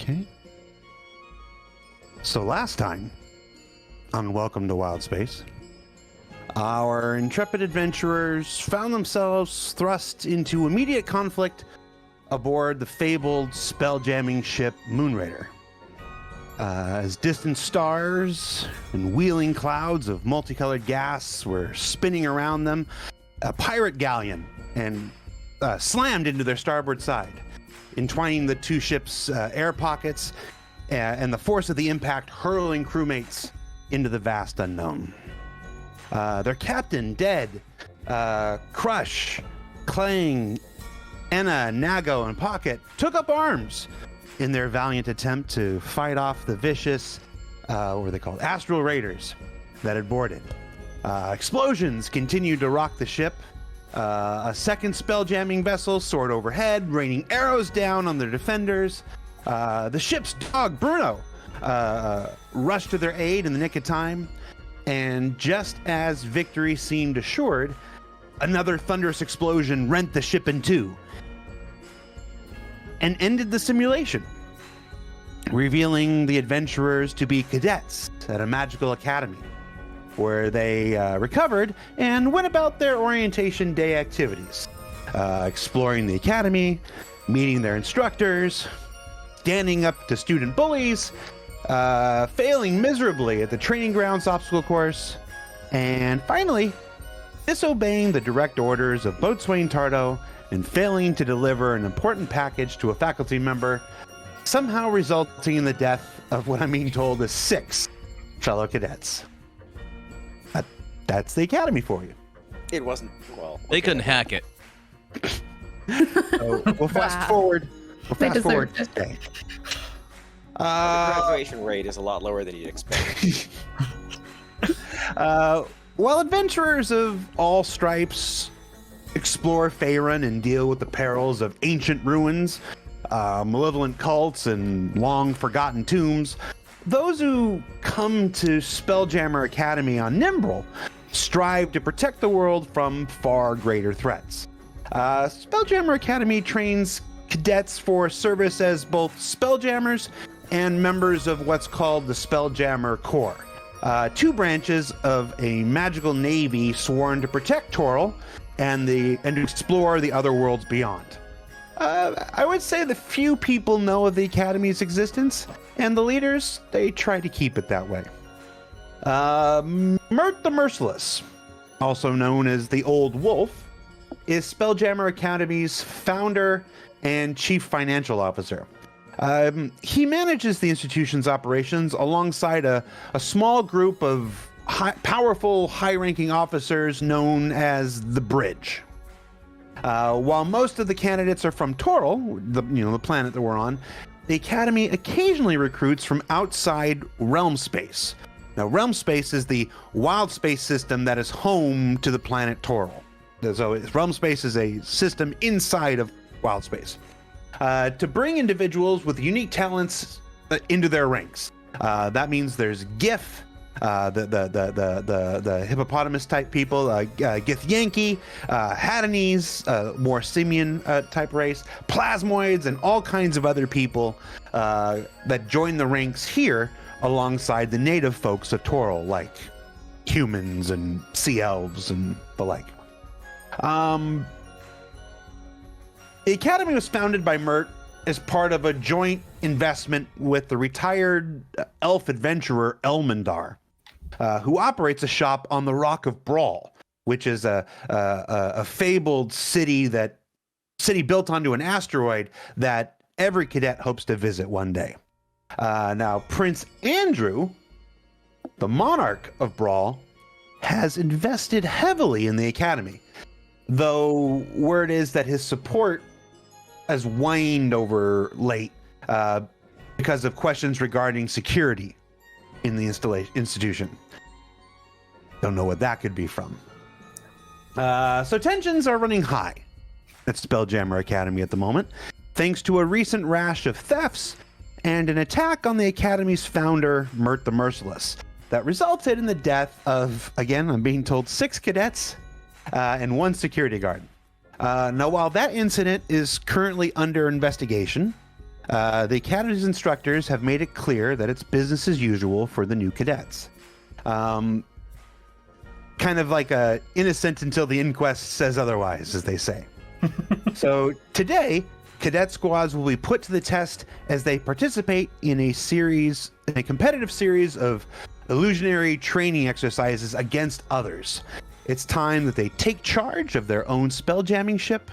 Okay. So last time on Welcome to Wildspace, our intrepid adventurers found themselves thrust into immediate conflict aboard the fabled spelljamming ship Moonraider. As distant stars and wheeling clouds of multicolored gas were spinning around them, a pirate galleon slammed into their starboard side, entwining the two ships' air pockets, and the force of the impact hurling crewmates into the vast unknown. Their captain dead, Crush, Clang, Enna, Nago, and Pocket took up arms in their valiant attempt to fight off the vicious, what were they called, astral raiders that had boarded. Explosions continued to rock the ship. A second spelljamming vessel soared overhead, raining arrows down on their defenders. The ship's dog, Bruno, rushed to their aid in the nick of time. And just as victory seemed assured, another thunderous explosion rent the ship in two and ended the simulation, revealing the adventurers to be cadets at a magical academy, where they recovered and went about their orientation day activities, exploring the academy, meeting their instructors, standing up to student bullies, failing miserably at the training grounds obstacle course, and finally disobeying the direct orders of Boatswain Tardo and failing to deliver an important package to a faculty member, somehow resulting in the death of what I'm being told is 6 fellow cadets. That's the academy for you. It wasn't, well... They couldn't hack it. So we'll fast forward. We'll fast forward to today. The graduation rate is a lot lower than you'd expect. While adventurers of all stripes explore Faerun and deal with the perils of ancient ruins, malevolent cults, and long-forgotten tombs, those who come to Spelljammer Academy on Nimbrel strive to protect the world from far greater threats. Spelljammer Academy trains cadets for service as both spelljammers and members of what's called the Spelljammer Corps, 2 branches of a magical navy sworn to protect Toril and to explore the other worlds beyond. I would say the few people know of the Academy's existence, and the leaders, they try to keep it that way. Mert the Merciless, also known as the Old Wolf, is Spelljammer Academy's founder and chief financial officer. He manages the institution's operations alongside a small group of powerful, high-ranking officers known as the Bridge. While most of the candidates are from Toril, the planet that we're on, the Academy occasionally recruits from outside Realm Space. Now, Realm Space is the wild space system that is home to the planet Toril. So Realm Space is a system inside of Wild Space. To bring individuals with unique talents into their ranks. That means there's Gif, the hippopotamus type people, Githyanki, Hadanese, more simian type race, Plasmoids, and all kinds of other people that join the ranks here alongside the native folks of Toril, like humans and sea elves and the like. The Academy was founded by Mert as part of a joint investment with the retired elf adventurer Elmandar, who operates a shop on the Rock of Brawl, which is a fabled city built onto an asteroid that every cadet hopes to visit one day. Now, Prince Andrew, the monarch of Brawl, has invested heavily in the Academy, though word is that his support has waned over late because of questions regarding security in the institution. Don't know what that could be from. So tensions are running high at Spelljammer Academy at the moment, thanks to a recent rash of thefts and an attack on the Academy's founder, Mert the Merciless, that resulted in the death of, again, I'm being told, 6 cadets and 1 security guard. Now, while that incident is currently under investigation, The Academy's instructors have made it clear that it's business as usual for the new cadets. Kind of like a innocent until the inquest says otherwise, as they say. So today, cadet squads will be put to the test as they participate in a competitive series of illusionary training exercises against others. It's time that they take charge of their own spelljamming ship,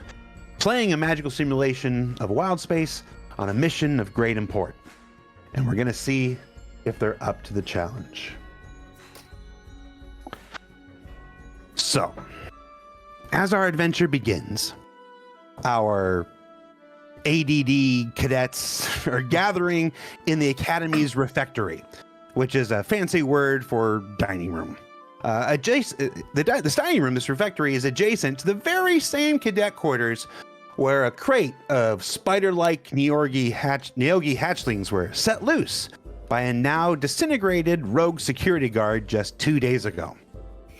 playing a magical simulation of Wildspace on a mission of great import. And we're going to see if they're up to the challenge. So, as our adventure begins, our ADD cadets are gathering in the Academy's refectory, which is a fancy word for dining room. This dining room, this refectory, is adjacent to the very same cadet quarters where a crate of spider-like Neogi hatchlings were set loose by a now disintegrated rogue security guard just 2 days ago.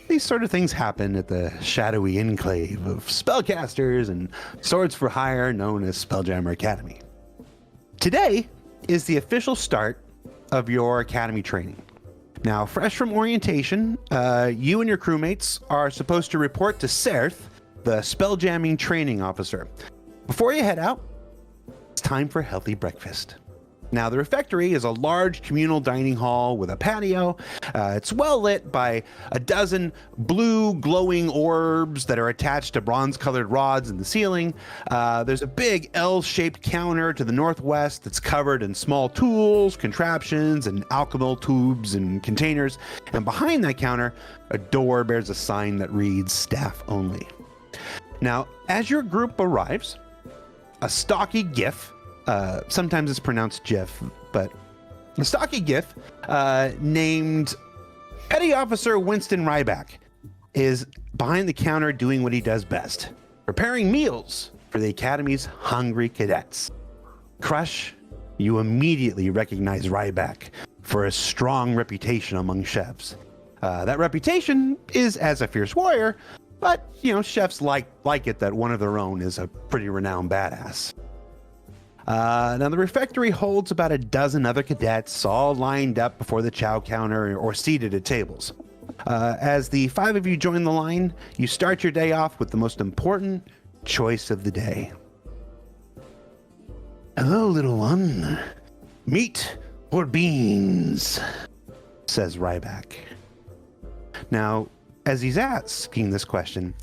These sort of things happen at the shadowy enclave of spellcasters and swords for hire known as Spelljammer Academy. Today is the official start of your academy training. Now, fresh from orientation, you and your crewmates are supposed to report to Serth, the spelljamming training officer. Before you head out, it's time for healthy breakfast. Now, the refectory is a large communal dining hall with a patio. It's well lit by a dozen blue glowing orbs that are attached to bronze-colored rods in the ceiling. There's a big L-shaped counter to the northwest that's covered in small tools, contraptions, and alchemical tubes and containers. And behind that counter, a door bears a sign that reads "Staff Only." Now, as your group arrives, a stocky GIF, sometimes it's pronounced GIF, but a stocky GIF named Petty Officer Winston Ryback is behind the counter doing what he does best, preparing meals for the Academy's hungry cadets. Crush, you immediately recognize Ryback for a strong reputation among chefs. That reputation is as a fierce warrior, but, chefs like it that one of their own is a pretty renowned badass. Now, the refectory holds about a dozen other cadets, all lined up before the chow counter or seated at tables. As the 5 of you join the line, you start your day off with the most important choice of the day. "Hello, little one. Meat or beans?" says Ryback. Now, as he's asking this question,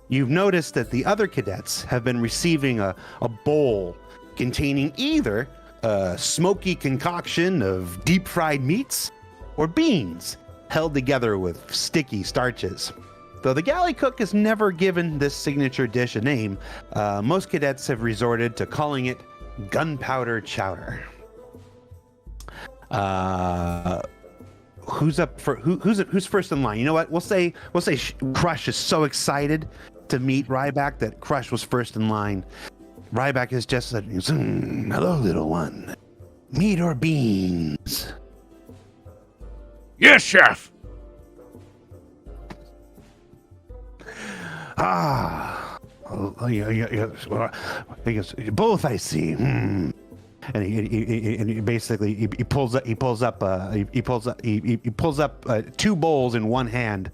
you've noticed that the other cadets have been receiving a bowl containing either a smoky concoction of deep-fried meats or beans held together with sticky starches. Though the galley cook has never given this signature dish a name, most cadets have resorted to calling it gunpowder chowder. Who's first in line? You know what? We'll say Crush is so excited to meet Ryback that Crush was first in line. Ryback has just said, "Hello, little one. Meat or beans?" "Yes, chef." Both, I see. And he basically pulls up 2 bowls in one hand,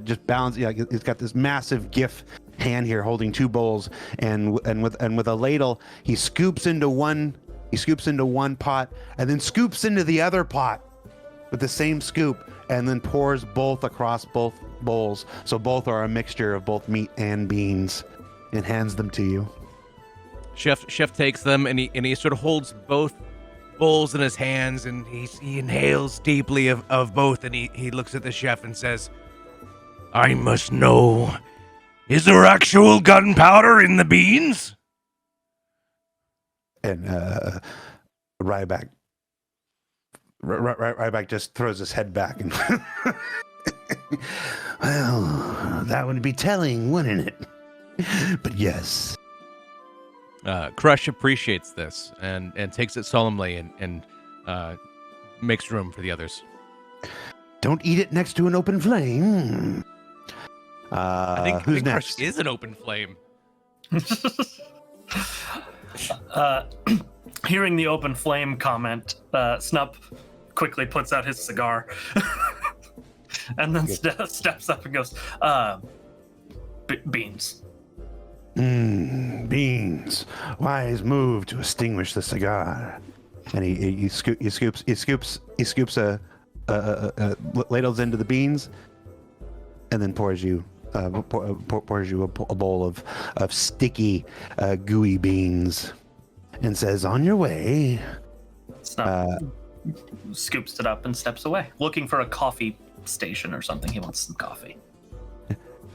just balance. He's got this massive GIF hand here holding 2 bowls, and with a ladle he scoops into one pot and then scoops into the other pot with the same scoop, and then pours both across both bowls, so both are a mixture of both meat and beans, and hands them to you. Chef takes them and he sort of holds both bowls in his hands, and he inhales deeply of both, and he looks at the chef and says, "I must know, is there actual gunpowder in the beans?" And Ryback just throws his head back and well, that would be telling, wouldn't it? But yes. Crush appreciates this and takes it solemnly and makes room for the others. Don't eat it next to an open flame. I think who's Crush next? is an open flame. Hearing the open flame comment, Snup quickly puts out his cigar and then steps up and goes, beans. Beans. Wise move to extinguish the cigar. And he scoops ladles into the beans, and then pours you a bowl of sticky, gooey beans, and says, "On your way." Snup scoops it up and steps away, looking for a coffee station or something. He wants some coffee.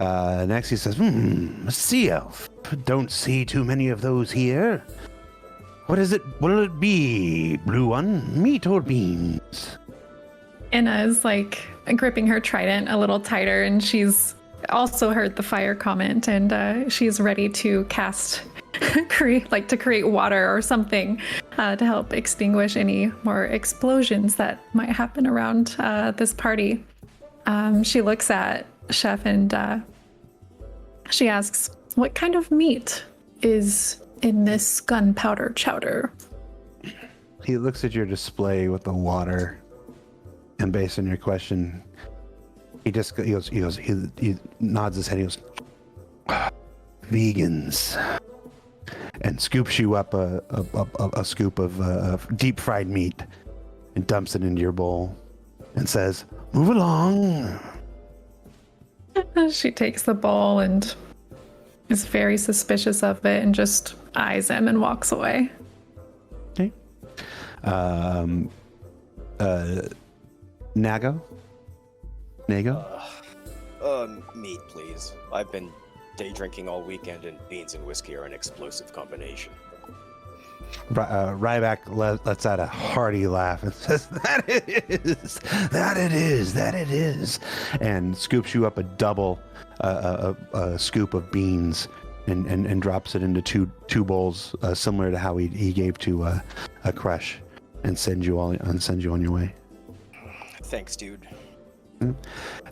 Next he says, a sea elf. Don't see too many of those here. What is it? What'll it be, blue one? Meat or beans? Anna is like gripping her trident a little tighter, and she's also heard the fire comment, and she's ready to cast, create water or something to help extinguish any more explosions that might happen around this party. She looks at Chef and she asks, "What kind of meat is in this gunpowder chowder?" He looks at your display with the water, and based on your question, he nods his head. He goes, "Vegans," and scoops you up a scoop of deep fried meat and dumps it into your bowl, and says, "Move along." She takes the bowl and is very suspicious of it and just eyes him and walks away. Okay. Nago? Meat, please. I've been day drinking all weekend, and beans and whiskey are an explosive combination. Ryback lets out a hearty laugh and says, that it is, and scoops you up a double a scoop of beans and drops it into two bowls, similar to how he gave to a Crush, and sends you on your way. Thanks, dude.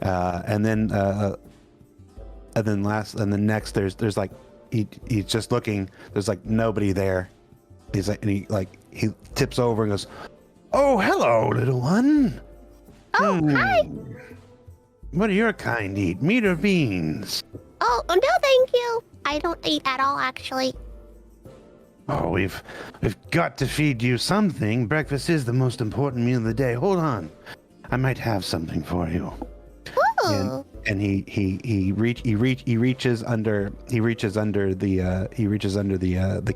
And then next there's like he's just looking. There's like nobody there. He's like, and he tips over and goes, "Oh, hello, little one. Oh, hi. What do your kind eat? Meat or beans?" Oh, no, thank you. I don't eat at all, actually. "Oh, we've got to feed you something. Breakfast is the most important meal of the day. Hold on, I might have something for you." Ooh. And he reaches under the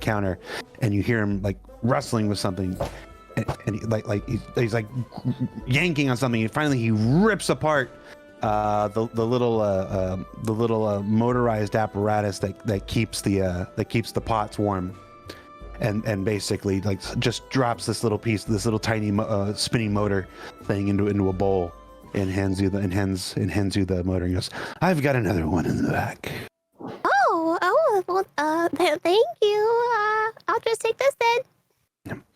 counter, and you hear him like rustling with something, and he's like yanking on something, and finally he rips apart the little motorized apparatus that keeps the pots warm, and basically like just drops this little tiny spinning motor thing into a bowl. And hands you the motor and goes, "I've got another one in the back." Well, thank you. I'll just take this then.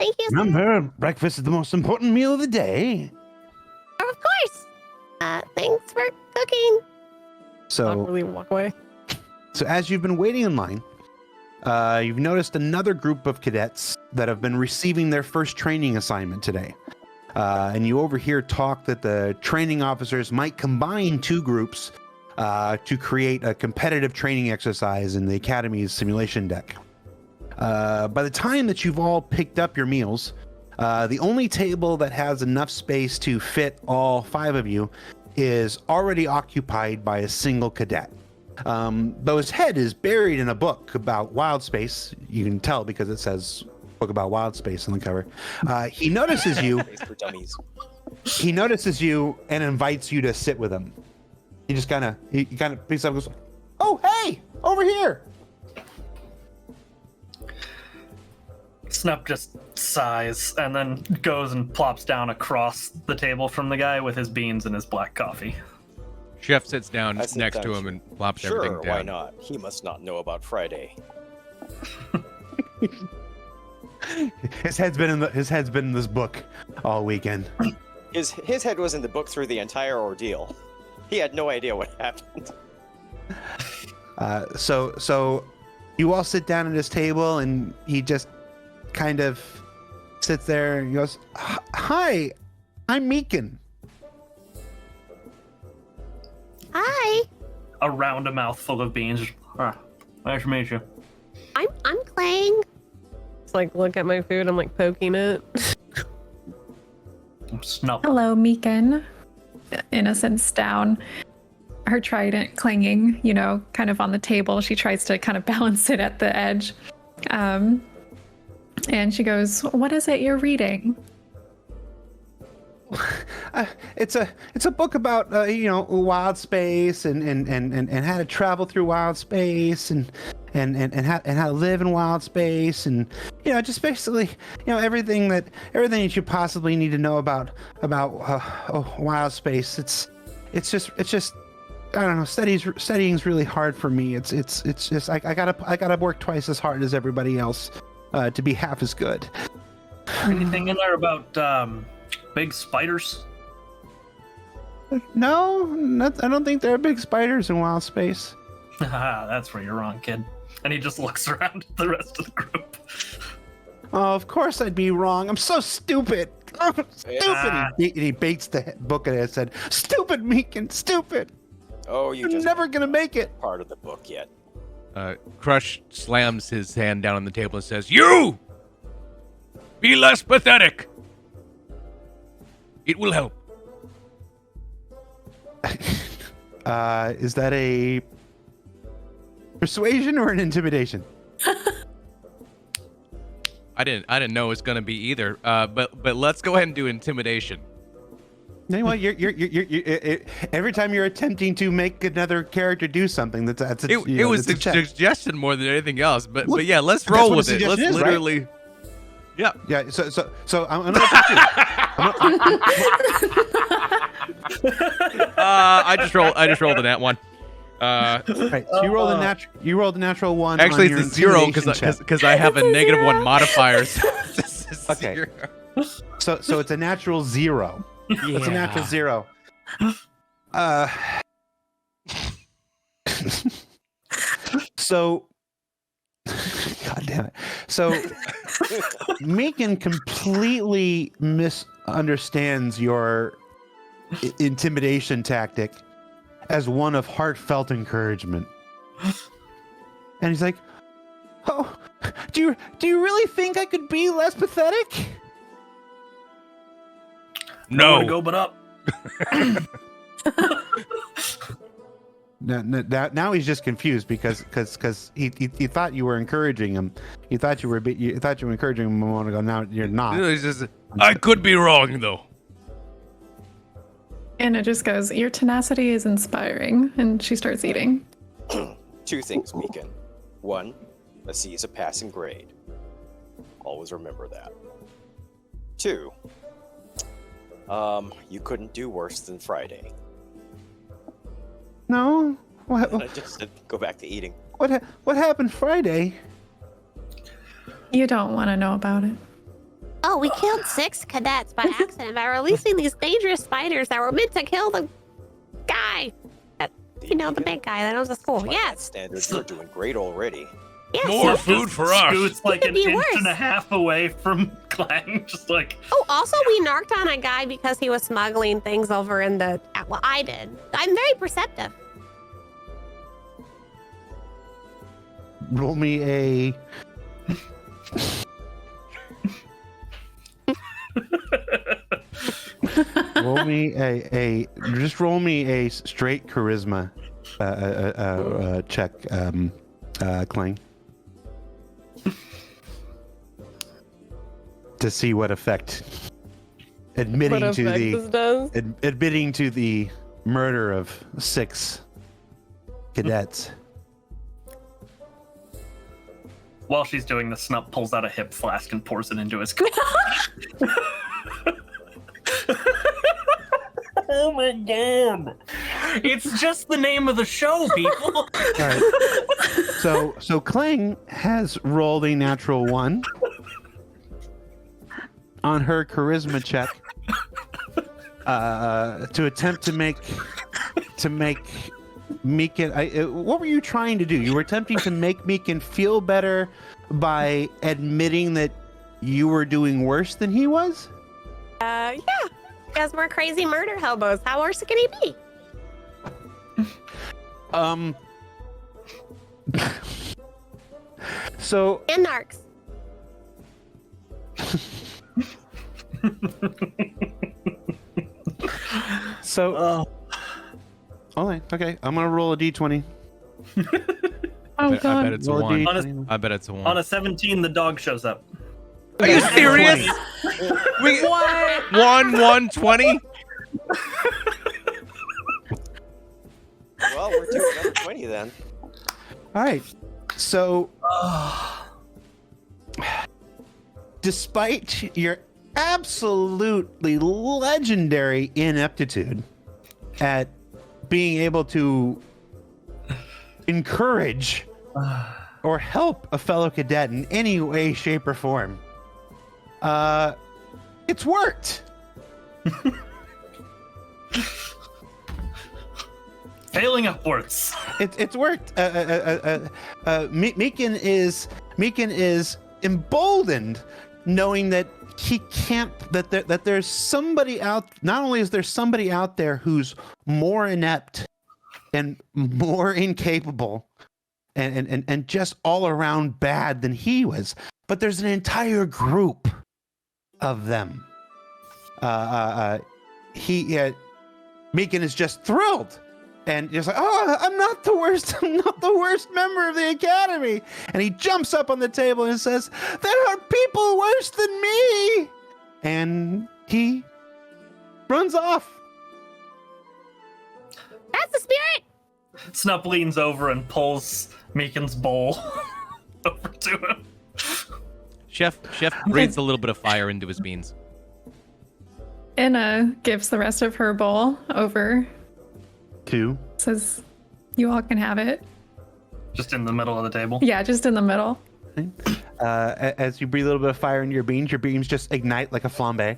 Thank you. Remember, breakfast is the most important meal of the day. Of course. Thanks for cooking. So, Really walk away. so as you've been waiting in line, you've noticed another group of cadets that have been receiving their first training assignment today. And you overhear talk that the training officers might combine two groups to create a competitive training exercise in the Academy's simulation deck. By the time that you've all picked up your meals, the only table that has enough space to fit all 5 of you is already occupied by a single cadet. Though his head is buried in a book about Wildspace, you can tell because it says book about Wildspace on the cover. He notices you. For dummies. He notices you and invites you to sit with him. He just kind of picks up and goes, "Oh, hey, over here." Snup just sighs and then goes and plops down across the table from the guy with his beans and his black coffee. Chef sits down I sit next down to him too. and plops Sure, everything down. why not? He must not know about Friday. His head's been in this book all weekend. His head was in the book through the entire ordeal. He had no idea what happened. So you all sit down at his table, and he just kind of sits there and goes, "Hi, I'm Meekin." Hi, Around a mouthful of beans. Nice to meet you. I'm Clang. It's like, look at my food. I'm like poking it. Snuff. Hello, Meekin. Innocence down. Her trident clanging, kind of on the table. She tries to kind of balance it at the edge. And she goes, "What is it you're reading?" It's a book about wild space and how to travel through wild space and how to live in wild space and just basically everything that you possibly need to know about wild space. It's just I don't know. Studying's really hard for me. It's just I gotta work twice as hard as everybody else to be half as good. Anything in there about big spiders? No, I don't think there are big spiders in wild space. Haha, that's where you're wrong, kid. And he just looks around at the rest of the group. Oh, of course I'd be wrong. I'm so stupid. I'm stupid. Yeah. He baits the book at it and said, "Stupid, Meekin, stupid. Oh, you You're just never gonna make it." part of the book yet. Crush slams his hand down on the table and says, "You! Be less pathetic. It will help." Is that a persuasion or an intimidation? I didn't know it was gonna be either. But let's go ahead and do intimidation. You know what? You're every time you're attempting to make another character do something, It was a a check. suggestion more than anything else. But Look, yeah, let's that's roll what a with it. Let's suggestion is, right? literally. Yeah. Yeah. So I'm gonna let you. I just rolled a nat one. Right. So you rolled a natural one. Actually, on it's your a zero intimidation check. because I have a negative one modifier. So this is Okay. zero. So it's a natural zero. It's a natural zero. So, God damn it. So, Meekin completely misunderstands your intimidation tactic as one of heartfelt encouragement. And he's like, "Oh, do you really think I could be less pathetic?" Nowhere to No. go but up. Now he's just confused because he thought you were encouraging him. You thought you were encouraging him a moment ago. Now you're not. It's just, I could be wrong though. And it just goes, "Your tenacity is inspiring." And she starts eating. Two things, Meekin. One, a C is a passing grade. Always remember that. Two, you couldn't do worse than Friday. No. And I just said, go back to eating. What happened Friday? You don't want to know about it. Oh, we killed 6 cadets by accident by releasing these dangerous spiders that were meant to kill the guy. The big guy that owns the school. By that Yes. standards, you're doing great already. Yes. More food for us. Scoot's like Could an be inch worse. and a half away from Clang, just like, Oh, also, we narked on a guy because he was smuggling things over in the. Well, I did. I'm very perceptive. Roll me a. Roll me just roll me a straight charisma check, Clang, to see what effect admitting What to effect the this does? admitting to the murder of 6 cadets. while she's doing the Snup pulls out a hip flask and pours it into his cup. Oh my god! It's just the name of the show, people. All right. So Clang has rolled a natural 1 on her charisma check to attempt to make Meekin. What were you trying to do? You were attempting to make Meekin feel better by admitting that you were doing worse than he was? Yeah. He has more crazy murder hobos. How worse can he be? So And narcs. so okay, I'm gonna roll a d20. Oh I god. bet it's a Roll a 1. d20. I bet it's a 1. On a 17, the dog shows up. Are you serious? We, What? 1, 20? Well, we're doing another 20 then. All right. So, despite your absolutely legendary ineptitude at being able to encourage or help a fellow cadet in any way, shape, or form, it's worked. Failing upwards. It's worked. Meekin is emboldened, knowing that he can't. That there's somebody out. Not only is there somebody out there who's more inept and more incapable, and just all around bad than he was, but there's an entire group of them. Meekin is just thrilled. And he's like, oh, I'm not the worst member of the academy. And he jumps up on the table and says, there are people worse than me. And he runs off. That's the spirit. Snup leans over and pulls Meekin's bowl over to him. Chef breathes a little bit of fire into his beans. Inna gives the rest of her bowl over. 2. Says, you all can have it. Just in the middle of the table. Yeah, just in the middle. As you breathe a little bit of fire into your beans just ignite like a flambe.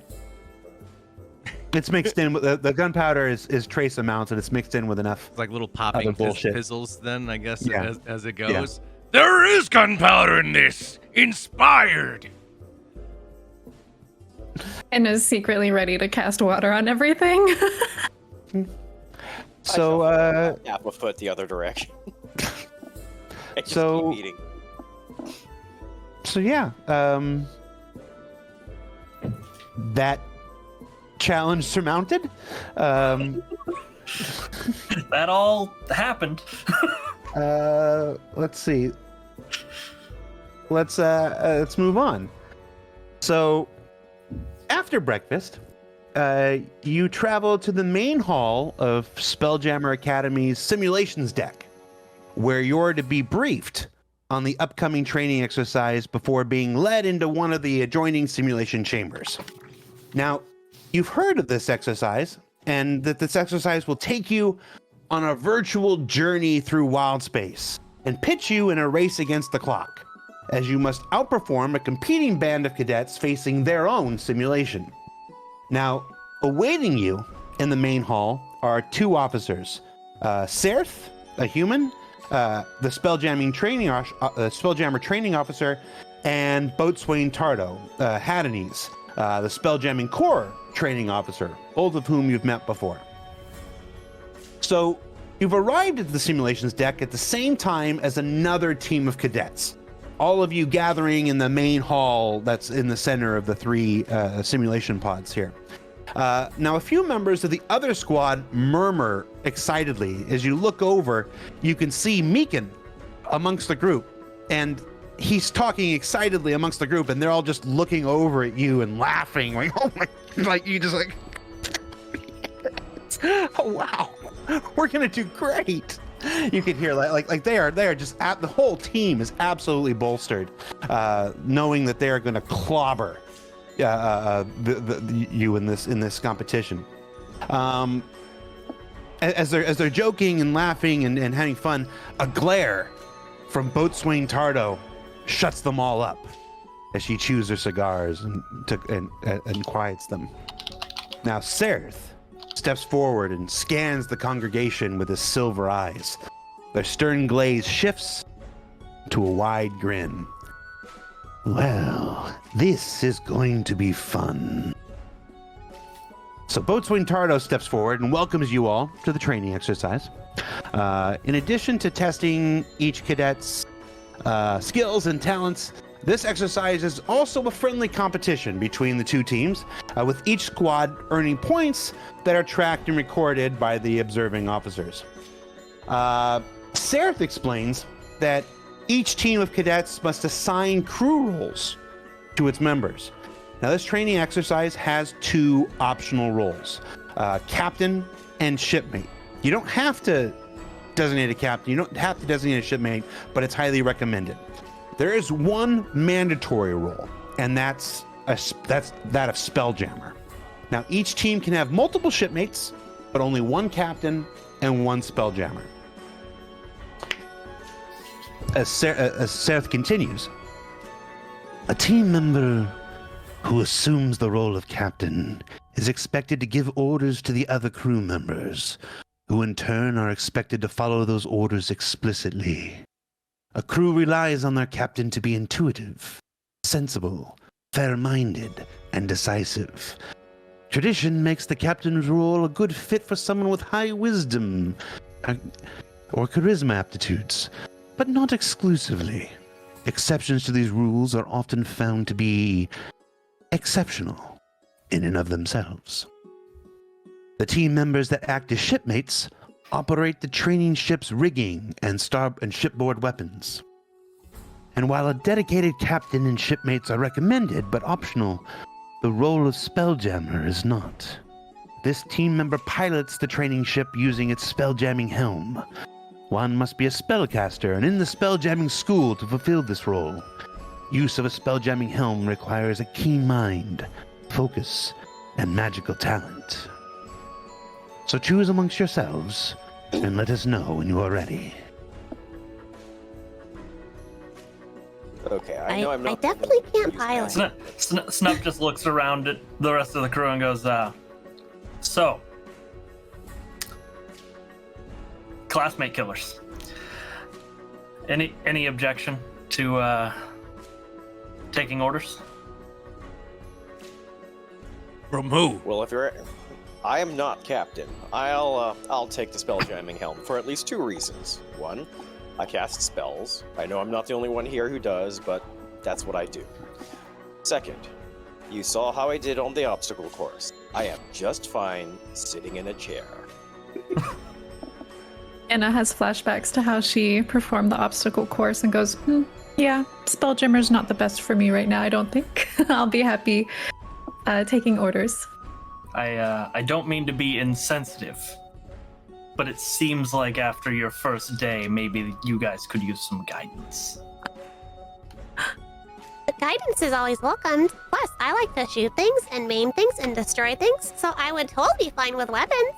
It's mixed in with the gunpowder is trace amounts, and it's mixed in with enough. It's like little popping Other bullshit. fizzles then, I guess, Yeah. as it goes. There is gunpowder in this! Inspired! And is secretly ready to cast water on everything. So Half a foot the other direction. I just So- keep eating. So yeah, that challenge surmounted. That all happened. Let's see. Let's move on. So after breakfast, you travel to the main hall of Spelljammer Academy's simulations deck, where you're to be briefed on the upcoming training exercise before being led into one of the adjoining simulation chambers. Now, you've heard of this exercise, and that this exercise will take you on a virtual journey through Wildspace and pitch you in a race against the clock, as you must outperform a competing band of cadets facing their own simulation. Now, awaiting you in the main hall are 2 officers, Serth, a human, the Spelljammer training officer, and Boatswain Tardo, Hadanese, the Spelljamming Corps training officer, both of whom you've met before. So you've arrived at the simulations deck at the same time as another team of cadets, all of you gathering in the main hall that's in the center of the 3 simulation pods here. Now, a few members of the other squad murmur excitedly. As you look over, you can see Meekin amongst the group, and he's talking excitedly amongst the group, and they're all just looking over at you and laughing, like, oh my, like you just like, oh wow, we're gonna do great. You can hear like they are just the whole team is absolutely bolstered, knowing that they are going to clobber you in this competition. As they're joking and laughing and having fun, a glare from Boatswain Tardo shuts them all up as she chews her cigars and quiets them. Now Serth steps forward and scans the congregation with his silver eyes. Their stern glaze shifts to a wide grin. Well, this is going to be fun. So Boatswain Tardo steps forward and welcomes you all to the training exercise. In addition to testing each cadet's skills and talents, this exercise is also a friendly competition between the two teams, with each squad earning points that are tracked and recorded by the observing officers. Seraph explains that each team of cadets must assign crew roles to its members. Now, this training exercise has 2 optional roles, captain and shipmate. You don't have to designate a captain, you don't have to designate a shipmate, but it's highly recommended. There is 1 mandatory role, and that's that of Spelljammer. Now, each team can have multiple shipmates, but only 1 captain and 1 Spelljammer. As Seraph continues, a team member who assumes the role of captain is expected to give orders to the other crew members, who in turn are expected to follow those orders explicitly. A crew relies on their captain to be intuitive, sensible, fair-minded, and decisive. Tradition makes the captain's role a good fit for someone with high wisdom or charisma aptitudes, but not exclusively. Exceptions to these rules are often found to be exceptional in and of themselves. The team members that act as shipmates operate the training ship's rigging and shipboard weapons. And while a dedicated captain and shipmates are recommended but optional, the role of Spelljammer is not. This team member pilots the training ship using its spelljamming helm. One must be a spellcaster and in the spelljamming school to fulfill this role. Use of a spelljamming helm requires a keen mind, focus, and magical talent. So choose amongst yourselves and let us know when you are ready. Okay, I know I'm not. I definitely can't use pilot. magic. Snuff just looks around at the rest of the crew and goes, so, classmate killers. Any objection to taking orders? From who? Well, I am not captain. I'll take the spelljamming helm for at least 2 reasons. 1, I cast spells. I know I'm not the only one here who does, but that's what I do. 2nd, you saw how I did on the obstacle course. I am just fine sitting in a chair. Anna has flashbacks to how she performed the obstacle course and goes, yeah, Spelljammer's not the best for me right now, I don't think. I'll be happy taking orders. I don't mean to be insensitive, but it seems like after your first day, maybe you guys could use some guidance. The guidance is always welcomed. Plus, I like to shoot things and maim things and destroy things, so I would totally be fine with weapons.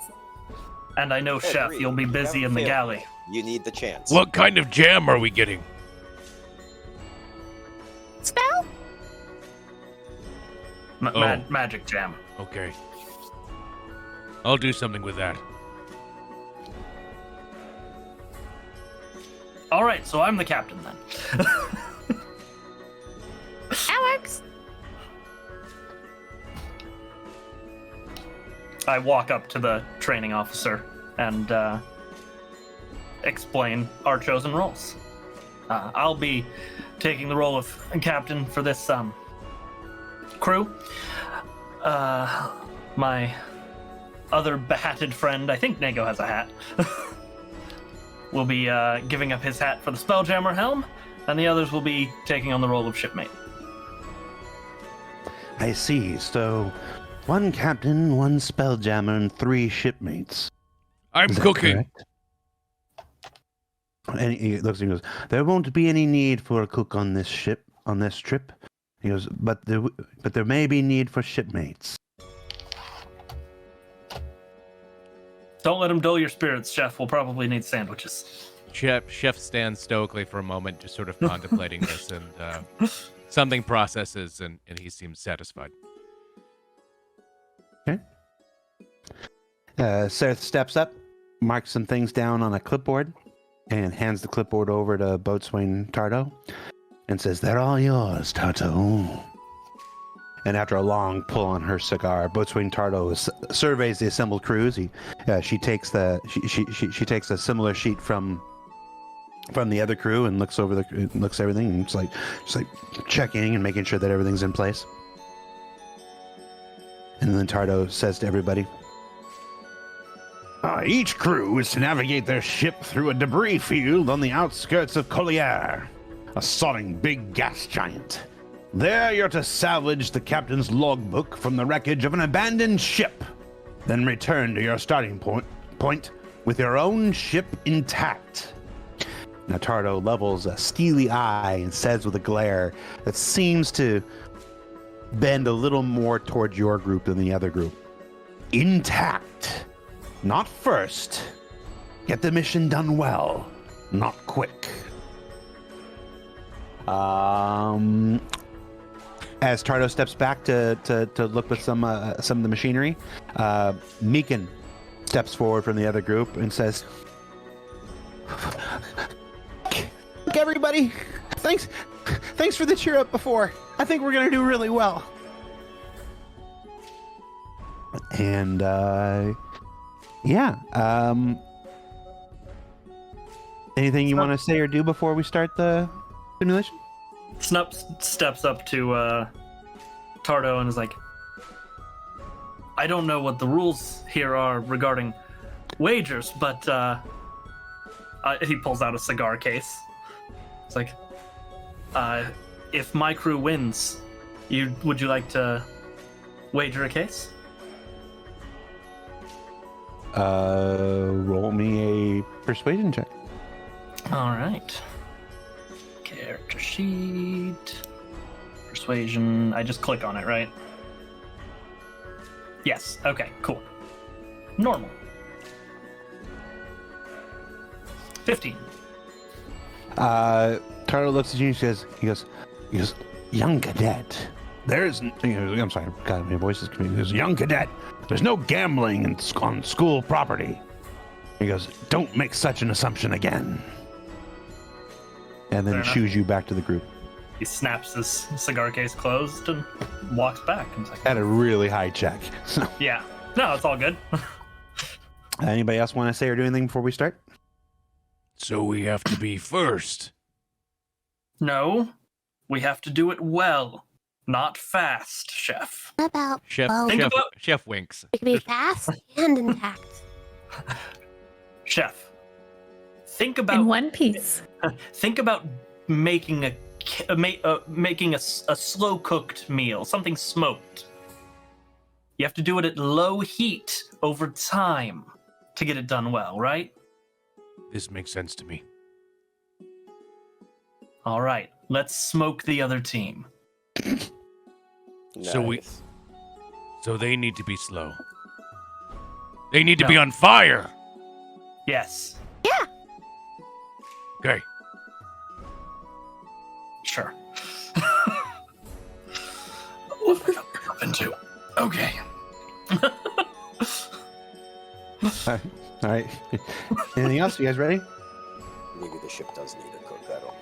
And I know, Chef, Agreed. you'll be You busy haven't in the failed galley. me. You need the chance. What kind of jam are we getting? Spell? Magic jam. Okay. I'll do something with that. All right, so I'm the captain then. That works. I walk up to the training officer and explain our chosen roles. I'll be taking the role of captain for this crew. My other behatted friend, I think Nego has a hat, will be giving up his hat for the Spelljammer helm, and the others will be taking on the role of shipmate. I see. So, 1 captain, 1 Spelljammer, and 3 shipmates. I'm Is that cooking. correct? And he looks and goes, there won't be any need for a cook on this ship, on this trip. He goes, but there may be need for shipmates. Don't let him dull your spirits, Chef. We'll probably need sandwiches. Chef stands stoically for a moment, just sort of contemplating this, and something processes, and he seems satisfied. Seth steps up, marks some things down on a clipboard, and hands the clipboard over to Boatswain Tardo. and says, "They're all yours, Tardo." And after a long pull on her cigar, Boatswain Tardo surveys the assembled crews. She takes a similar sheet from the other crew and looks everything, and it's like checking and making sure that everything's in place. And then Tardo says to everybody, "Each crew is to navigate their ship through a debris field on the outskirts of Collier, a sodding big gas giant. There you're to salvage the captain's logbook from the wreckage of an abandoned ship, then return to your starting point with your own ship intact." Now Tardo levels a steely eye and says with a glare that seems to bend a little more towards your group than the other group, "Intact. Not first. Get the mission done well, not quick." As Tardo steps back to look with some of the machinery, Meekin steps forward from the other group and says, "Look, everybody, thanks for the cheer up before. I think we're gonna do really well." And anything you want to say or do before we start the simulation? Snup steps up to Tardo and is like, "I don't know what the rules here are regarding wagers, but he pulls out a cigar case. It's like, if my crew wins, would you like to wager a case?" Roll me a persuasion check. All right. Character sheet. Persuasion. I just click on it, right? Yes. Okay, cool. Normal. 15. Tardo looks at you and he goes, "Young cadet, I'm sorry, God, my voice is coming." He goes, "Young cadet, there's no gambling on school property." He goes, "Don't make such an assumption again." And then Fair enough. shoos you back to the group. He snaps his cigar case closed and walks back. And it's like, At a really high check. So, yeah. No, it's all good. anybody else want to say or do anything before we start? So we have to be first. No, we have to do it well, not fast, Chef. What about Chef both? Think chef, about- chef winks. We can be fast and intact. Chef, think In about one piece. making a slow cooked meal, something smoked. You have to do it at low heat over time to get it done well, right? This makes sense to me. All right, let's smoke the other team. So Nice. So they need to be slow. They need to be No. on fire. Yes, Okay. sure. What we up into? Okay. All right. Anything else? You guys ready? Maybe the ship does need a cook. I don't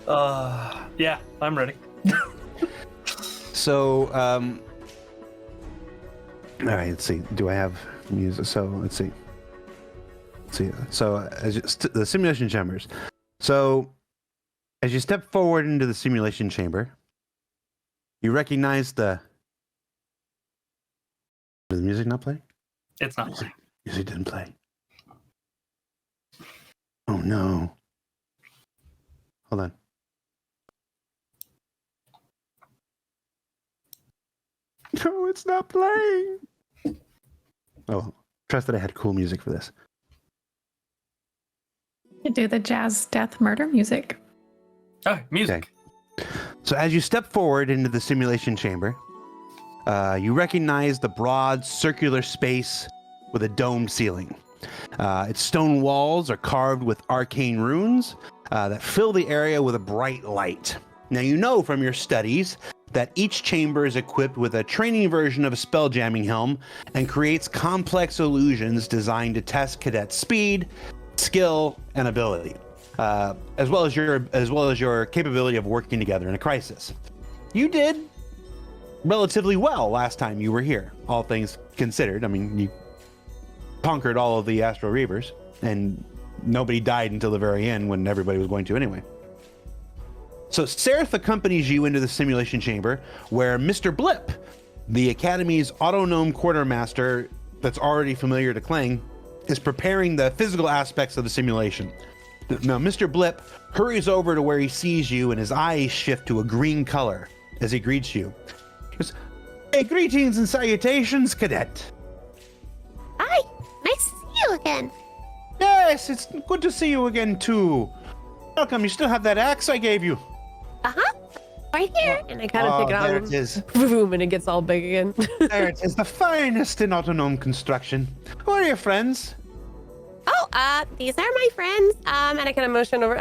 know. Yeah, I'm ready. So, all right, let's see. Do I have music? So, let's see. So, the simulation chambers. So, as you step forward into the simulation chamber, you recognize the. Did the music not play? It's not playing. Music didn't play. Oh no. Hold on. No, it's not playing. Oh, trust that I had cool music for this. You do the jazz death murder music. Oh, music. So as you step forward into the simulation chamber, you recognize the broad circular space with a domed ceiling. Its stone walls are carved with arcane runes that fill the area with a bright light. Now you know from your studies that each chamber is equipped with a training version of a spelljamming helm and creates complex illusions designed to test cadets' speed, skill, and ability. as well as your capability of working together in a crisis. You did relatively well last time you were here, all things considered. I mean, you conquered all of the Astral Reavers, and nobody died until the very end when everybody was going to anyway. So Sereth accompanies you into the simulation chamber where Mr. Blip, the Academy's autonome quartermaster that's already familiar to Kling, is preparing the physical aspects of the simulation. Now, Mr. Blip hurries over to where he sees you, and his eyes shift to a green color as he greets you. He goes, "Hey, greetings and salutations, Cadet." Hi, nice to see you again. Yes, it's good to see you again, too. Welcome, you still have that axe I gave you. Uh-huh. Right here. And I kind of take it there out. it is. Boom, and it gets all big again. There it is, the finest in autonome construction. Who are your friends? Oh, these are my friends. And I kind of motion over.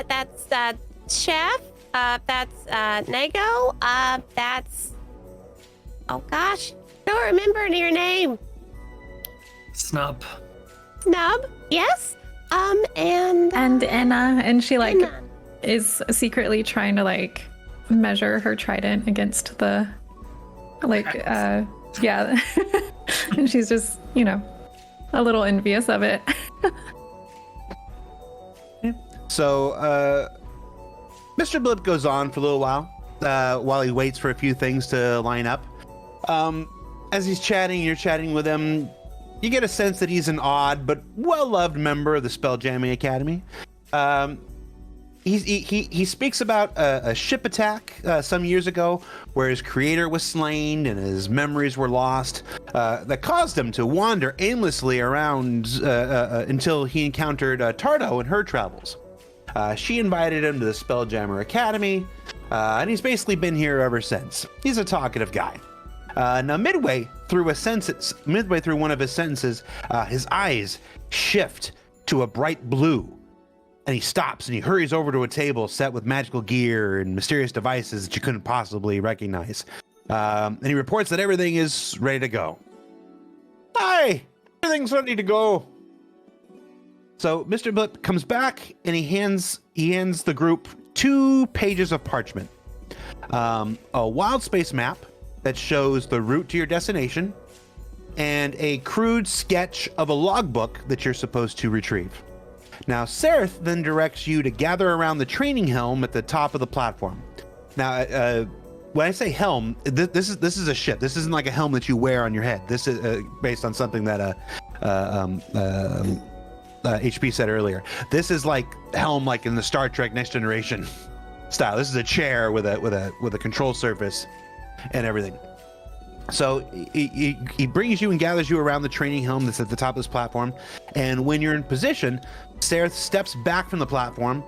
That's Chef. That's Nego. That's. Oh gosh, don't remember your name. Snub. Snub. Yes. And And Anna, and she like Anna. is secretly trying to like measure her trident against the like yeah. And she's just, you know, a little envious of it. So, Mr. Blip goes on for a little while he waits for a few things to line up. As he's chatting, you're chatting with him, you get a sense that he's an odd but well-loved member of the Spelljamming Academy. He speaks about a ship attack some years ago where his creator was slain and his memories were lost, that caused him to wander aimlessly around until he encountered Tardo in her travels. She invited him to the Spelljammer Academy, and he's basically been here ever since. He's a talkative guy. Now, midway through one of his sentences, his eyes shift to a bright blue, and he stops and he hurries over to a table set with magical gear and mysterious devices that you couldn't possibly recognize. And he reports that everything is ready to go. Hi, everything's ready to go. So Mr. Blip comes back and he hands the group 2 pages of parchment, a Wildspace map that shows the route to your destination, and a crude sketch of a logbook that you're supposed to retrieve. Now, Sereth then directs you to gather around the training helm at the top of the platform. Now, when I say helm, this is a ship. This isn't like a helm that you wear on your head. This is based on something that HP said earlier. This is like helm, like in the Star Trek Next Generation style. This is a chair with a control surface and everything. So he brings you and gathers you around the training helm that's at the top of this platform. And when you're in position, Sereth steps back from the platform,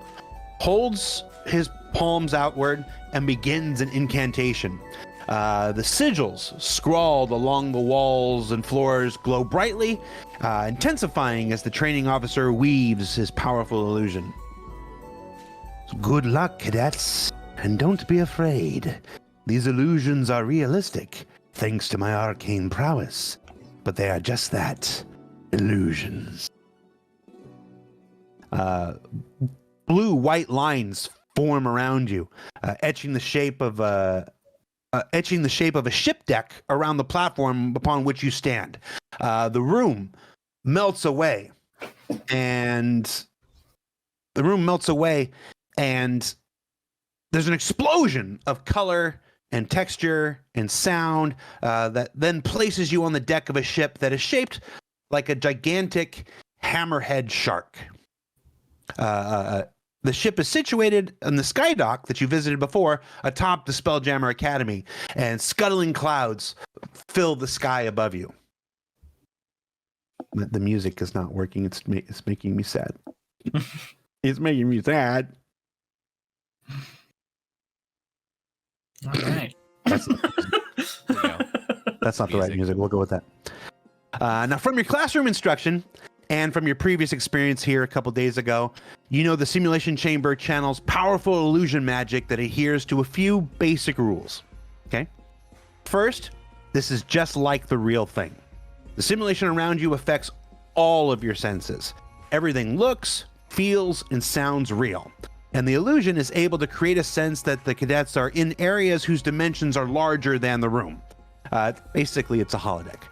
holds his palms outward, and begins an incantation. The sigils scrawled along the walls and floors glow brightly, intensifying as the training officer weaves his powerful illusion. Good luck, cadets, and don't be afraid. These illusions are realistic, thanks to my arcane prowess, but they are just that, illusions. Blue-white lines form around you, etching the shape of a ship deck around the platform upon which you stand. The room melts away, and there's an explosion of color and texture and sound that then places you on the deck of a ship that is shaped like a gigantic hammerhead shark. The ship is situated on the skydock that you visited before, atop the Spelljammer Academy, and scuttling clouds fill the sky above you. The music is not working. It's making me sad. It's making me sad. All right. That's not the right music. We'll go with that. Now, from your classroom instruction and from your previous experience here a couple days ago, you know the simulation chamber channels powerful illusion magic that adheres to a few basic rules. Okay? First, this is just like the real thing. The simulation around you affects all of your senses. Everything looks, feels and sounds real. And the illusion is able to create a sense that the cadets are in areas whose dimensions are larger than the room. Basically, it's a holodeck.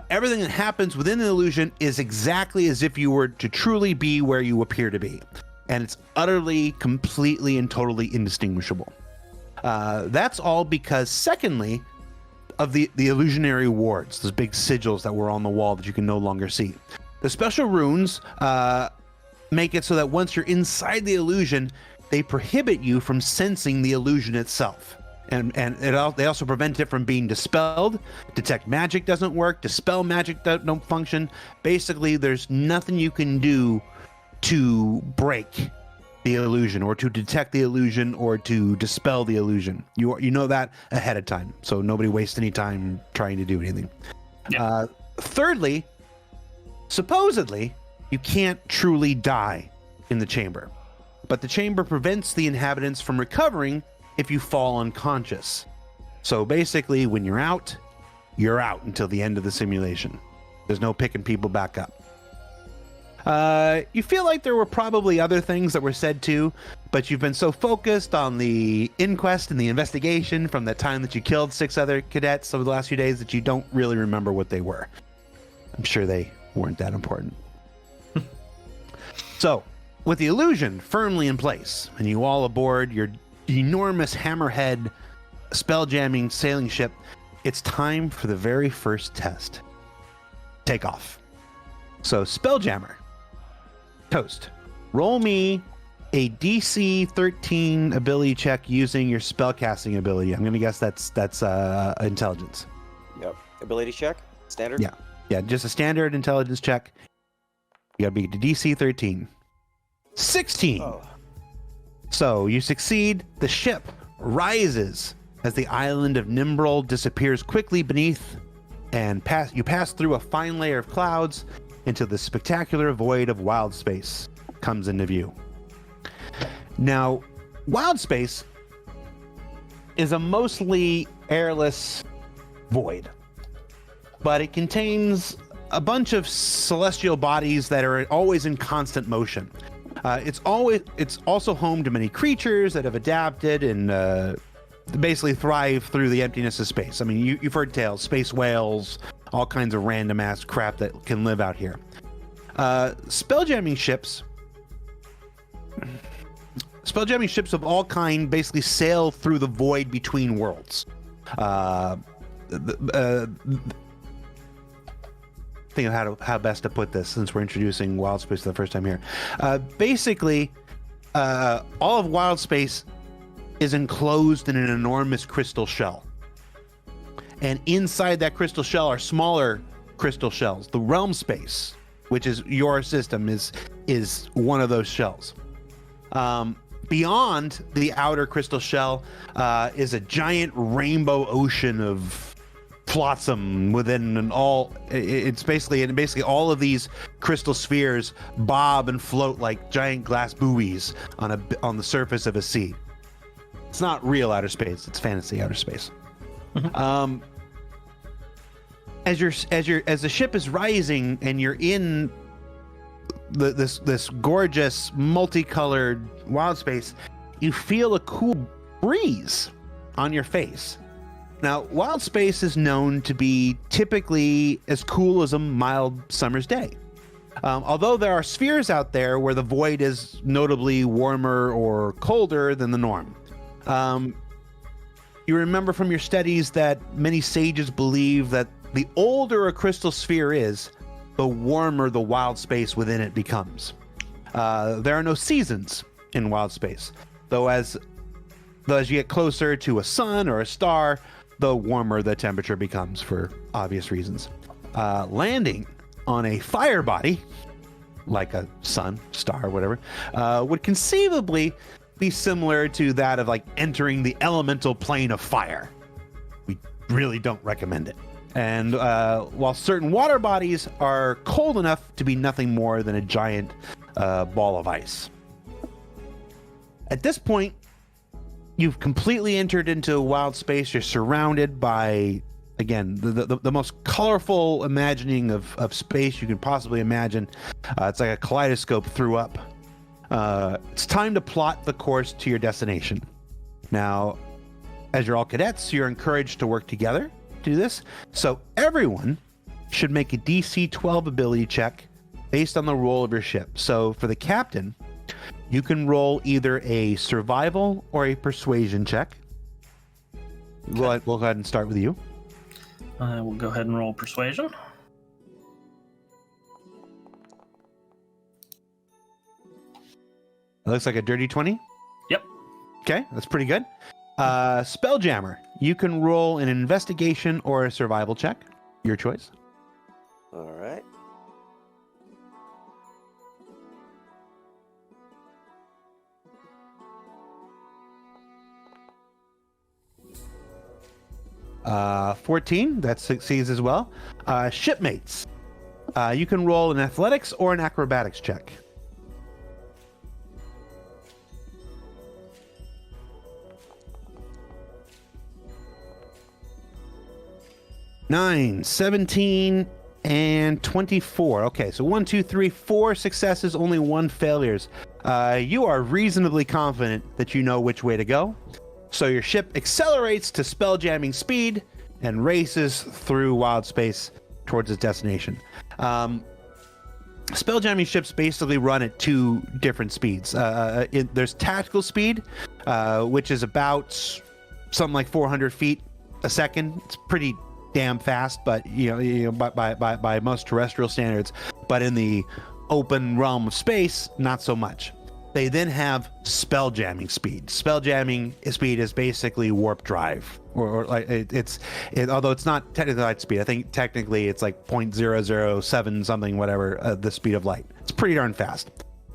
Everything that happens within the illusion is exactly as if you were to truly be where you appear to be. And it's utterly, completely, and totally indistinguishable. That's all because, secondly, of the illusionary wards, those big sigils that were on the wall that you can no longer see. The special runes make it so that once you're inside the illusion, they prohibit you from sensing the illusion itself. And they also prevent it from being dispelled. Detect magic doesn't work. Dispel magic don't function. Basically, there's nothing you can do to break the illusion or to detect the illusion or to dispel the illusion. You know that ahead of time, so nobody wastes any time trying to do anything. Yeah. Thirdly, supposedly, you can't truly die in the chamber, but the chamber prevents the inhabitants from recovering if you fall unconscious. So basically, when you're out until the end of the simulation. There's no picking people back up. You feel like there were probably other things that were said too, but you've been so focused on the inquest and the investigation from the time that you killed 6 other cadets over the last few days that you don't really remember what they were. I'm sure they weren't that important. So, with the illusion firmly in place, and you all aboard your enormous hammerhead spelljamming sailing ship, it's time for the very first test. Take off. So, Spelljammer, Toast, roll me a DC 13 ability check using your spellcasting ability. I'm going to guess that's intelligence. Yep. Ability check? Standard? Yeah. Yeah, just a standard intelligence check. You gotta be to DC 13. 16! Oh. So you succeed. The ship rises as the island of Nimbrel disappears quickly beneath, and you pass through a fine layer of clouds until the spectacular void of Wildspace comes into view. Now, Wildspace is a mostly airless void, but it contains a bunch of celestial bodies that are always in constant motion. It's also home to many creatures that have adapted and basically thrive through the emptiness of space. I mean, you've heard tales, space whales, all kinds of random ass crap that can live out here. Spelljamming ships of all kind basically sail through the void between worlds. Think of how best to put this since we're introducing Wildspace for the first time here. Basically, all of Wildspace is enclosed in an enormous crystal shell. And inside that crystal shell are smaller crystal shells. The realm space, which is your system, is one of those shells. Beyond the outer crystal shell is a giant rainbow ocean of flotsam within it's basically all of these crystal spheres bob and float like giant glass buoys on the surface of a sea. It's not real outer space, it's fantasy outer space. As the ship is rising and you're in this gorgeous multicolored wild space, you feel a cool breeze on your face. Now, wild space is known to be typically as cool as a mild summer's day. Although there are spheres out there where the void is notably warmer or colder than the norm. You remember from your studies that many sages believe that the older a crystal sphere is, the warmer the wild space within it becomes. There are no seasons in wild space, though as you get closer to a sun or a star, the warmer the temperature becomes for obvious reasons. Landing on a fire body, like a sun, star, whatever, would conceivably be similar to that of like entering the elemental plane of fire. We really don't recommend it. And while certain water bodies are cold enough to be nothing more than a giant ball of ice. At this point, you've completely entered into a wild space. You're surrounded by, again, the most colorful imagining of space you can possibly imagine. It's like a kaleidoscope threw up It's time to plot the course to your destination. Now, as you're all cadets, you're encouraged to work together to do this. So everyone should make a DC 12 ability check based on the roll of your ship. So for the captain, you can roll either a survival or a persuasion check. We'll go ahead and start with you. I will go ahead and roll persuasion. It looks like a dirty 20. Yep. Okay, that's pretty good. Spelljammer, you can roll an investigation or a survival check. Your choice. All right. Uh, 14, that succeeds as well. Shipmates, you can roll an athletics or an acrobatics check. Nine, 17, and 24. Okay, so 1, 2, 3, 4 successes, only 1 failures. You are reasonably confident that you know which way to go. So your ship accelerates to spelljamming speed and races through Wildspace towards its destination. Spelljamming ships basically run at 2 different speeds. There's tactical speed, which is about something like 400 feet a second. It's pretty damn fast, but by most terrestrial standards. But in the open realm of space, not so much. They then have spelljamming speed. Spelljamming speed is basically warp drive, or like although it's not technically light speed. I think technically it's like 0.007 something, whatever, the speed of light. It's pretty darn fast.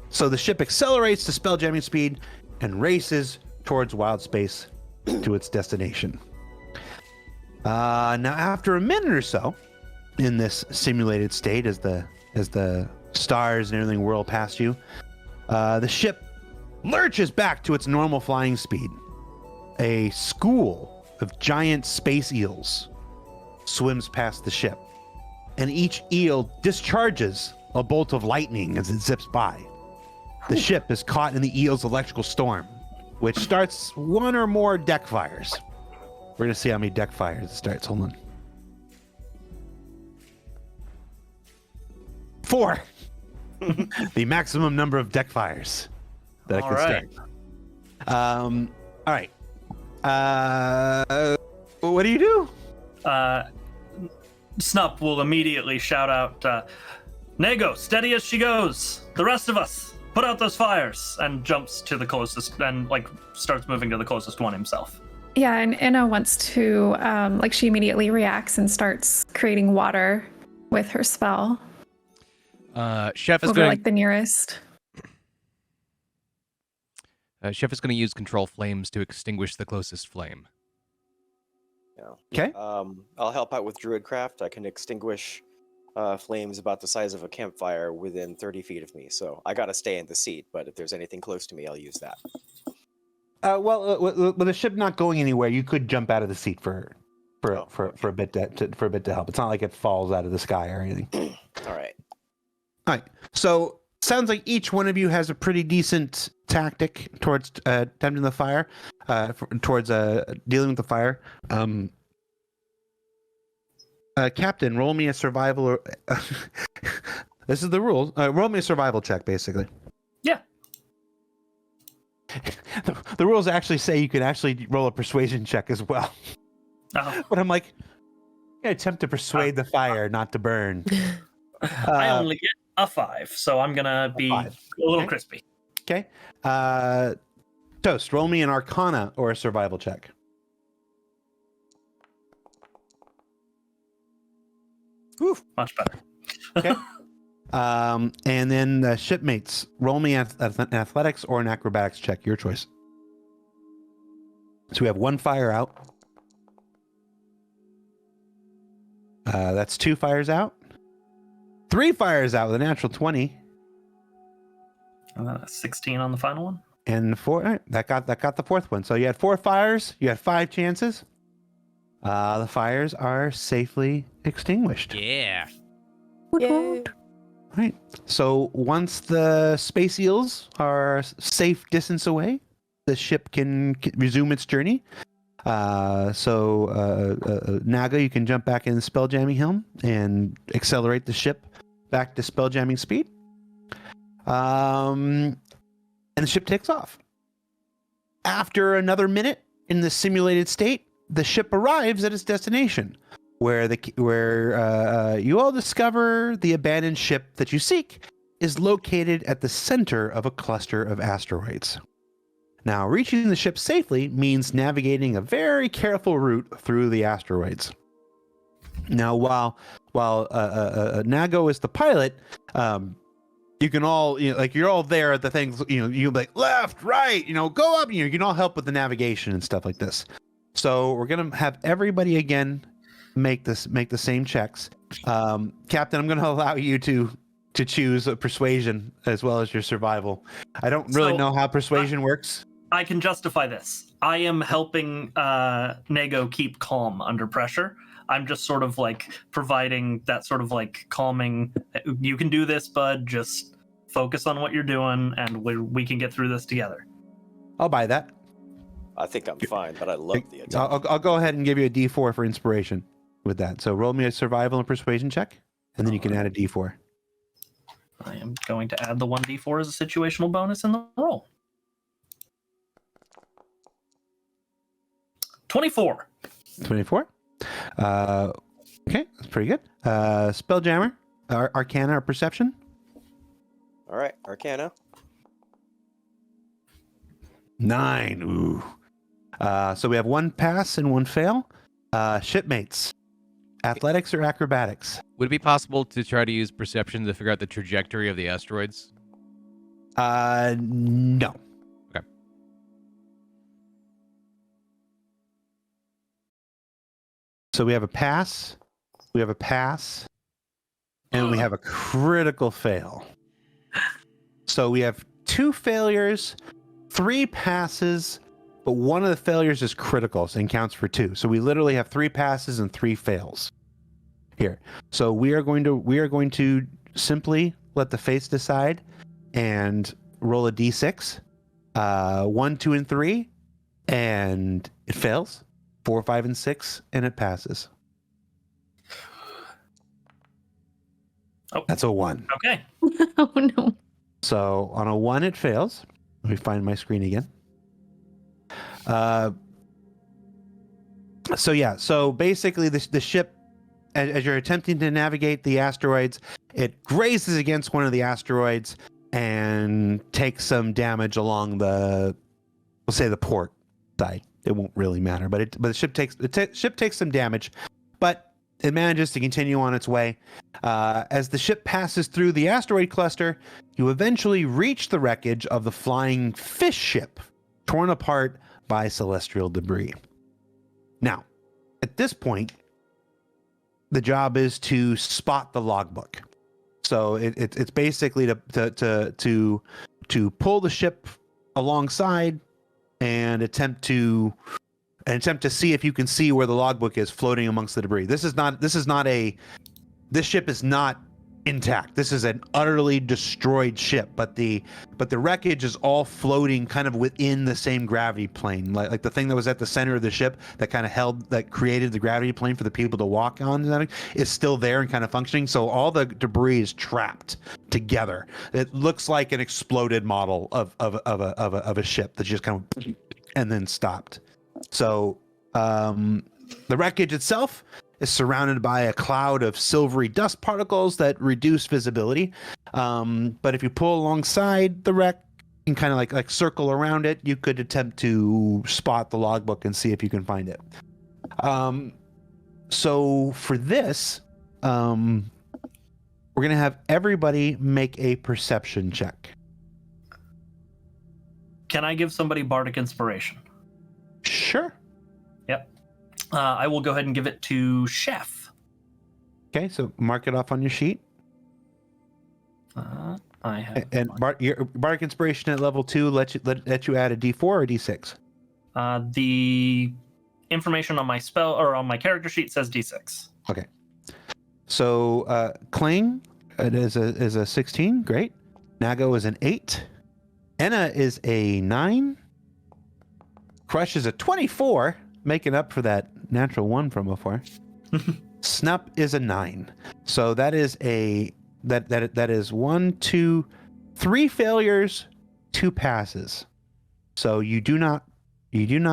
So the ship accelerates to spelljamming speed and races towards Wildspace to its destination. Now, after a minute or so in this simulated state, as the stars and everything whirl past you, the ship lurches back to its normal flying speed. A school of giant space eels swims past the ship, and each eel discharges a bolt of lightning as it zips by. The ship is caught in the eel's electrical storm, which starts 1 or more deck fires. We're going to see how many deck fires it starts. Hold on. 4. The maximum number of deck fires that I can start. All right. What do you do? Snup will immediately shout out, Nego, steady as she goes. The rest of us, put out those fires, and jumps to the closest and starts moving to the closest one himself. Yeah, and Anna wants to, she immediately reacts and starts creating water with her spell. Chef is over going the nearest. Chef is going to use control flames to extinguish the closest flame. Yeah. Okay. I'll help out with Druidcraft. I can extinguish flames about the size of a campfire within 30 feet of me. So I got to stay in the seat, but if there's anything close to me, I'll use that. With the ship not going anywhere, you could jump out of the seat for a bit to help. It's not like it falls out of the sky or anything. All right. All right. So sounds like each one of you has a pretty decent tactic towards tempting the fire, towards dealing with the fire. Captain, roll me a survival. Or this is the rules. Roll me a survival check, basically. Yeah. The rules actually say you can actually roll a persuasion check as well. Oh. But I'm like, I attempt to persuade the fire not to burn. I only get a 5, so I'm gonna be a little crispy. Okay. Toast, roll me an Arcana or a survival check. Oof, much better. Okay. And then shipmates, roll me an athletics or an acrobatics check. Your choice. So we have 1 fire out. That's 2 fires out. 3 fires out with a natural 20. 16 on the final one. And 4. All right, that got the 4th one. So you had 4 fires. You had 5 chances. The fires are safely extinguished. Yeah. Yay. All right. So once the space eels are safe distance away, the ship can resume its journey. Naga, you can jump back in the spelljamming helm and accelerate the ship back to spelljamming speed. And the ship takes off. After another minute in the simulated state, the ship arrives at its destination, where you all discover the abandoned ship that you seek is located at the center of a cluster of asteroids. Now, reaching the ship safely means navigating a very careful route through the asteroids. Now, while Nago is the pilot, you can all, you're all there at the things, you like left, right, go up, you can all help with the navigation and stuff like this. So we're going to have everybody again make the same checks. Captain, I'm going to allow you to choose a persuasion as well as your survival. I don't really know how persuasion works. I can justify this. I am helping Nago keep calm under pressure. I'm just sort of like providing that sort of like calming. You can do this, bud. Just focus on what you're doing, and we can get through this together. I'll buy that. I think I'm fine, but I love the attention. I'll go ahead and give you a D4 for inspiration with that. So roll me a survival and persuasion check, and then you can add a D4. I am going to add the 1d4 as a situational bonus in the roll. 24. 24. Okay, that's pretty good. Spelljammer, Arcana, or Perception. All right, Arcana. 9. Ooh. So we have one pass and one fail. Shipmates, athletics or acrobatics? Would it be possible to try to use perception to figure out the trajectory of the asteroids? No. Okay. So we have a pass, and we have a critical fail. So we have 2 failures, 3 passes, but one of the failures is critical and counts for 2. So we literally have 3 passes and 3 fails here. So we are going to simply let the fates decide and roll a d6, 1, 2, and 3, and it fails. 4, 5, and 6, and it passes. Oh. That's a 1. Okay. Oh no. So on a 1, it fails. Let me find my screen again. So basically the ship, as you're attempting to navigate the asteroids, it grazes against one of the asteroids and takes some damage along we'll say the port side. It won't really matter, but the ship takes some damage, but it manages to continue on its way. As the ship passes through the asteroid cluster, you eventually reach the wreckage of the flying fish ship, torn apart by celestial debris. Now, at this point, the job is to spot the logbook. So it's basically to pull the ship alongside and attempt to see if you can see where the logbook is floating amongst the debris. This ship is not intact. This is an utterly destroyed ship, but the wreckage is all floating kind of within the same gravity plane, like the thing that was at the center of the ship that created the gravity plane for the people to walk on and everything, is still there and kind of functioning. So all the debris is trapped together. It looks like an exploded model of a ship that just kind of and then stopped. So the wreckage itself is surrounded by a cloud of silvery dust particles that reduce visibility. But if you pull alongside the wreck and kind of like circle around it, you could attempt to spot the logbook and see if you can find it. So for this, we're going to have everybody make a perception check. Can I give somebody bardic inspiration? Sure. Yep. I will go ahead and give it to Chef. Okay, so mark it off on your sheet. I have. And your bardic inspiration at level 2 let you add a D4 or a D6. The information on my spell or on my character sheet says D6. Okay. So Kling, it is a 16. Great. Nago is an 8. Enna is a 9. Crush is a 24, making up for that natural 1 from before. Snup is a 9. So that is that is 1, 2, 3 failures, 2 passes. So you do not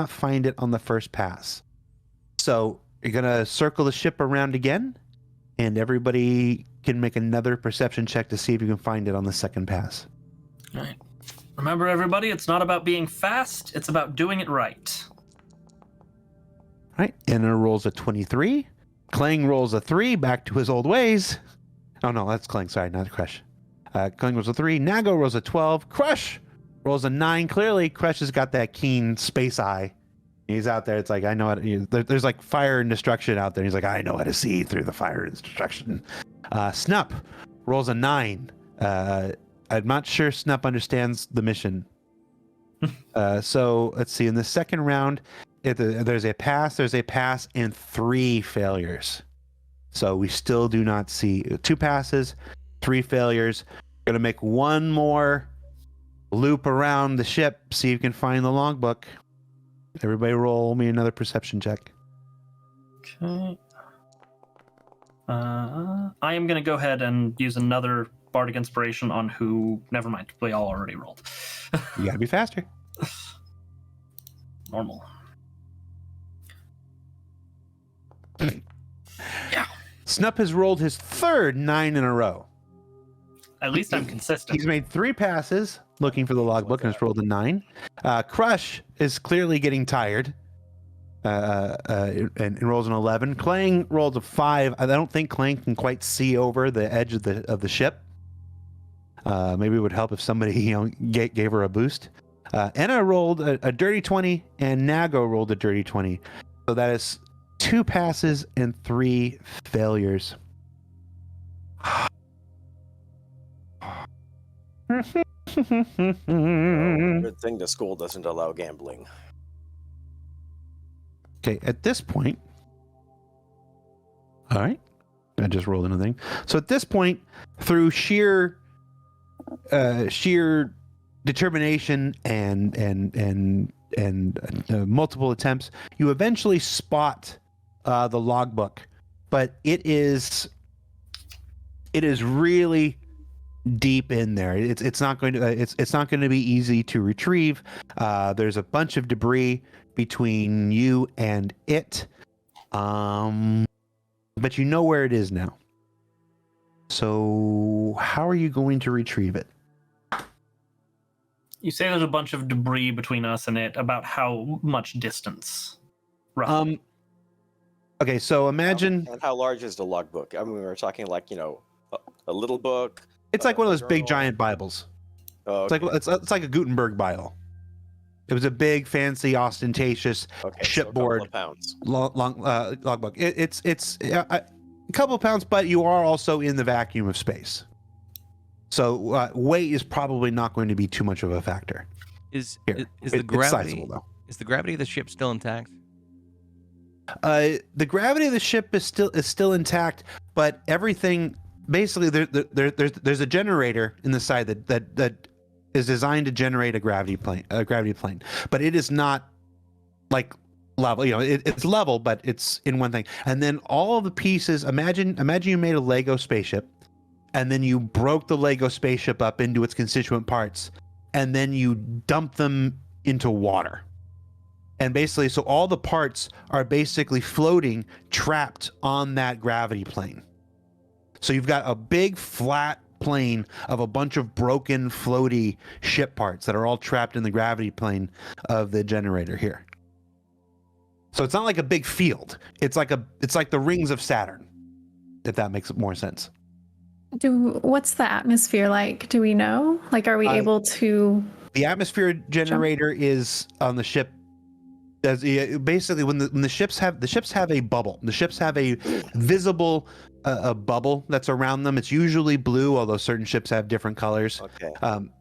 find it on the first pass. So you're gonna circle the ship around again, and everybody can make another perception check to see if you can find it on the second pass. All right. Remember, everybody, it's not about being fast, it's about doing it right. All right, Enna rolls a 23. Clang rolls a 3, back to his old ways. Oh no, that's Clang, sorry, not Crush. Clang rolls a 3. Nago rolls a 12. Crush rolls a 9. Clearly, Crush has got that keen space eye. He's out there. It's like, I know how to, there's like fire and destruction out there. He's like, I know how to see through the fire and destruction. Snup rolls a 9. I'm not sure Snup understands the mission. So let's see. In the second round, there's a pass, and 3 failures. So we still do not see 2 passes, 3 failures. Going to make one more loop around the ship, see if you can find the logbook. Everybody roll me another perception check. Okay. I am going to go ahead and use another Bardic Inspiration on who... Never mind, we all already rolled. You gotta be faster. Normal. Yeah. Snup has rolled his third 9 in a row. At least I'm consistent. He's made 3 passes looking for the logbook and has rolled a 9. Crush is clearly getting tired and rolls an 11. Clang rolls a 5. I don't think Clang can quite see over the edge of the ship. Maybe it would help if somebody gave her a boost. Enna rolled a dirty 20 and Nago rolled a dirty 20. So that is 2 passes and 3 failures. Good thing the school doesn't allow gambling. Okay, at this point, all right, I just rolled another thing. So at this point, through sheer determination and multiple attempts, you eventually spot the logbook, but it is really deep in there. It's not going to be easy to retrieve. There's a bunch of debris between you and it, but you know where it is now. So how are you going to retrieve it? You say there's a bunch of debris between us and it. About how much distance? Roughly? Okay, so imagine And how large is the logbook? I mean, we were talking like, a little book. it's like one of those big journal. giant Bibles. Oh, It's like it's like a Gutenberg Bible. It was a big, fancy, ostentatious shipboard. So a couple of pounds. long logbook. It's a couple of pounds, but you are also in the vacuum of space. So weight is probably not going to be too much of a factor. Is Here. the It's gravity sizable, though. is the gravity of the ship still intact? The gravity of the ship is still intact, but everything basically there's a generator in the side that is designed to generate a gravity plane, but it is not like level. It's level, but it's in one thing. And then all of the pieces. Imagine you made a Lego spaceship, and then you broke the Lego spaceship up into its constituent parts, and then you dump them into water. And basically, so all the parts are basically floating, trapped on that gravity plane. So you've got a big flat plane of a bunch of broken, floaty ship parts that are all trapped in the gravity plane of the generator here. So it's not like a big field. It's like the rings of Saturn, if that makes more sense. What's the atmosphere like? Do we know? Like, are we able to? The atmosphere generator is on the ship. Basically, when the ships have a bubble. The ships have a visible a bubble that's around them. It's usually blue, although certain ships have different colors. Okay.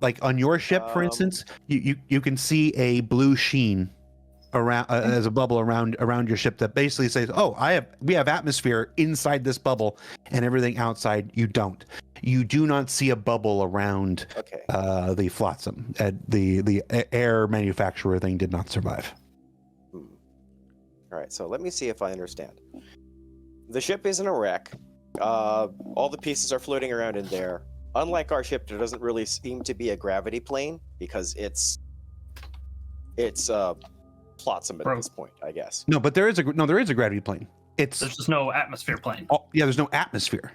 Like on your ship, for instance, you can see a blue sheen around as a bubble around your ship that basically says, "Oh, we have atmosphere inside this bubble, and everything outside you don't." You do not see a bubble around Okay. the flotsam. The air manufacturer thing did not survive. All right, so let me see if I understand. The ship is in a wreck. All the pieces are floating around in there. Unlike our ship, there doesn't really seem to be a gravity plane because it's flotsam at this point, I guess. No, but there is a gravity plane. There's just no atmosphere plane. Oh, yeah, there's no atmosphere.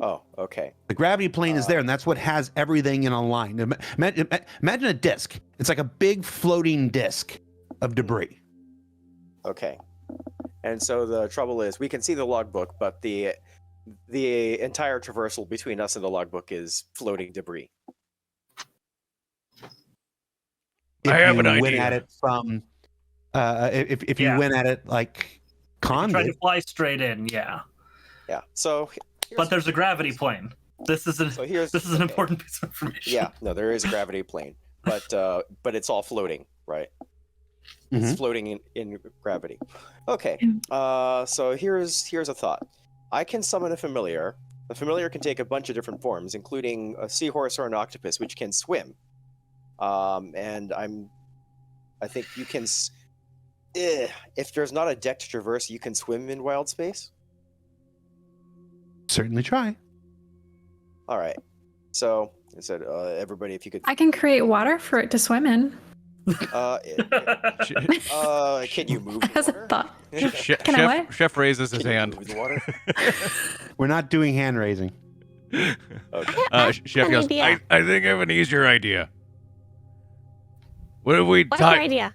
Oh, okay. The gravity plane is there, and that's what has everything in a line. Imagine a disc. It's like a big floating disc of debris. Okay. And so the trouble is, we can see the logbook, but the entire traversal between us and the logbook is floating debris. If I have you an went idea. at it from, if you went at it like Con Try to did, fly straight in, yeah. Yeah. So, But there's a gravity plane. This is an here's this is an okay. important piece of information. Yeah. No, there is a gravity plane, but it's all floating, right? It's Mhm. floating in gravity. Okay. So here's a thought. I can summon a familiar. The familiar can take a bunch of different forms, including a seahorse or an octopus, which can swim. And I think you can. If there's not a deck to traverse, you can swim in Wildspace. certainly try. All right. So I said, everybody, if you could. I can create water for it to swim in. Can you move the As a water? thought. Chef, I what? Chef raises his Can you hand. move the water? We're not doing hand raising. Okay. Chef an goes, idea. I think I have an easier idea. What if we What's your tie? idea?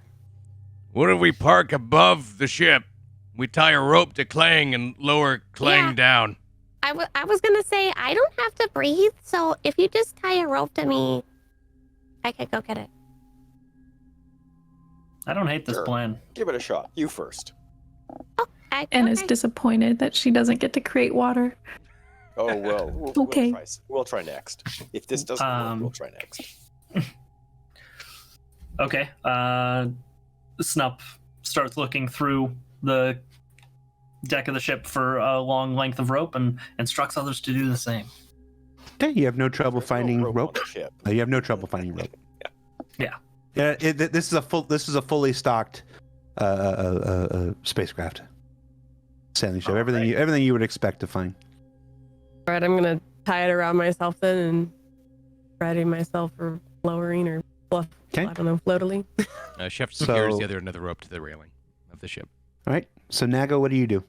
What if we park above the ship? We tie a rope to Clang and lower Clang Yeah. down. I was gonna say I don't have to breathe, so if you just tie a rope to me, I could go get it. I don't hate this Sure. plan. Give it a shot. You first. And is Okay. disappointed that she doesn't get to create water. Oh well. Okay. We'll try next. If this doesn't work, we'll try next. Okay. Snup starts looking through the deck of the ship for a long length of rope and instructs others to do the same. Okay, you have no trouble There's no finding rope on rope. the ship. You have no trouble finding rope. Yeah. Yeah, this is a fully stocked spacecraft. Sailing ship. Everything you would expect to find. All right, I'm gonna tie it around myself then and ready myself for lowering or bluff. Okay. I don't know, floatily. Chef So- secures the other end of the rope to the railing of the ship. All right. So Nago, what do you do?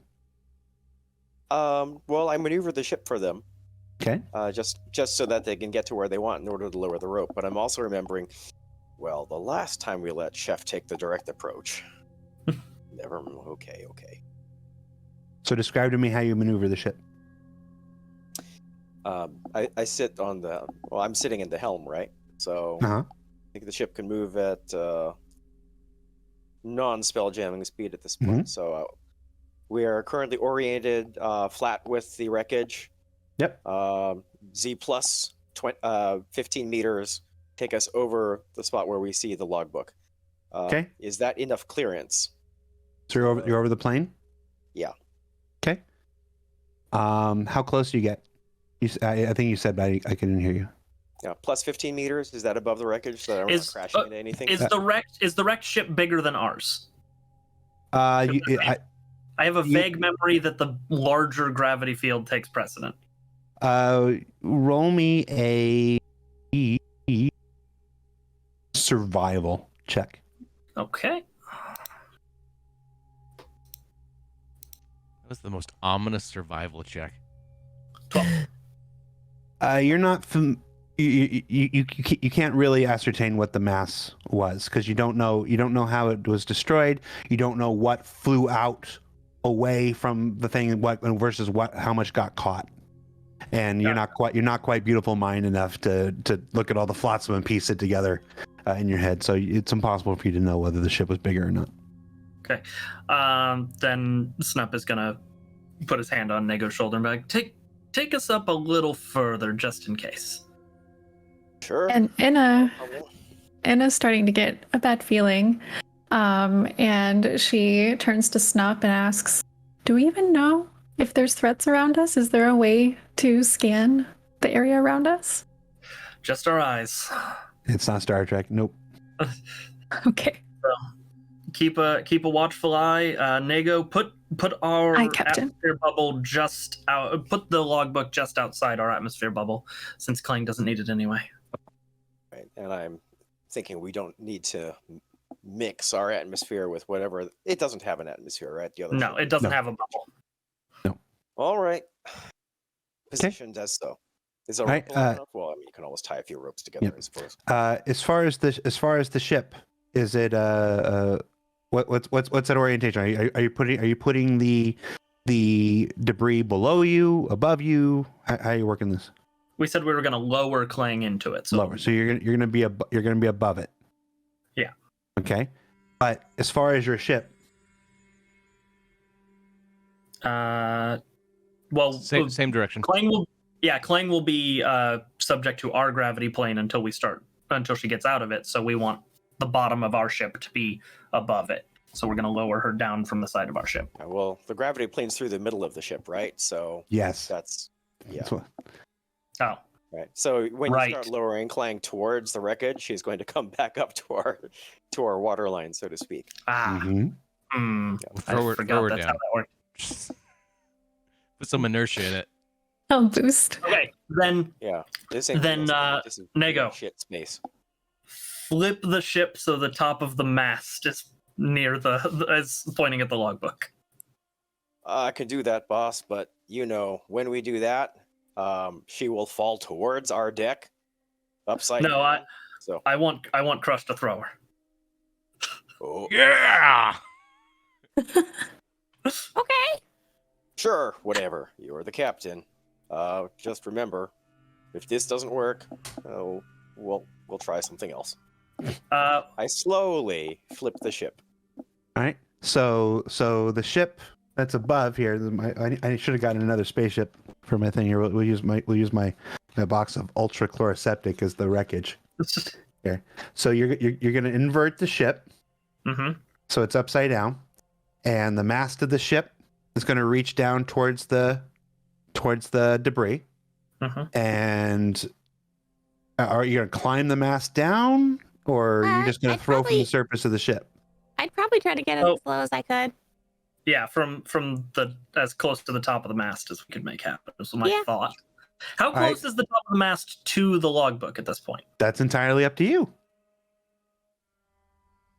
Well, I maneuver the ship for them, Okay. just so that they can get to where they want in order to lower the rope. But I'm also remembering, well, the last time we let Chef take the direct approach. Never. Okay. So describe to me how you maneuver the ship. I sit on the. Well, I'm sitting in the helm, right? So Uh huh. I think the ship can move at non-spell jamming speed at this point. So we are currently oriented flat with the wreckage. Yep. Z plus 15 meters take us over the spot where we see the logbook. Okay. Is that enough clearance? So you're over the plane. Yeah. Okay. How close do you get? I think you said, but I couldn't hear you. Yeah. Plus 15 meters. Is that above the wreckage so that I'm not Is- crashing into anything? Is the wrecked ship bigger than ours? I I have a vague memory that the larger gravity field takes precedent. roll me a survival check. Okay. That was the most ominous survival check. 12. You're not you can't really ascertain what the mass was because you don't know how it was destroyed. You don't know what flew out away from the thing, what versus how much got caught. And you're not quite beautiful mind enough to look at all the flotsam and piece it together in your head. So it's impossible for you to know whether the ship was bigger or not. Okay. Then Snup is gonna put his hand on Nego's shoulder and be like, take us up a little further just in case. Sure. And Anna's starting to get a bad feeling. And she turns to Snup and asks, do we even know if there's threats around us? Is there a way to scan the area around us? Just our eyes. It's not Star Trek. Nope. Okay. Keep a watchful eye. Nego, put our Aye, Captain. atmosphere bubble just out. Put the logbook just outside our atmosphere bubble, since Clang doesn't need it anyway. Right. And I'm thinking we don't need to mix our atmosphere with whatever. It doesn't have an atmosphere, right? The other No, ship. it doesn't No. have a bubble. All right. Positioned as so. Is a rope Right, long enough? Well, I mean, you can always tie a few ropes together, Yep. I suppose. As far as the ship, is it what's that orientation? Are you putting the debris below you, above you? How are you working this? We said we were going to lower Clang into it. So Lower. So you're gonna be above it. Yeah. Okay. But as far as your ship, well, Same direction. Clang will be subject to our gravity plane until she gets out of it. So we want the bottom of our ship to be above it. So we're going to lower her down from the side of our ship. Well, the gravity plane's through the middle of the ship, right? So yes. that's That's what- Oh, right. So when Right. you start lowering Clang towards the wreckage, she's going to come back up to our water line, so to speak. Mhm. Throw I her forgot that's down. how that works. Put some inertia in it. I'll boost. Okay, then Yeah. This Then, this is Nego. shit space. flip the ship so the top of the mast is near as pointing at the logbook. I can do that, boss, but when we do that, she will fall towards our deck, upside No, down. So, I want Crush to throw her. oh, Yeah. Okay. sure, whatever. You are the captain. Just remember, if this doesn't work, we'll try something else. I slowly flip the ship. All right. So the ship that's above here. I should have gotten another spaceship for my thing here. We'll use my box of ultra chloroseptic as the wreckage. Okay. So you're gonna invert the ship Mm-hmm. so it's upside down, and the mast of the ship is gonna reach down towards the debris. Mm-hmm. And are you gonna climb the mast down, or are you just gonna I'd throw from probably- the surface of the ship? I'd probably try to get it Oh. as low as I could. Yeah, from the as close to the top of the mast as we could make happen. Was my Yeah. thought. How right. close is the top of the mast to the logbook at this point? That's entirely up to you.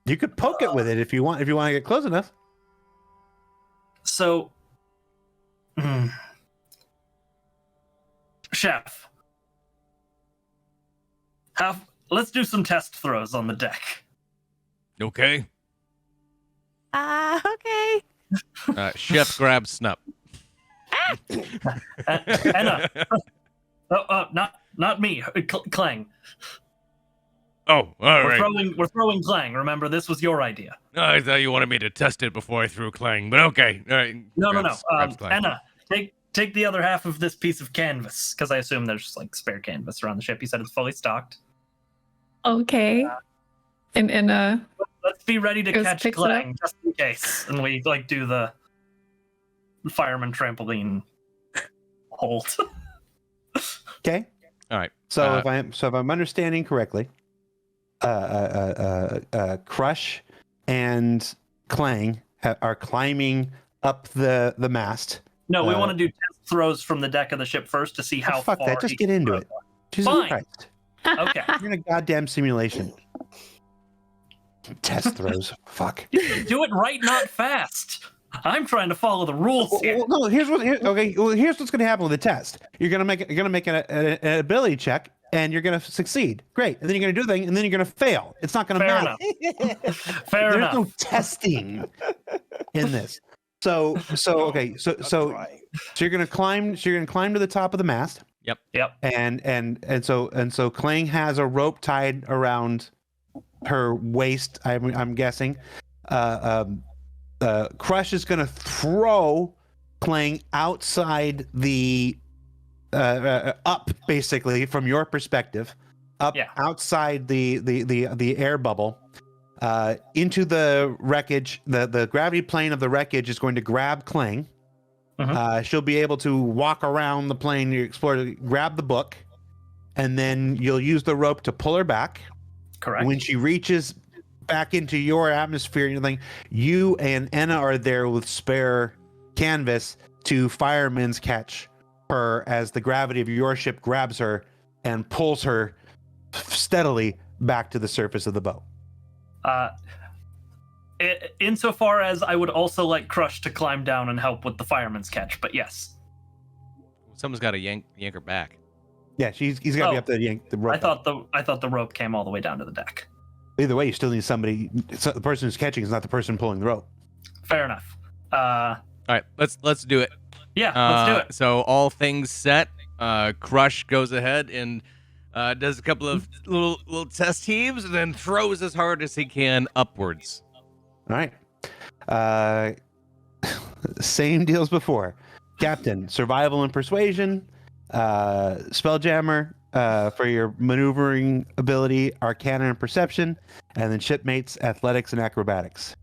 You could poke it with it if you want. If you want to get close enough. So, Chef, let's do some test throws on the deck. Okay. Okay. Chef grabs Snup. Anna, not me, Clang. Oh, all right. We're throwing Clang. Remember, this was your idea. I thought you wanted me to test it before I threw Clang, but okay. All right. No. Grabs Clang. Anna, take the other half of this piece of canvas, because I assume there's like spare canvas around the ship. You said it's fully stocked. Okay. And Let's be ready to Goes catch picks it Clang just in case, and we do the fireman trampoline hold. Okay. All right. So if I'm understanding correctly, Crush and Clang are climbing up the mast. No, we want to do test throws from the deck of the ship first to see how fuck far. that! Just each get into throw it. Jesus Fine. Christ! Okay. You're in a goddamn simulation. Test throws. Fuck. Do it right, not fast. I'm trying to follow the rules here. Well, no, here's what's going to happen with the test. You're going to make an ability check, and you're going to succeed. Great, and then you're going to do the thing, and then you're going to fail. It's not going to Fair matter. enough. Fair There's enough. no testing in this. So you're going to climb. So you're going to climb to the top of the mast. Yep. And so Clang has a rope tied around her waist. I'm guessing. Crush is going to throw Clang outside the up, basically from your perspective, up outside the air bubble, into the wreckage. The gravity plane of the wreckage is going to grab Clang she'll be able to walk around the plane. You explore, grab the book, and then you'll use the rope to pull her back. Correct. When she reaches back into your atmosphere, you and Enna are there with spare canvas to fireman's catch her as the gravity of your ship grabs her and pulls her steadily back to the surface of the boat. Insofar as I would also like Crush to climb down and help with the fireman's catch, but yes. Someone's got to yank her back. Yeah, he's got to be up there to yank the rope. I thought the rope came all the way down to the deck. Either way, you still need somebody. So the person who's catching is not the person pulling the rope. Fair enough. All right, let's do it. Yeah, let's do it. So all things set, Crush goes ahead and does a couple of little test heaves and then throws as hard as he can upwards. All right. Same deals before. Captain, survival and persuasion. Spelljammer for your maneuvering ability, arcana and perception, and then shipmates, athletics and acrobatics.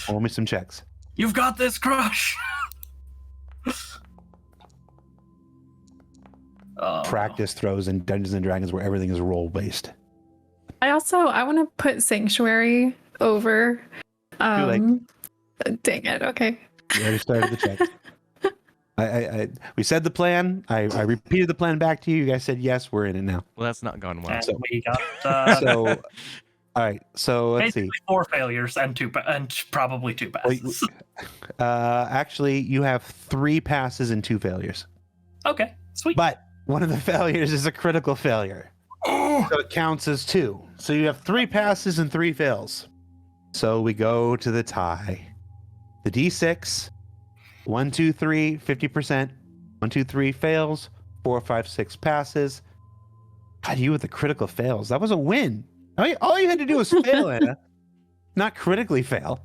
Roll me some checks. You've got this, Crush. Practice throws in Dungeons and Dragons where everything is roll based. I want to put Sanctuary over. Dang it. Okay. We already started the check. We said the plan. I repeated the plan back to you. You guys said yes. We're in it now. Well, that's not gone well. And So- we got So, all right. So let's see. basically 4 failures and probably 2 passes. Actually, you have 3 passes and 2 failures. Okay, sweet. But one of the failures is a critical failure. So it counts as 2. So you have 3 passes and 3 fails. So we go to the tie. The D6. 1, 2, 3, 50%. 1, 2, 3 fails. 4, 5, 6 passes. God, you with the critical fails. That was a win. All you had to do was fail, Anna. Not critically fail.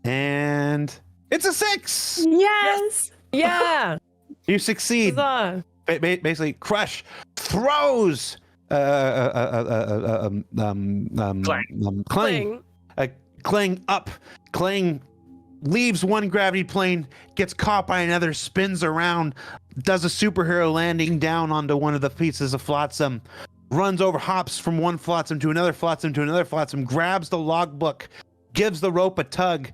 And it's a 6. Yes. Yeah. You succeed. Huzzah. Basically, Crush throws Clang up. Clang leaves one gravity plane, gets caught by another, spins around, does a superhero landing down onto one of the pieces of flotsam, runs over, hops from one flotsam to another flotsam to another flotsam, grabs the logbook, gives the rope a tug.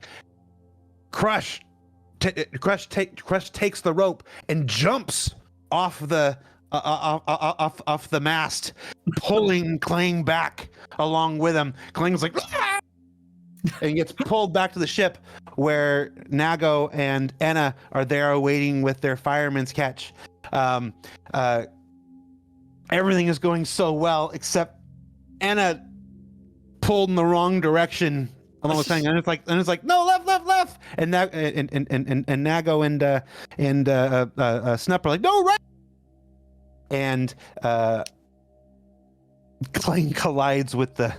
Crush takes the rope and jumps off the mast, pulling Clang back along with him. Clang's like, "Ah!" and gets pulled back to the ship, where Nago and Enna are there awaiting with their fireman's catch. Everything is going so well, except Enna pulled in the wrong direction along with Clang, and it's like no, left, and Nago and Snup are like, no, right, and Clang collides with the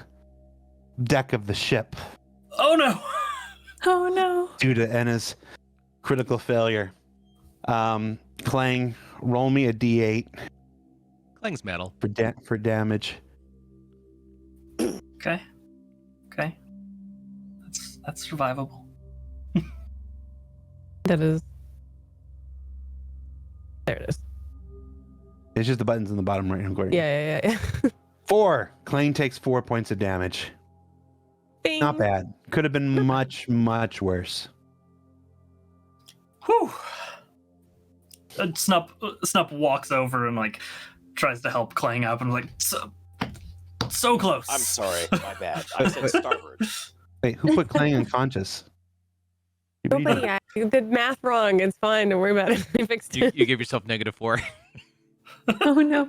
deck of the ship. Oh no! Oh no. Due to Enna's critical failure. Clang, roll me a D8 Clang's metal. for damage. Okay. That's survivable. That is. There it is. It's just the buttons in the bottom right hand corner. Yeah. 4. Clang takes 4 points of damage. Bing. Not bad. Could have been much, much worse. Whew. Snup walks over and like tries to help Clang up and like so close. I'm sorry, my bad. I said starboard. Wait, who put Clang unconscious? Nobody. I did math wrong. It's fine. Don't worry about it. I fixed You it. give yourself -4. Oh no.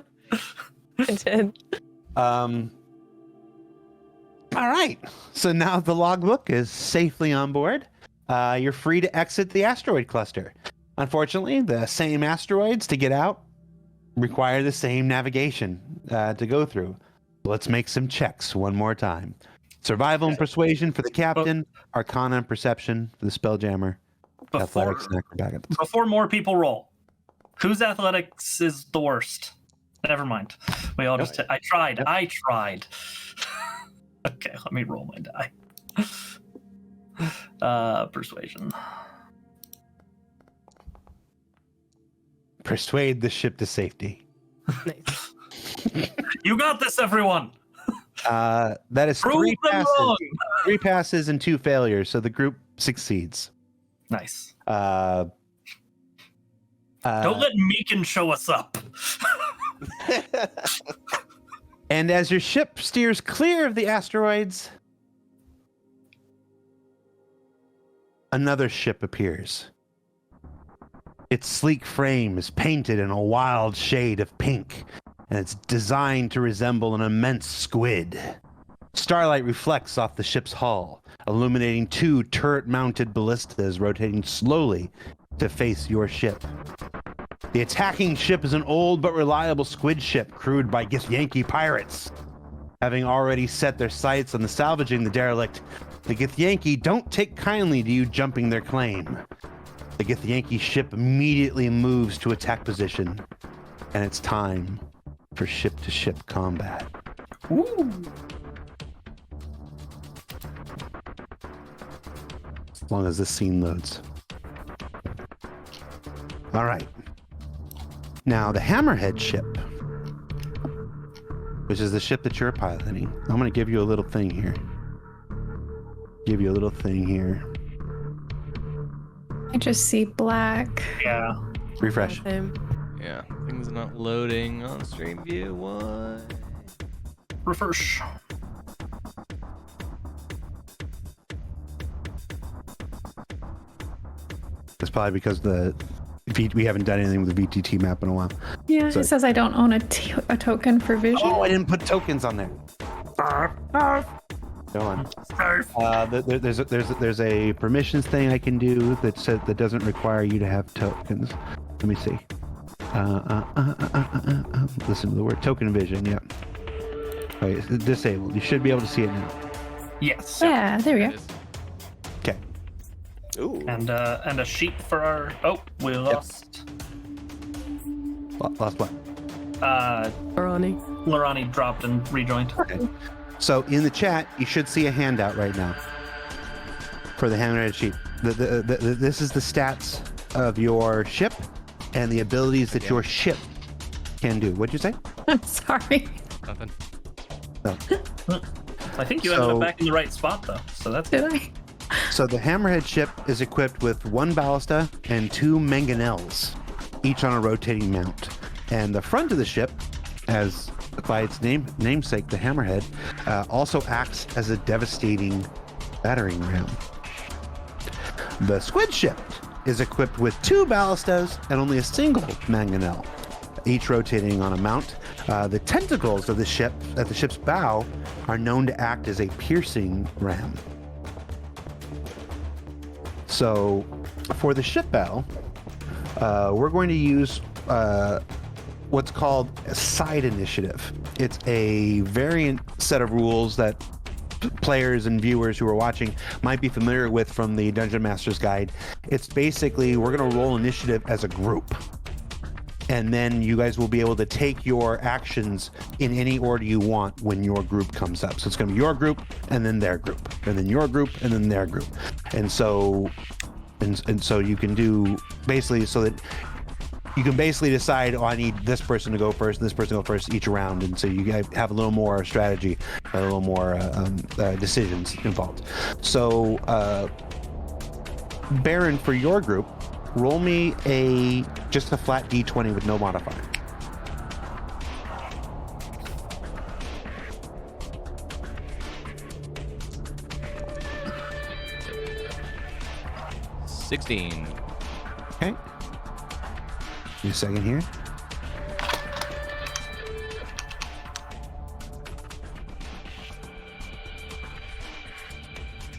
I did. All right. So now the logbook is safely on board. You're free to exit the asteroid cluster. Unfortunately, the same asteroids to get out require the same navigation to go through. Let's make some checks one more time. Survival and persuasion for the captain, arcana and perception for the spelljammer, athletics and acrobatics. Before more people roll, whose athletics is the worst? Never mind. We all just. I tried. Okay, let me roll my die. Persuasion. Persuade the ship to safety. Nice. You got this, everyone. That is Prove three them passes. wrong. 3 passes and 2 failures, so the group succeeds. Nice. Don't Don't let Meekin show us up. And as your ship steers clear of the asteroids, another ship appears. Its sleek frame is painted in a wild shade of pink, and it's designed to resemble an immense squid. Starlight reflects off the ship's hull, illuminating 2 turret-mounted ballistas rotating slowly to face your ship. The attacking ship is an old but reliable squid ship crewed by Githyanki pirates. Having already set their sights on the salvaging the derelict, the Githyanki don't take kindly to you jumping their claim. The Githyanki ship immediately moves to attack position, and it's time for ship-to-ship combat. Ooh. As long as this scene loads. All right. Now, the Hammerhead ship, which is the ship that you're piloting, I'm going to give you a little thing here. I just see black. Yeah. Refresh. Same. Yeah, things are not loading on stream view. What? Refresh. It's probably because we haven't done anything with the VTT map in a while. Yeah, Sorry. it says I don't own a token for vision. Oh, I didn't put tokens on there. Go on. There's a permissions thing I can do that doesn't require you to have tokens. Let me see. Listen to the word token vision. Yeah. Wait, it's disabled. You should be able to see it now. Yes. Yeah, there we It go. is. Okay. Ooh. And a sheep for our. Oh, we lost. Lost what? Ronnie. Lorani dropped and rejoined. Okay. So in the chat, you should see a handout right now for the Hammerhead sheet. This is the stats of your ship and the abilities that your ship can do. What'd you say? I'm sorry. Nothing. No. I think you ended So- up back in the right spot though, so that's Did I? So the Hammerhead ship is equipped with 1 ballista and 2 mangonels, each on a rotating mount. And the front of the ship, as by its namesake, the Hammerhead, also acts as a devastating battering ram. The Squid ship is equipped with 2 ballistas and only a single mangonel, each rotating on a mount. The tentacles of the ship at the ship's bow are known to act as a piercing ram. So, for the ship battle, we're going to use what's called a side initiative. It's a variant set of rules that players and viewers who are watching might be familiar with from the Dungeon Master's Guide. It's basically we're going to roll initiative as a group. And then you guys will be able to take your actions in any order you want when your group comes up. So it's going to be your group and then their group, and then your group and then their group. And so you can do basically so that you can basically decide, oh, I need this person to go first and this person to go first each round. And so you have a little more strategy, a little more decisions involved. So Baron, for your group, roll me just a flat d20 with no modifier. $16. Okay. Give me a second here.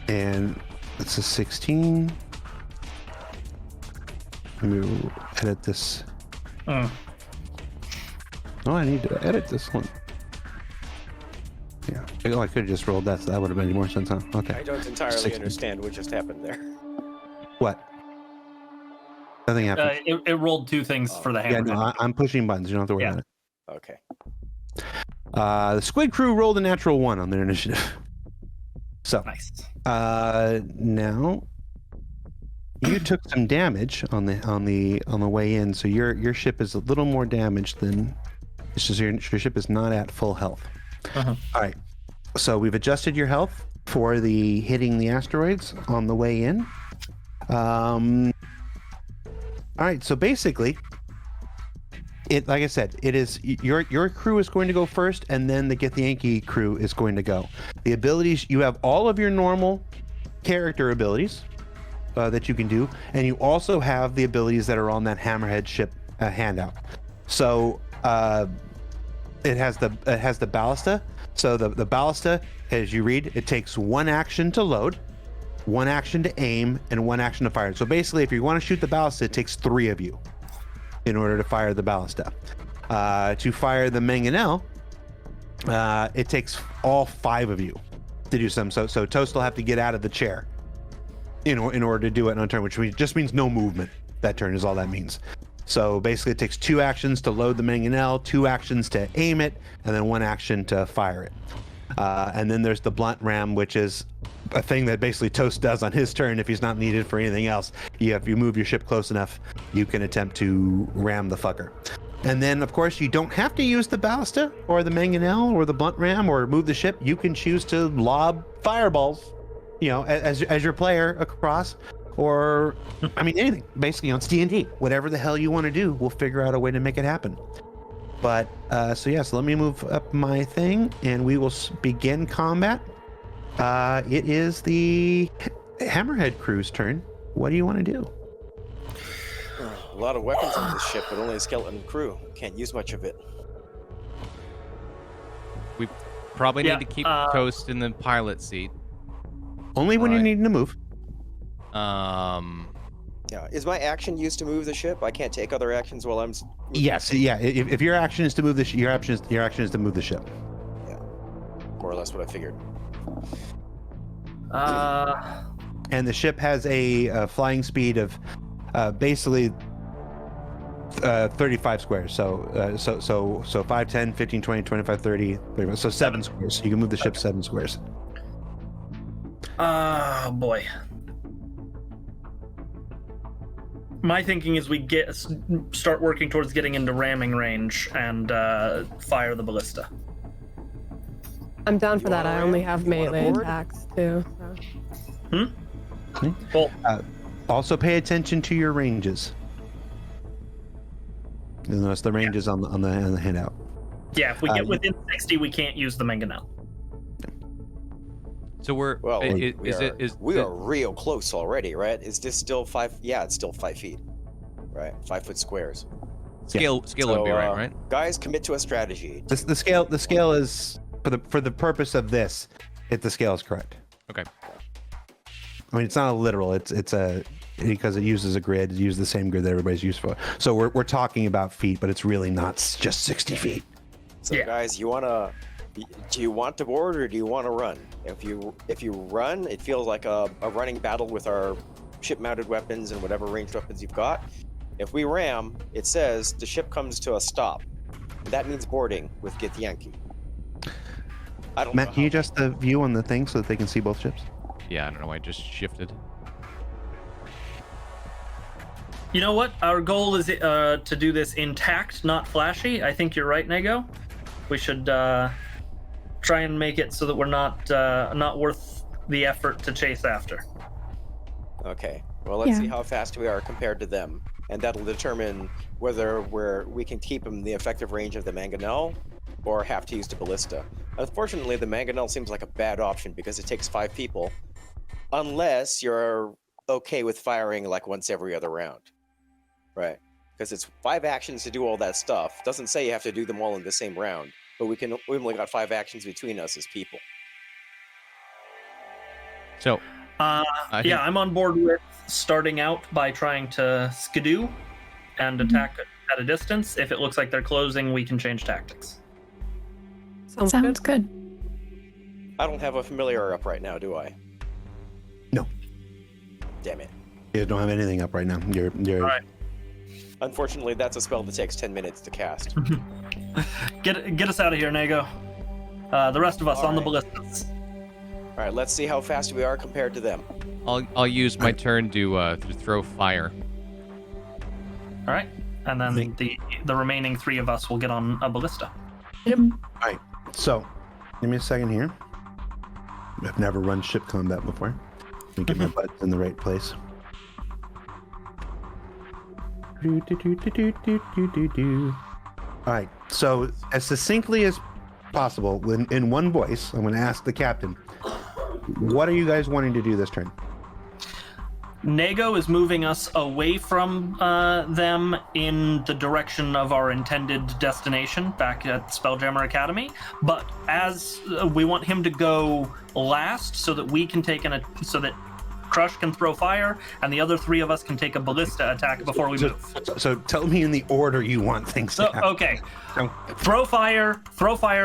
And it's a 16. Let me edit this. Oh, I need to edit this one. Yeah. Oh, I could have just rolled that, so that would have made more sense, huh? Okay. I don't entirely 16. understand what just happened there. What? Nothing happened. it rolled 2 things for the Yeah, hammer. no, I'm pushing buttons. You don't have to worry Yeah. about it. Okay. The Squid Crew rolled a natural 1 on their initiative. So Nice. now you took some damage on the way in, so your ship is a little more damaged than. It's just your ship is not at full health. Uh-huh. All right, so we've adjusted your health for the hitting the asteroids on the way in. All right, so basically, like I said, it is your crew is going to go first, and then the Githyanki crew is going to go. The abilities, you have all of your normal character abilities that you can do, and you also have the abilities that are on that Hammerhead ship handout. So it has the ballista. So the ballista, as you read, it takes 1 action to load, 1 action to aim, and 1 action to fire. So basically, if you want to shoot the ballista, it takes 3 of you in order to fire the ballista. To fire the mangonel, it takes all 5 of you to do some. So Toast will have to get out of the chair in order to do it on a turn, which just means no movement. That turn is all that means. So basically, it takes 2 actions to load the mangonel, 2 actions to aim it, and then 1 action to fire it. And then there's the blunt ram, which is a thing that basically Toast does on his turn if he's not needed for anything else. If you move your ship close enough, you can attempt to ram the fucker. And then, of course, you don't have to use the ballista or the mangonel or the blunt ram or move the ship. You can choose to lob fireballs, as your player across, or I mean anything. Basically, it's D&D. Whatever the hell you want to do, we'll figure out a way to make it happen. But so let me move up my thing, and we will begin combat. It is the Hammerhead crew's turn. What do you want to do? A lot of weapons on this ship, but only a skeleton crew. Can't use much of it. We probably Yeah, need to keep Toast in the pilot seat. Only when you're Alright. needing to move. Yeah. Is my action used to move the ship? I can't take other actions while I'm. Yes, yeah. If your action is to move the your action is to move the ship. Yeah. More or less what I figured. And the ship has a flying speed of basically 35 squares. So 5, 10, 15, 20, 25, 30, 35. So 7 squares. You can move the ship 7 squares. Oh boy. My thinking is we start working towards getting into ramming range and fire the ballista. I'm down for You that. wanna I only ram? have You wanna melee board? attacks too. So. Well, Also pay attention to your ranges. You'll notice the ranges on the handout. yeah, if we get within 60, we can't use the mangonel. So we're. Well, we the- are real close already, right? Is this still 5? Yeah, it's still 5 feet. Right, 5 foot squares. Scale would be right? Guys, commit to a strategy. The scale is for the purpose of this. The scale is correct. Okay. I mean, it's not a literal. It's because it uses a grid. It uses the same grid that everybody's used for. So we're talking about feet, but it's really not just 60 feet. So guys, do you want to board or do you want to run? If you run, it feels like a running battle with our ship-mounted weapons and whatever ranged weapons you've got. If we ram, it says the ship comes to a stop. That means boarding with Githyanki. I don't know Matt, can you how- adjust the view on the thing so that they can see both ships? Yeah, I don't know why I just shifted. You know what? Our goal is to do this intact, not flashy. I think you're right, Nego. We should try and make it so that we're not worth the effort to chase after. Okay. Well, let's Yeah. see how fast we are compared to them, and that'll determine whether we can keep them in the effective range of the mangonel or have to use the ballista. Unfortunately, the mangonel seems like a bad option because it takes 5 people, unless you're okay with firing like once every other round, right? Because it's 5 actions to do all that stuff. Doesn't say you have to do them all in the same round, but we only got 5 actions between us as people. So I think- Yeah, I'm on board with starting out by trying to skidoo and attack at a distance. If it looks like they're closing, we can change tactics. Sounds good. I don't have a familiar up right now, do I? No. Damn it. You don't have anything up right now. You're All right. Unfortunately, that's a spell that takes 10 minutes to cast. Get us out of here, Nego. The rest of us All on the right. ballistas. All All right, let's see how fast we are compared to them. I'll use my turn to throw fire. All right, and then the remaining 3 of us will get on a ballista. Alright, so give me a second here. I've never run ship combat before. Let me get my butts in the right place. Alright, so as succinctly as possible, in one voice, I'm going to ask the captain, what are you guys wanting to do this turn? Nago is moving us away from them in the direction of our intended destination back at Spelljammer Academy. But as we want him to go last, so that we can take so that Crush can throw fire, and the other 3 of us can take a ballista attack before we move. So tell me in the order you want things to happen. Okay. Throw fire,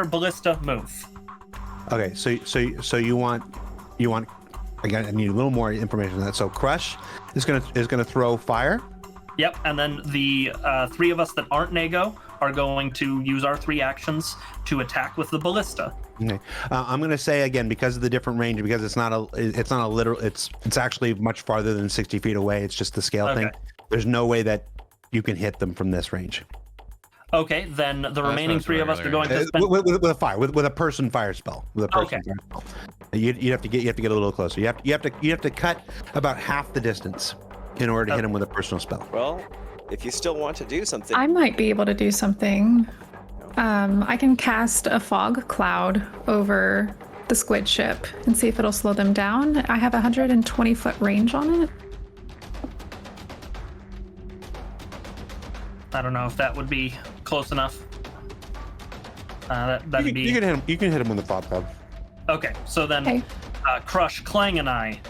ballista, move. Okay, so you want I need a little more information on that. So Crush is gonna throw fire. Yep, and then the 3 of us that aren't Nago are going to use our 3 actions to attack with the ballista. Okay, I'm gonna say again, because of the different range, because it's not a literal. It's actually much farther than 60 feet away. It's just the scale thing. There's no way that you can hit them from this range. Okay, then the remaining 3 of us are going to spend with a fire, with a person fire spell. With a person fire spell. You have to get a little closer. You have to cut about half the distance in order to hit him with a personal spell. Well, if you still want to do something, I might be able to do something. I can cast a fog cloud over the squid ship and see if it'll slow them down. I have a 120-foot range on it. I don't know if that would be close enough. That'd be. You can hit him. You can hit him with the fog cloud. Okay, so then Crush, Clang, and I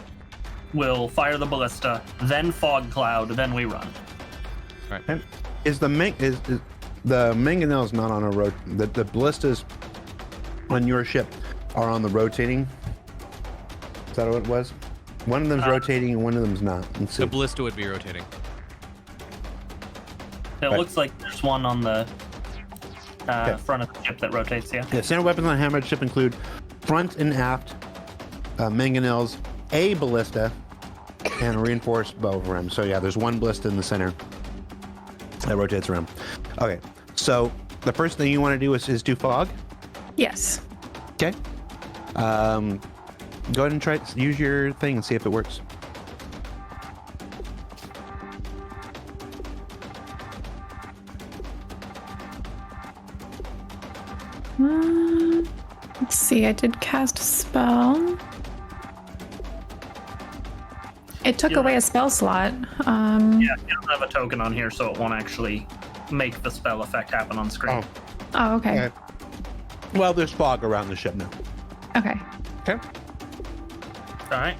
will fire the ballista, then fog cloud, then we run. Right. And is the mangonels not on a road? The ballistas on your ship are on the rotating. Is that what it was? One of them's rotating and one of them's not. Let's see. The ballista would be rotating. It looks like there's one on the front of the ship that rotates, yeah? Yeah, standard weapons on a hammered ship include front and aft mangonels, a ballista, and a reinforced bow rim. So yeah, there's one ballista in the center that rotates around. Okay, so the first thing you want to do is do fog. Yes. Okay. Go ahead and try it. Use your thing and see if it works. Let's see, I did cast a spell. It took away a spell slot. Yeah, you don't have a token on here, so it won't actually make the spell effect happen on screen. Oh, okay. Well, there's fog around the ship now. Okay. Okay. All right.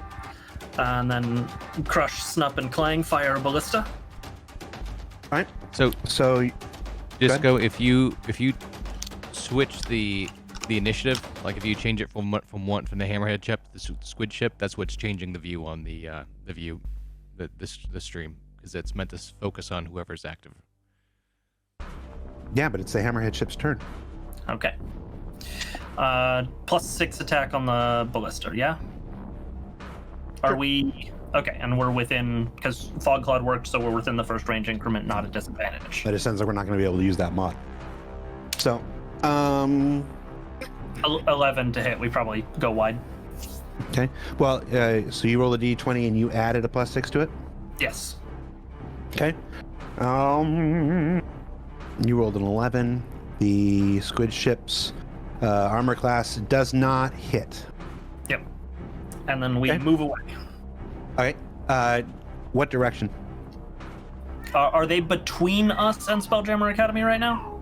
And then Crush, Snup, and Clang fire a ballista. All right. So Disco, if you switch the initiative, like if you change it from the hammerhead ship to the squid ship, that's what's changing the view on the stream, because it's meant to focus on whoever's active. Yeah, but it's the hammerhead ship's turn. Okay. +6 attack on the ballista, yeah? Are we... Okay, and we're within... Because Fog Cloud worked, so we're within the first range increment, not a disadvantage. But it sounds like we're not going to be able to use that mod. So, 11 to hit, we probably go wide. Okay. Well, so you roll a d20 and you added a +6 to it? Yes. Okay. You rolled an 11. The squid ship's armor class does not hit. Yep. And then we Okay. move away. Okay. What direction? Are they between us and Spelljammer Academy right now?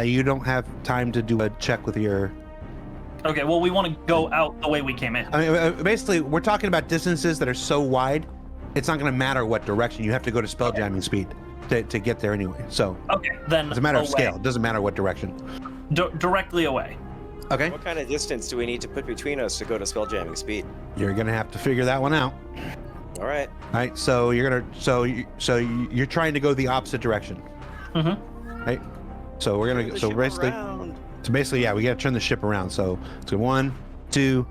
You don't have time to do a check with your... Okay, well, we want to go out the way we came in. I mean, basically, we're talking about distances that are so wide, it's not going to matter what direction. You have to go to spelljamming speed to get there anyway. So Okay, then it's a matter of away. scale. It doesn't matter what direction. Directly away. Okay. what kind of distance do we need to put between us to go to spelljamming speed? You're going to have to figure that one out. All right. All right. So you're trying to go the opposite direction. Mm-hmm. Right. So we're going to... So basically... Around. So basically, yeah, we got to turn the ship around. So it's 1, 2,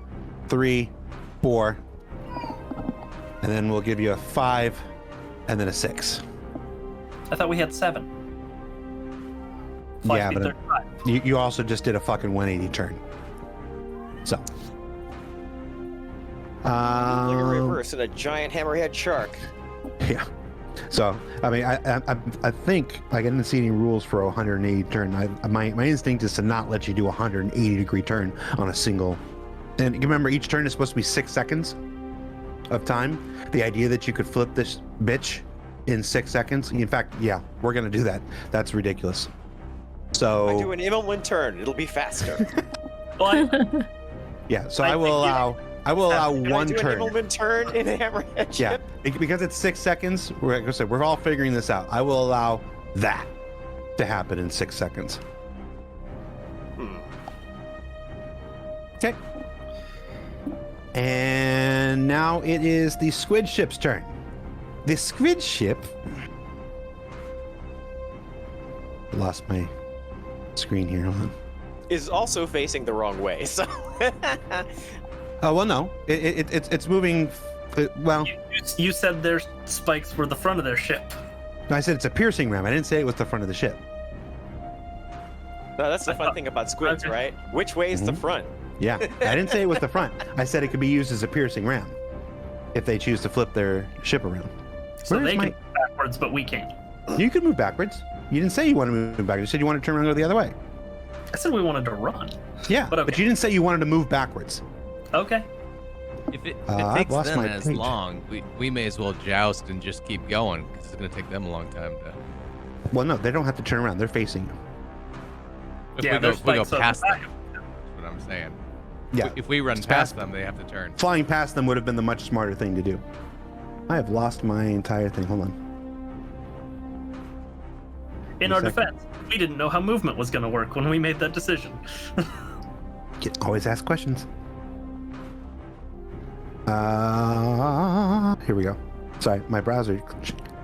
3, 4, and then we'll give you a 5, and then a 6. I thought we had 7. 5 Yeah, speed, but 35. you also just did a fucking 180 turn. So. Like a reverse and a giant hammerhead shark. Yeah. So, I mean, I think like, I didn't see any rules for a 180 turn. My instinct is to not let you do a 180 degree turn on a single. And remember, each turn is supposed to be 6 seconds of time. The idea that you could flip this bitch in 6 seconds. In fact, yeah, we're gonna do that. That's ridiculous. So I do an inland turn. It'll be faster. But yeah. So I I will think allow. I will allow Can one I do turn. an inland turn in a hammerhead Yeah, ship? because it's 6 seconds. Like I said, we're all figuring this out. I will allow that to happen in 6 seconds. Okay. And now it is the squid ship's turn. The squid ship. Lost my screen here. Hold on. Is also facing the wrong way, so. Oh well, no. It's moving. Well, you said their spikes were the front of their ship. I said it's a piercing ram. I didn't say it was the front of the ship. No, that's the fun thing about squids, Okay. right? Which way is the front? Yeah, I didn't say it was the front. I said it could be used as a piercing ram if they choose to flip their ship around. So Where's they my- can move backwards, but we can't. You could move backwards. You didn't say you wanted to move backwards. You said you wanted to turn around and go the other way. I said we wanted to run. Yeah, But okay. but you didn't say you wanted to move backwards. Okay. If it I've takes lost them my as page. long, we may as well joust and just keep going because it's going to take them a long time to. Well, no, they don't have to turn around. They're facing you. If Yeah, we their go spikes are past back. them, that's what I'm saying. Yeah, If we run It's past past them, they have to turn. flying past them would have been the much smarter thing to do. I have lost my entire thing. Hold on. In One our second. defense, we didn't know how movement was going to work when we made that decision. Always ask questions. Here we go. Sorry, my browser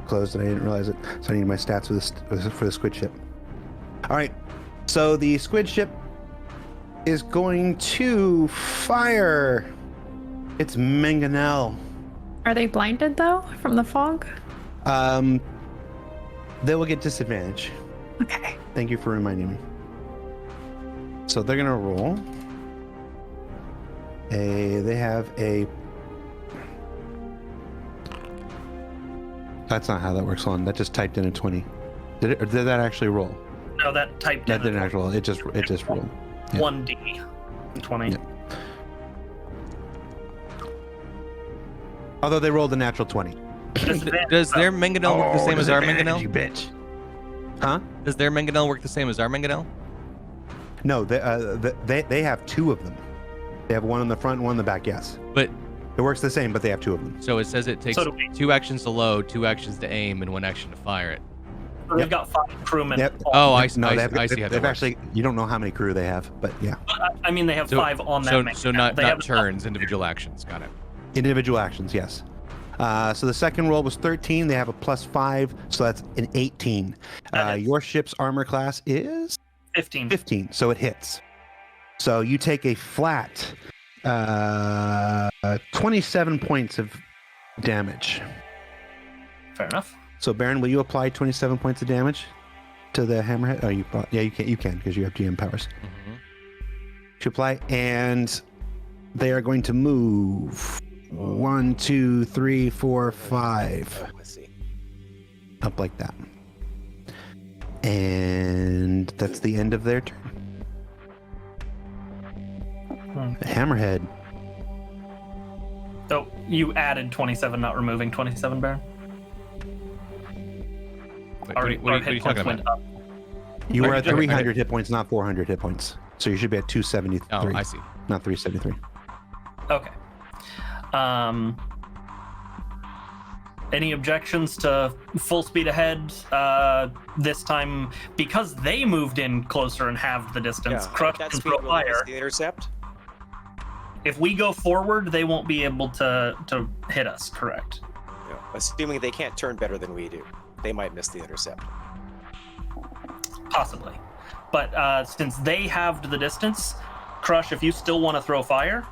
closed and I didn't realize it. So I need my stats for the squid ship. All right. So the squid ship is going to fire. It's Mangonel. Are they blinded though from the fog? They will get disadvantage. Okay. Thank you for reminding me. So they're gonna roll. They have a. That's not how that works. Hold on. That just typed in a 20. Did it? Or did that actually roll? No, that typed That in didn't actually roll. It just rolled. Yeah. 1D 20. Yeah. Although they rolled a natural 20. Does their mangonel work the same as our disadvantage, mangonel? You bitch. Huh? Does their mangonel work the same as our mangonel? No, they have 2 of them. They have one in the front and one in the back. Yes, But it works the same, but they have 2 of them. so it says it takes So do we. 2 actions to load, 2 actions to aim, and 1 action to fire it. So they've got 5 crewmen. Yep. Oh, I No, see. they I have, see how they've that works. actually. You don't know how many crew they have, but yeah, I mean, they have 5 on that. So mech. not They have turns, individual actions. Got it. individual actions. Yes. So the second roll was 13. They have a +5, so that's an 18. That is- Your ship's armor class is 15. 15, so it hits. So you take a flat 27 points of damage. Fair enough. So Baron, will you apply 27 points of damage to the hammerhead? Oh, you can because you have GM powers. Mm-hmm. To apply, and they are going to move 1, 2, 3, 4, 5 Let's see. up like that, and that's the end of their turn. The hammerhead. So you added 27, not removing 27, Baron? Wait, Our, what our are you hit talking points about? went up. You were at Okay. 300 hit points, not 400 hit points. So you should be at 273, Oh, I see. not 373. Okay. Any objections to full speed ahead this time because they moved in closer and halved the distance? Crush that can speed throw will fire. miss the intercept. If we go forward, they won't be able to hit us. Correct. No, assuming they can't turn better than we do, they might miss the intercept. Possibly. But since they halved the distance, Crush, if you still want to throw fire,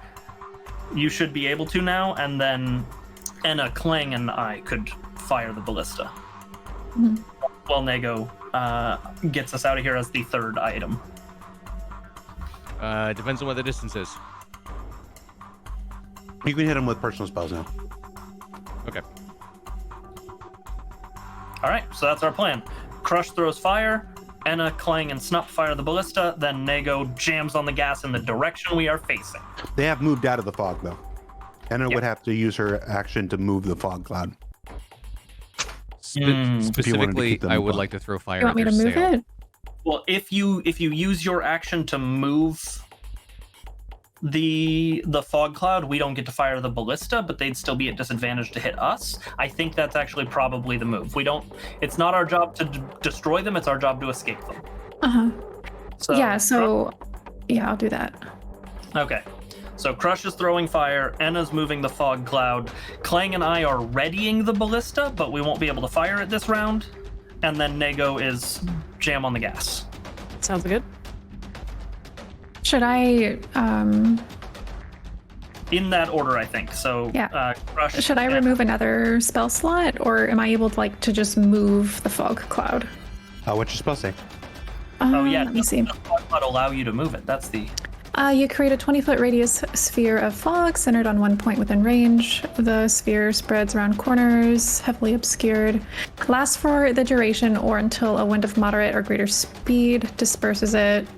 you should be able to now, and then Enna, Kling, and I could fire the ballista. Mhm. While Nego gets us out of here as the third item. Depends on what the distance is. You can hit him with personal spells now. Okay. All right, so that's our plan. Crush throws fire, Enna, Kling, and Snup fire the ballista, then Nego jams on the gas in the direction we are facing. They have moved out of the fog, though. Anna Yep. would have to use her action to move the fog cloud. Specifically, keep them I would above. like to throw fire You at want me their to move sail. it? Well, if you use your action to move the fog cloud, we don't get to fire the ballista, but they'd still be at disadvantage to hit us. I think that's actually probably the move. We don't. It's not our job to destroy them. It's our job to escape them. Uh-huh. So Yeah, I'll do that. Okay. So Crush is throwing fire, Enna's moving the fog cloud, Clang and I are readying the ballista, but we won't be able to fire it this round. And then Nego is jam on the gas. Sounds good. Should I In that order, I think. So Yeah. Crush. should I remove another spell slot, or am I able to just move the fog cloud? What's your spell say? Oh yeah, Let me see. The fog cloud allow you to move it. That's the. You create a 20-foot radius sphere of fog centered on one point within range. The sphere spreads around corners, heavily obscured. Lasts for the duration or until a wind of moderate or greater speed disperses it.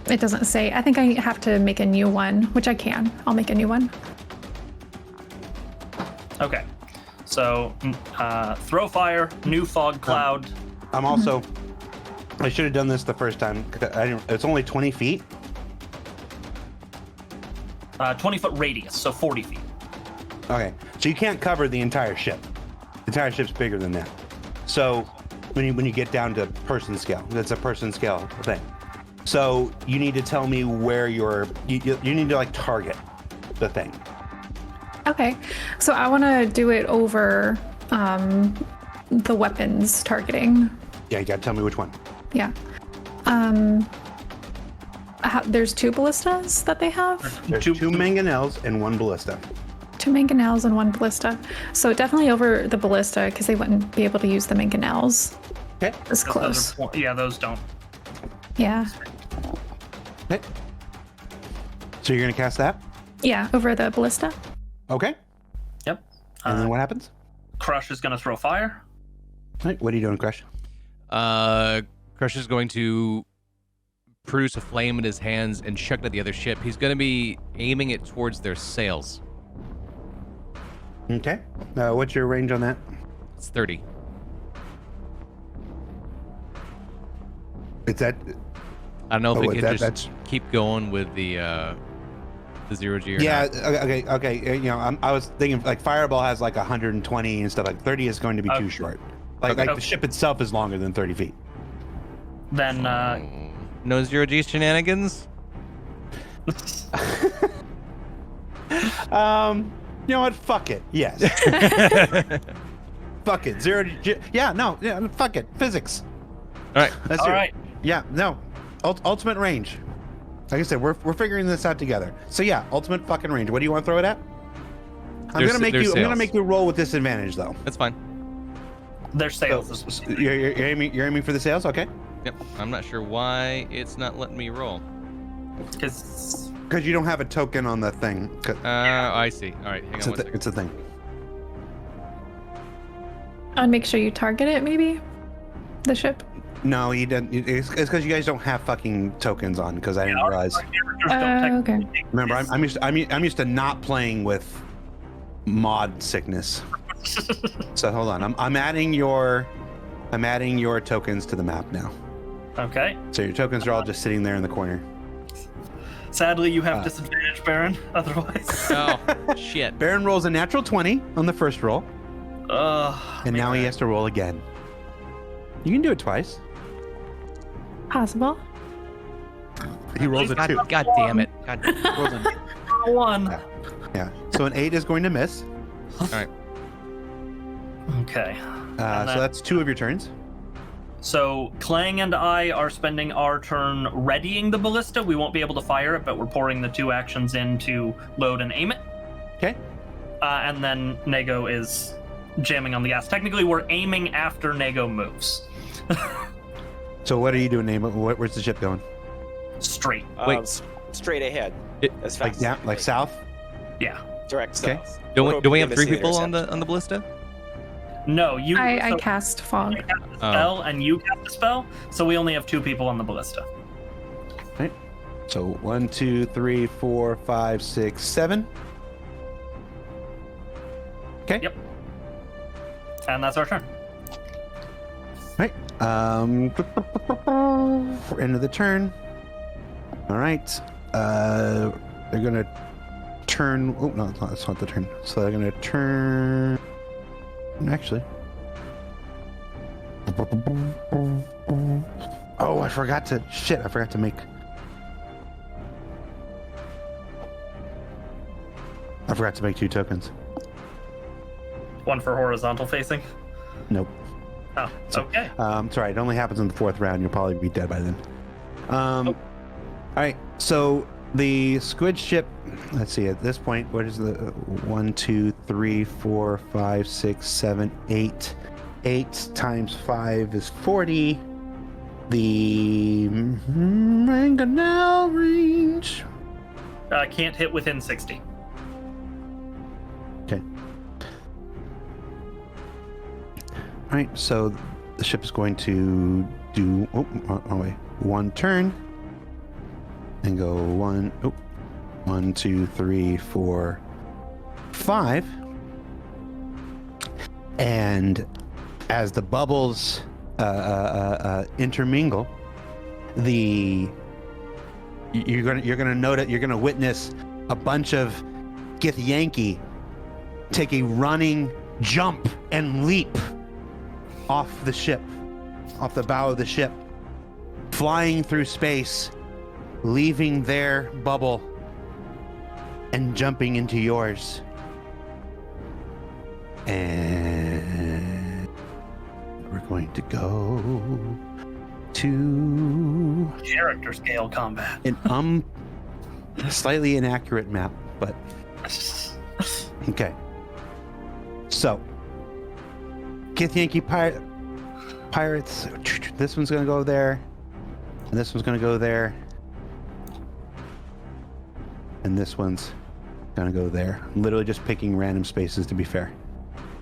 It doesn't say. I think I have to make a new one, which I can. I'll make a new one. Okay. So throw fire, new fog cloud. I'm also. I should have done this the first time. It's only 20 feet. 20-foot radius, so 40 feet. Okay, so you can't cover the entire ship. The entire ship's bigger than that. So when you get down to person scale, that's a person scale thing. So you need to tell me where you need to target the thing. Okay. So I want to do it over the weapons targeting. Yeah, you gotta tell me which one. Yeah. There's 2 ballistas that they have. There's 2 mangonels and 1 ballista. 2 mangonels and 1 ballista. So definitely over the ballista because they wouldn't be able to use the mangonels. Okay. It's close. Those don't. Yeah. Okay. So you're gonna cast that? Yeah, over the ballista. Okay. Yep. And then what happens? Crush is going to throw fire. All right, what are you doing, Crush? Crush is going to produce a flame in his hands and chuck it at the other ship. He's going to be aiming it towards their sails. Okay. What's your range on that? It's 30. It's that. I don't know if we wait, can that's keep going with the 0G or yeah. not. Okay. You know, I was thinking Fireball has 120 and stuff. 30 is going to be too short. The ship itself is longer than 30 feet. Then No 0G shenanigans? You know what? Fuck it. Yes. Fuck it. 0G. Yeah. No. Yeah. Fuck it. Physics. All right. That's all it. right. Yeah. No. Ultimate range. Like I said, we're figuring this out together. So yeah, ultimate fucking range. What do you want to throw it at? I'm gonna make you roll with disadvantage though. That's fine. Their sails. You're aiming for the sails. Okay. Yep. I'm not sure why it's not letting me roll. Because you don't have a token on the thing. I see. All right. Hang on one second. It's a thing. I'd make sure you target it, maybe? The ship? No, he didn't. It's because you guys don't have fucking tokens on. Because I didn't realize. Okay. Remember, I'm used to not playing with mod sickness. So hold on. I'm adding your tokens to the map now. Okay. So your tokens are all just sitting there in the corner. Sadly, you have disadvantage, Baron. Otherwise. Oh, shit. Baron rolls a natural 20 on the first roll, and now he has to roll again. You can do it twice. Possible. He rolls a 2. God damn it. God. Rolls a- One. Yeah. So an 8 is going to miss. All right. Okay. So that's 2 of your turns. So Clang and I are spending our turn readying the ballista. We won't be able to fire it, but we're pouring the 2 actions in to load and aim it. Okay. And then Nego is jamming on the gas. Technically, we're aiming after Nego moves. So what are you doing, Name? Where's the ship going? Straight. Wait. Straight ahead. As fast Like as down, you like can. south? Yeah. Direct Okay. south. Do we have We're 3 missing people on intercept. the ballista? No, you. I so cast fog. I cast a spell and you cast a spell, so we only have 2 people on the ballista. Right. So 1, 2, 3, 4, 5, 6, 7. Okay. Yep. And that's our turn. Right. End of the turn. All right. They're gonna turn. Oh no, that's not the turn. So they're gonna turn. Actually. Oh, I forgot to. Shit! I forgot to make. I forgot to make 2 tokens. 1 for horizontal facing. Nope. Oh, okay. Sorry, it only happens in the 4th round. You'll probably be dead by then. All right, so the squid ship. Let's see. At this point, what is the 1, 2, 3, 4, 5, 6, 7, 8? 8 times 5 is 40. The mangonel range. Can't hit within 60. Okay. All right, so the ship is going to do wait, 1 turn and go 1, 2, 3, 4, 5, and as the bubbles intermingle, you're gonna witness a bunch of Githyanki take a running jump and leap off the ship, off the bow of the ship, flying through space, leaving their bubble and jumping into yours. And we're going to go to Character scale combat. an slightly inaccurate map, but okay. So, Githyanki pirates. This one's gonna go there, and this one's gonna go there, and this one's gonna go there. I'm literally just picking random spaces to be fair.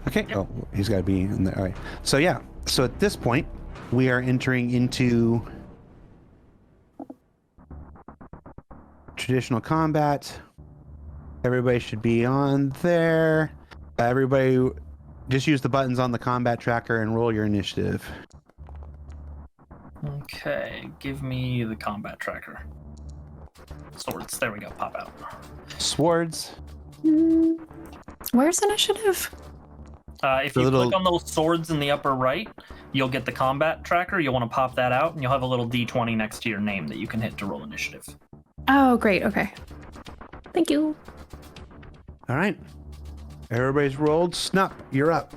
Okay. Yep. Oh, he's got to be in there. All right. So yeah. So at this point, we are entering into traditional combat. Everybody should be on there. Everybody, just use the buttons on the combat tracker and roll your initiative. Okay, give me the combat tracker. Swords. There we go. Pop out. Swords. Where's initiative? If The you little- click on those swords in the upper right, you'll get the combat tracker. You'll want to pop that out, and you'll have a little D20 next to your name that you can hit to roll initiative. Oh, great. Okay. Thank you. All right. Everybody's rolled. Snup, you're up.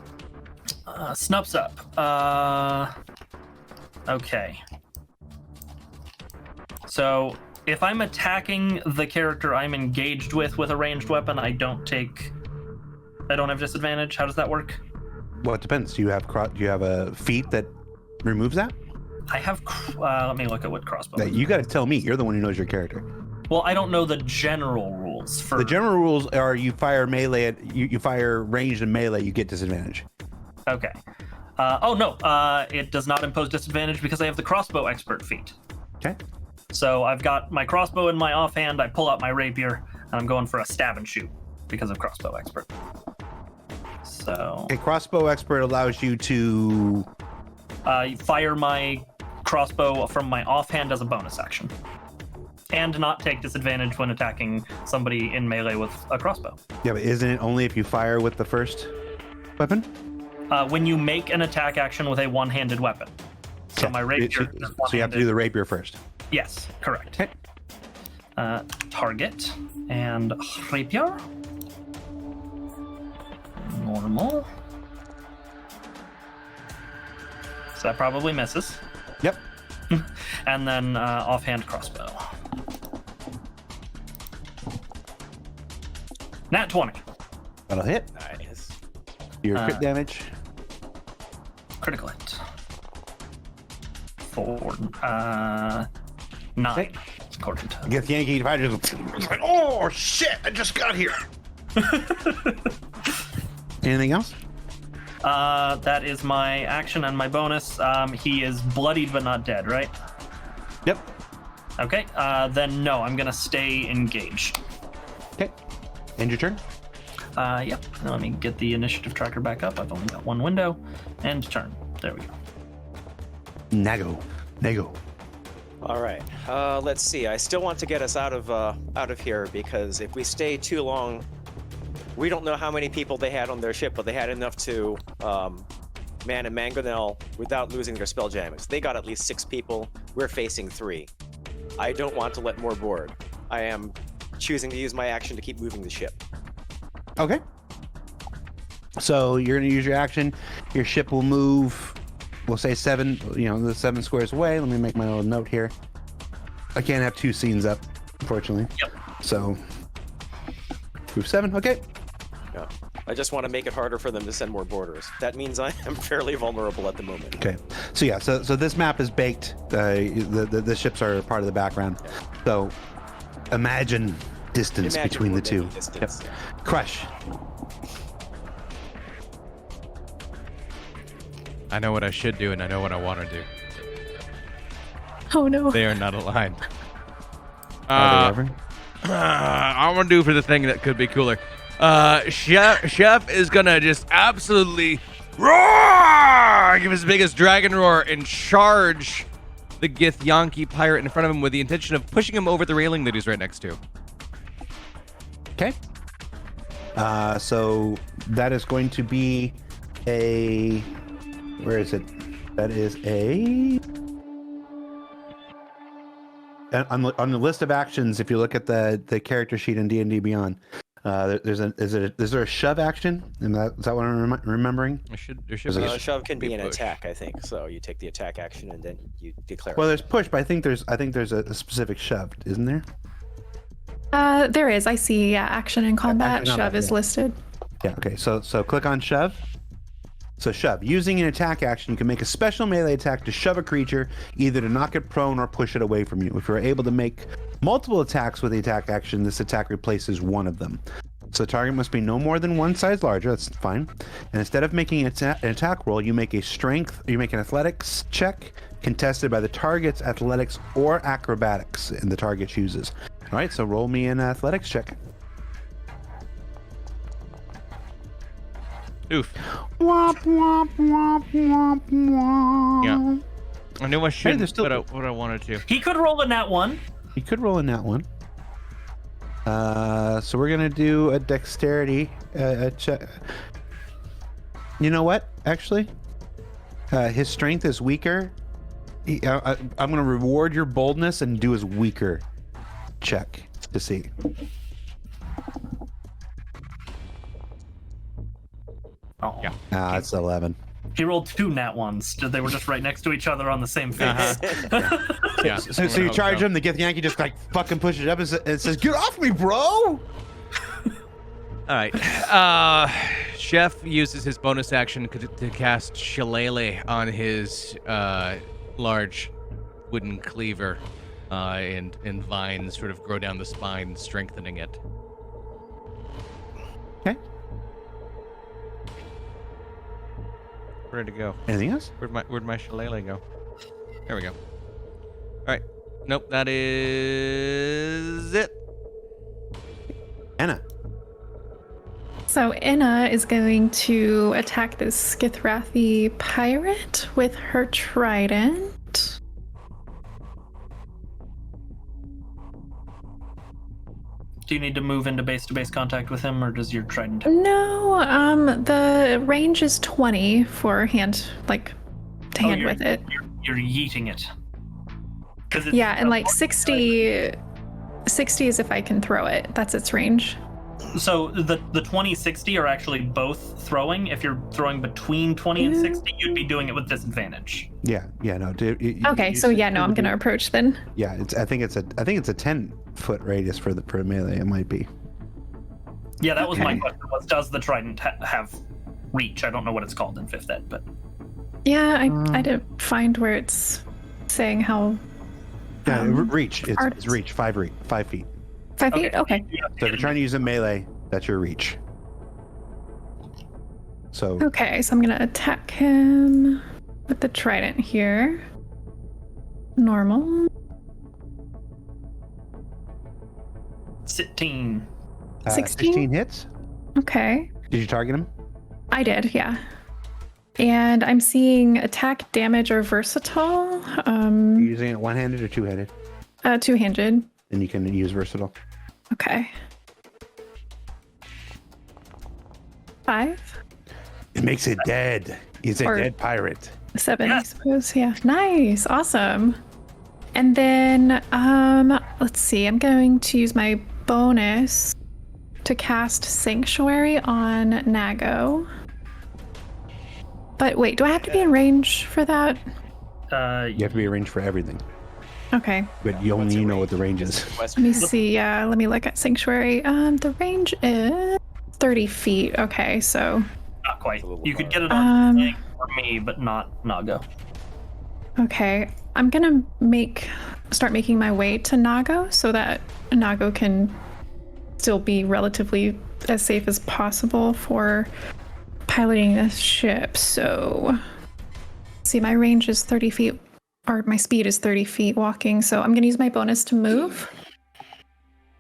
Snup's up. Okay. So if I'm attacking the character I'm engaged with a ranged weapon, I don't have disadvantage. How does that work? Well, it depends. Do you have a feat that removes that? I have. Let me look at what crossbow. You got to tell me. You're the one who knows your character. Well, I don't know the general rules for. The general rules are you fire melee, you fire ranged and melee, you get disadvantage. Okay. Oh no, it does not impose disadvantage because I have the crossbow expert feat. Okay. So I've got my crossbow in my offhand. I pull out my rapier, and I'm going for a stab and shoot because of crossbow expert. So A crossbow expert allows you to. fire my crossbow from my offhand as a bonus action, and not take disadvantage when attacking somebody in melee with a crossbow. Yeah, but isn't it only if you fire with the first weapon? When you make an attack action with a one-handed weapon. So Yeah, my rapier. So is you have to one-handed. do the rapier first. Yes, correct. Okay. Target and rapier. Normal. So that probably misses. Yep. And then offhand crossbow. Nat 20. That'll hit. Nice. Your crit damage. Critical hit. For 9. Okay. According to. Get the Yankee fighter. Like, oh shit! I just got here. Anything else? That is my action and my bonus. He is bloodied but not dead, right? Yep. Okay. Then no, I'm gonna stay engaged. Okay. End your turn. Yep. Now let me get the initiative tracker back up. I've only got one window. End turn. There we go. Nago. All right. Let's see. I still want to get us out of here because if we stay too long, we don't know how many people they had on their ship, but they had enough to man a mangonel without losing their spelljammers. They got at least 6 people. We're facing 3. I don't want to let more board. I am choosing to use my action to keep moving the ship. Okay. So you're going to use your action. Your ship will move, we'll say 7, the 7 squares away. Let me make my little note here. I can't have 2 scenes up, unfortunately. Yep. So, move 7, okay. Yeah. I just want to make it harder for them to send more boarders. That means I am fairly vulnerable at the moment. Okay. So yeah, so this map is baked. The ships are part of the background. So imagine distance between the two. Yep. Crush. I know what I should do, and I know what I want to do. Oh no. They are not aligned. Are they ever? I'm gonna do for the thing that could be cooler. Chef is gonna just absolutely roar, give his biggest dragon roar, and charge the Githyanki pirate in front of him with the intention of pushing him over the railing that he's right next to. Okay. So that is going to be a. Where is it? That is a. On the list of actions, if you look at the character sheet in D&D Beyond, is there a shove action? Is that what I'm remembering? There should be a shove can be an push. attack, I think. So you take the attack action and then you declare. Well, there's push, but I think there's a specific shove, isn't there? There is. I see. Yeah, action in combat. Action in Shove combat, is yeah. listed. Yeah. Okay. So click on shove. So shove. Using an attack action, you can make a special melee attack to shove a creature, either to knock it prone or push it away from you. If you're able to make multiple attacks with the attack action, this attack replaces one of them. So the target must be no more than one size larger. That's fine. And instead of making an attack roll, you make an athletics check contested by the target's athletics or acrobatics, and the target chooses. All right. So roll me an athletics check. Oof. Womp, womp, womp, womp, womp. Yeah. I knew I shouldn't, there's still- but I wanted to. He could roll a nat 1. You could roll in that one. So we're gonna do a dexterity check. You know what? Actually, his strength is weaker. I'm gonna reward your boldness and do his weaker check to see. Oh. Yeah. It's 11. He rolled 2 nat 1s. They were just right next to each other on the same face. Yeah. So you charge him, the Githyanki just like fucking pushes it up and says, "Get off me, bro!" All right. Chef uses his bonus action to cast Shillelagh on his large wooden cleaver, and vines sort of grow down the spine, strengthening it. Okay. Where'd it go? Anything else? Where'd my shillelagh go? There we go. All right. Nope, that is it. Anna. So Inna is going to attack this Skithrathi pirate with her trident. Do you need to move into base-to-base contact with him, or does your trident? No, the range is 20 for hand, like, to hand with it. You're yeeting it. Yeah, and like 60 is if I can throw it. That's its range. So the 20, 60 are actually both throwing. If you're throwing between 20 and 60, you'd be doing it with disadvantage. Yeah, no. Okay, so yeah, no, I'm gonna approach then. Yeah, I think it's a 10-foot radius for melee. It might be. Yeah, that was my Okay. question. Was does the trident have reach? I don't know what it's called in 5th Ed, but Yeah, I didn't find where it's saying how. Yeah, reach. It's artist. reach 5 feet. 5 feet? Okay. So if you're trying to use a melee, that's your reach. So Okay, so I'm gonna attack him with the trident here. Normal. 16. 16? 16 hits. Okay. Did you target him? I did, yeah. And I'm seeing attack, damage, or versatile. You're using it one-handed or two-handed? Two-handed. Then you can use versatile. Okay. 5, It makes it dead. He's a Or- dead pirate. 7, I Yes. suppose. Yeah. Nice. Awesome. And then, let's see. I'm going to use my bonus to cast Sanctuary on Nago. But wait, do I have to be in range for that? You have to be arranged for everything, Okay. but you only know what the range is. Let me see. Let me look at Sanctuary. The range is 30 feet. Okay, so Not quite. It's a little You could far. get it on Um, thing for me, but not Nago. okay. I'm gonna start making my way to Nago so that Nago can still be relatively as safe as possible for piloting this ship. So, see, my range is 30 feet, or my speed is 30 feet walking. So I'm gonna use my bonus to move.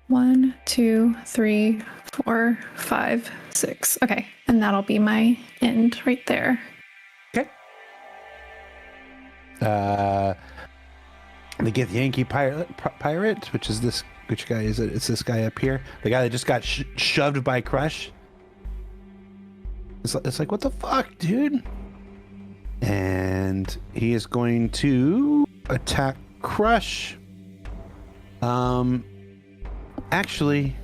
1, 2, 3, 4, 5, 6. Okay, and that'll be my end right there. The Githyanki pirate, which guy is it? It's this guy up here. The guy that just got shoved by Crush. It's like, what the fuck, dude? And he is going to attack Crush. Actually,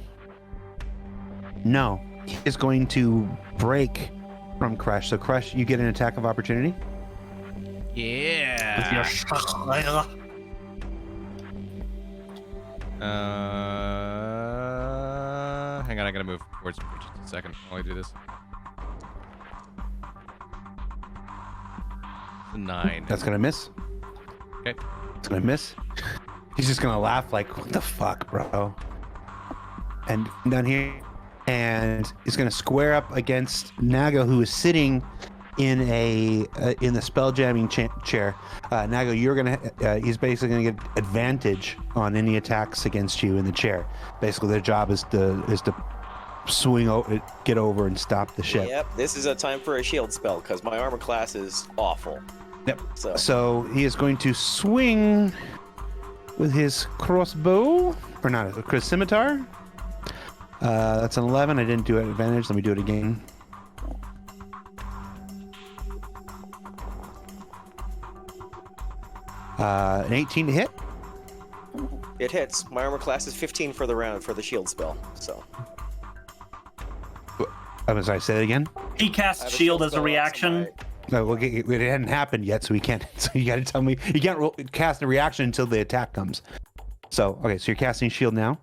no. He is going to break from Crush. So Crush, you get an attack of opportunity. Yeah. Hang on, I gotta move towards for just a second while I do this. 9. That's gonna miss. Okay. It's gonna miss. He's just gonna laugh like, what the fuck, bro? And down here, and he's gonna square up against Nago, who is sitting in in the spell jamming chair. Nago, you're gonna he's basically gonna get advantage on any attacks against you in the chair. Basically, their job is to swing get over and stop the ship. Yep, this is a time for a shield spell because my armor class is awful. Yep. So So he is going to swing with his crossbow, or not, a scimitar. That's an 11. I didn't do it at advantage. Let me do it again. An 18 to hit. it hits. My armor class is 15 for the round for the shield spell. So I'm sorry, say that again. He I casts have a shield as a spell, so reaction. No, well, it hadn't happened yet, so we can't. So you got to tell me you can't cast a reaction until the attack comes. So okay, so you're casting shield now.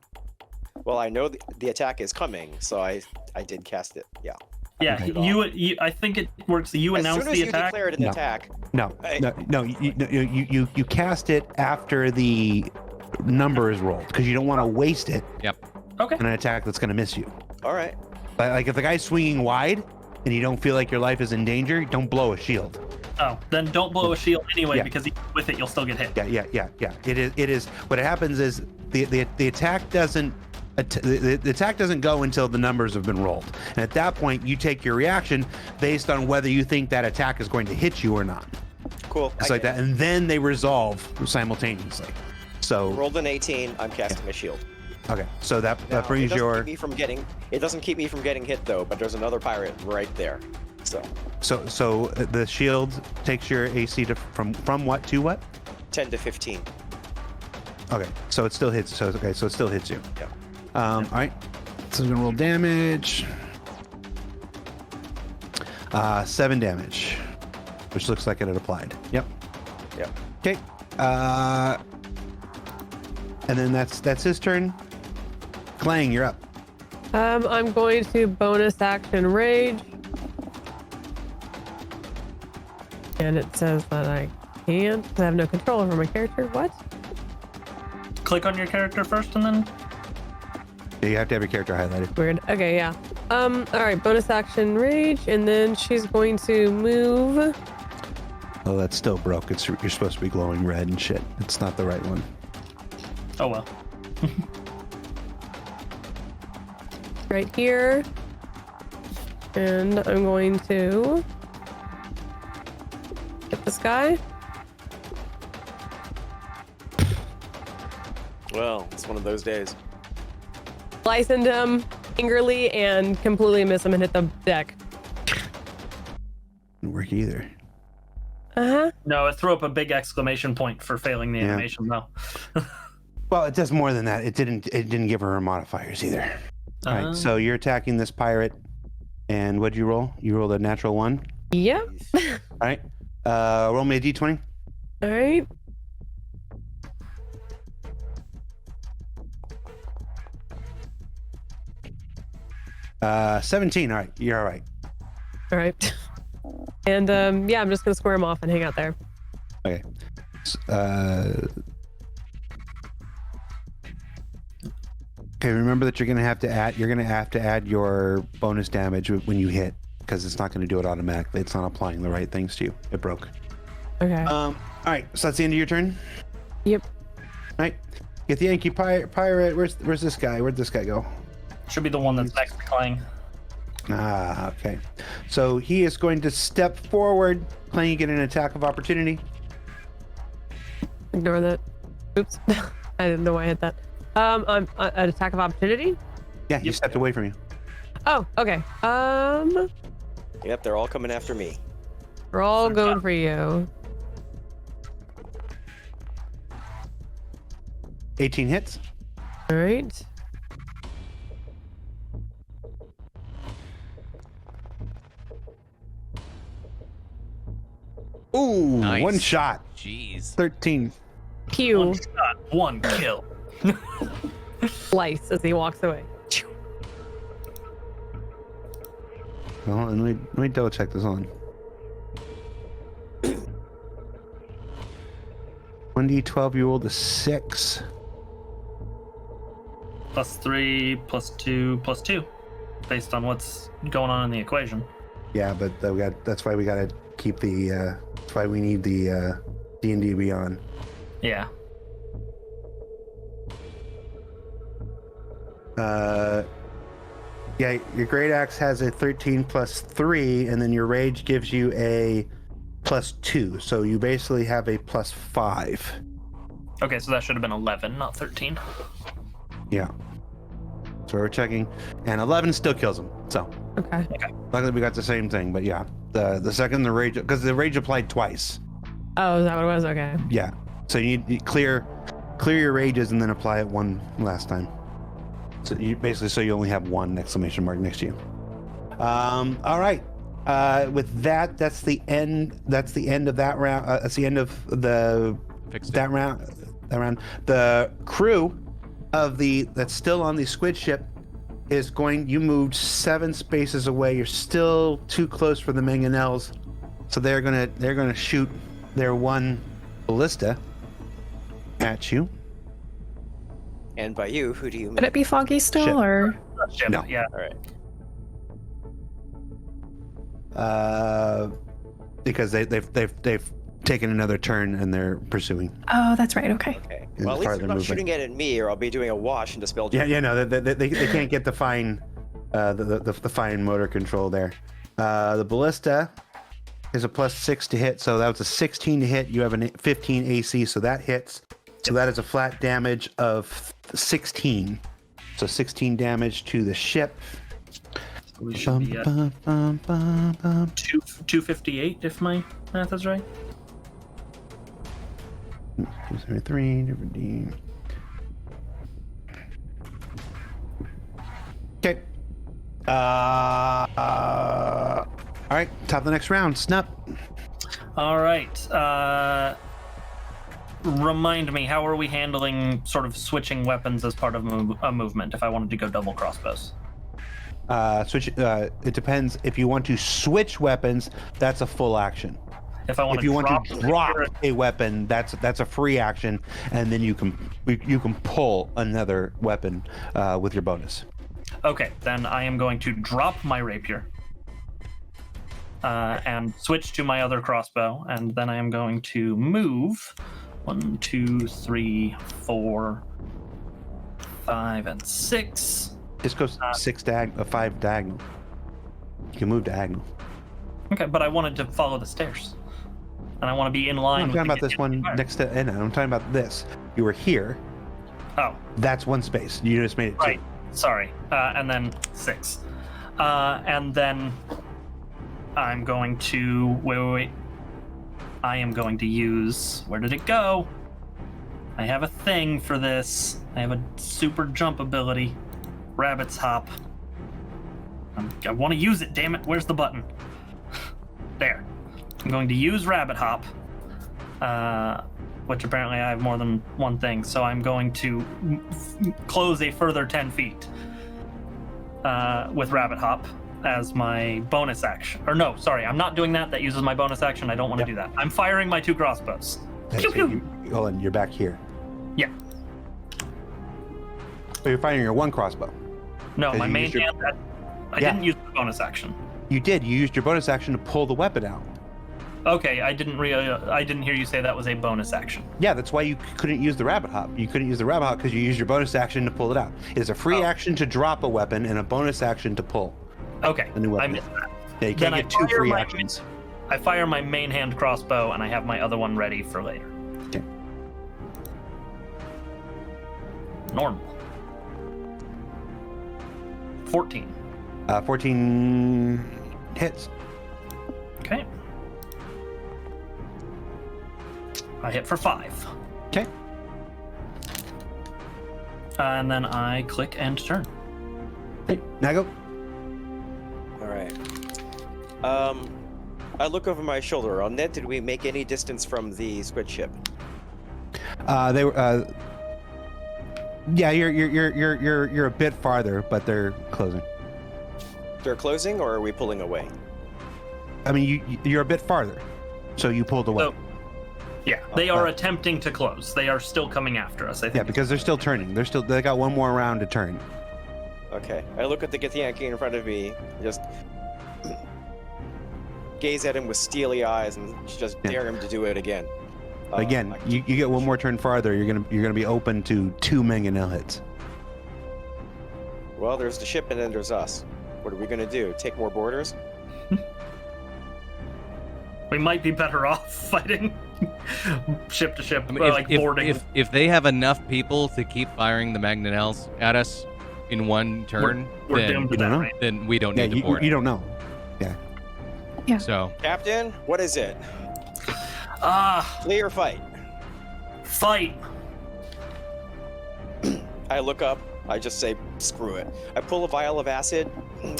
Well, I know the attack is coming, so I did cast it. Yeah. Yeah, Okay. you. I think it works. You As announce soon as the you attack. declare it an No. attack, No, you cast it after the number is rolled because you don't want to waste it Okay. on an attack that's going to miss you. all right. Like if the guy's swinging wide and you don't feel like your life is in danger, don't blow a shield. Oh, then don't blow a shield anyway Yeah. because with it you'll still get hit. Yeah. It is. What happens is the attack doesn't. The attack doesn't go until the numbers have been rolled, and at that point you take your reaction based on whether you think that attack is going to hit you or not. Cool. It's I like get that, and then they resolve simultaneously. it. So Rolled an 18. I'm casting a shield. okay, so that Now, brings it doesn't your keep me from getting. It doesn't keep me from getting hit though. But there's another pirate right there. So so the shield takes your AC to from what to what? 10 to 15. Okay, so it still hits. So it still hits you. Yeah. All right. So we're gonna roll damage. 7 damage, which looks like it had applied. Yep. Yep. Okay. And then that's his turn. Clang, you're up. I'm going to bonus action rage. And it says that I can't. I have no control over my character. What? Click on your character first and then. Yeah, you have to have your character highlighted. Weird. Okay, yeah. All right, bonus action rage, and then she's going to move. Oh, that's still broke. You're supposed to be glowing red and shit. It's not the right one. Oh well. Right here. And I'm going to get this guy. Well, it's one of those days. Slice into him angrily and completely miss him and hit the deck. Didn't work either. Uh-huh. No, it threw up a big exclamation point for failing the Yeah. animation though. Well, it does more than that. It didn't give her modifiers either. All right, so you're attacking this pirate, and what'd you roll? You rolled a natural 1. Yep. All right. Roll me a d20. All right. Uh, 17. All right, you're all right. All right. And yeah, I'm just gonna square him off and hang out there. Okay. Okay. Remember that you're gonna have to add your bonus damage when you hit, because it's not gonna do it automatically. It's not applying the right things to you. It broke. Okay. All right. So that's the end of your turn. Yep. All right. Get the Yankee pirate. Where's this guy? Where'd this guy go? Should be the one that's next to Clang. Ah, okay. So he is going to step forward, playing get an attack of opportunity. Ignore that. Oops. I didn't know why I hit that. An attack of opportunity? Yeah, he stepped away from you. Oh, okay. Yep, they're all coming after me. We're all going for you. 18 hits. All right. Ooh, Nice. one shot. Jeez. 13. Q. One shot, one kill. Slice as he walks away. Well, and let me double check this on. 1d12, you rolled a 6. +3, +2, +2, based on what's going on in the equation. Yeah, but that's why we gotta keep the. That's why we need the D&D Beyond. Yeah. Yeah, your great axe has a 13 plus 3, and then your rage gives you a plus 2. So you basically have a plus 5. Okay, so that should have been 11, not 13. Yeah. So we're checking, and 11 still kills him. So Okay. luckily we got the same thing, but yeah, the second the rage, because the rage applied twice. Oh, is that what it was? Okay. Yeah. So you need to clear your rages and then apply it one last time. So you basically, you only have one exclamation mark next to you. All right. With that, that's the end. That's the end of that round. That's the end of that round. The crew of that's still on the squid ship is going. You moved 7 spaces away. You're still too close for the mangonels, so they're gonna shoot their one ballista at you. And by you, who do you Would mean? it be foggy still, Shit. or Ship, No. Yeah. All right. Because they've taken another turn and they're pursuing. oh, that's right. Okay. Okay. And Well, at least farther they're not movement. shooting it at me, or I'll be doing a wash into Spelljammer. Yeah, no, they can't get the fine, the fine motor control there. The ballista is a +6 to hit, so that was a 16 to hit. You have a 15 AC, so that hits. So that is a flat damage of 16. So 16 damage to the ship. So we should be at 258, if my math is right. 3 different D. Okay, All right, top of the next round. Snup. All right. Remind me, how are we handling sort of switching weapons as part of a movement if I wanted to go double crossbows? Switch. It depends. If you want to switch weapons, that's a full action. If I want If you want to drop it, a weapon, that's a free action, and then you can pull another weapon with your bonus. okay, then I am going to drop my rapier and switch to my other crossbow, and then I am going to move 1, 2, 3, 4, 5, and 6. This goes 5 diagonal. You can move diagonal. Okay, but I wanted to follow the stairs, and I want to be in line. I'm with talking the about this one fire. next to Enna. I'm talking about this. You were here. Oh, That's one space. You just made it right. 2. Sorry. And then 6. And then I'm going to wait. I am going to use. Where did it go? I have a thing for this. I have a super jump ability. Rabbit's hop. I want to use it. Damn it! Where's the button? There. I'm going to use rabbit hop. Which apparently I have more than one thing, so I'm going to close a further 10 feet with rabbit hop as my bonus action. Or no, sorry, I'm not doing that. That uses my bonus action. I don't want to do that. I'm firing my 2 crossbows. Okay, Pew, so pew. hold on, you're back here. Yeah. So you're firing your 1 crossbow. No, Because my you main used your- hand. I Yeah. didn't use the bonus action. You did. You used your bonus action to pull the weapon out. Okay, I didn't hear you say that was a bonus action. Yeah, that's why you couldn't use the rabbit hop. You couldn't use the rabbit hop because you used your bonus action to pull it out. It's a free action to drop a weapon and a bonus action to pull Okay, a new I weapon. missed that. Yeah, you Then can't I get 2 fire free my- actions. I fire my main hand crossbow, and I have my other one ready for later. Okay. Normal. 14. 14 hits. Okay. I hit for 5. Okay. And then I click end turn. Hey, now go. All right. I look over my shoulder. On Ned, did we make any distance from the squid ship? They were. Yeah, you're a bit farther, but they're closing. They're closing, or are we pulling away? I mean, you're a bit farther, so you pulled away. So, yeah, they are attempting to close. They are still coming after us, I think. Yeah, because they're still turning. They got 1 more round to turn. Okay. I look at the Githyanki in front of me, just gaze at him with steely eyes, and just dare him to do it again. Again, you get 1 more turn farther, you're gonna be open to 2 mangonel hits. Well, there's the ship, and then there's us. What are we gonna do? Take more boarders? We might be better off fighting ship to ship, I mean, boarding. if they have enough people to keep firing the Mangonels at us in one turn, We're then, doomed to you that, don't know. right? then we don't Yeah, need to board you it. don't know. So Captain, what is it? Flee or fight? Fight. I look up. I just say, screw it. I pull a vial of acid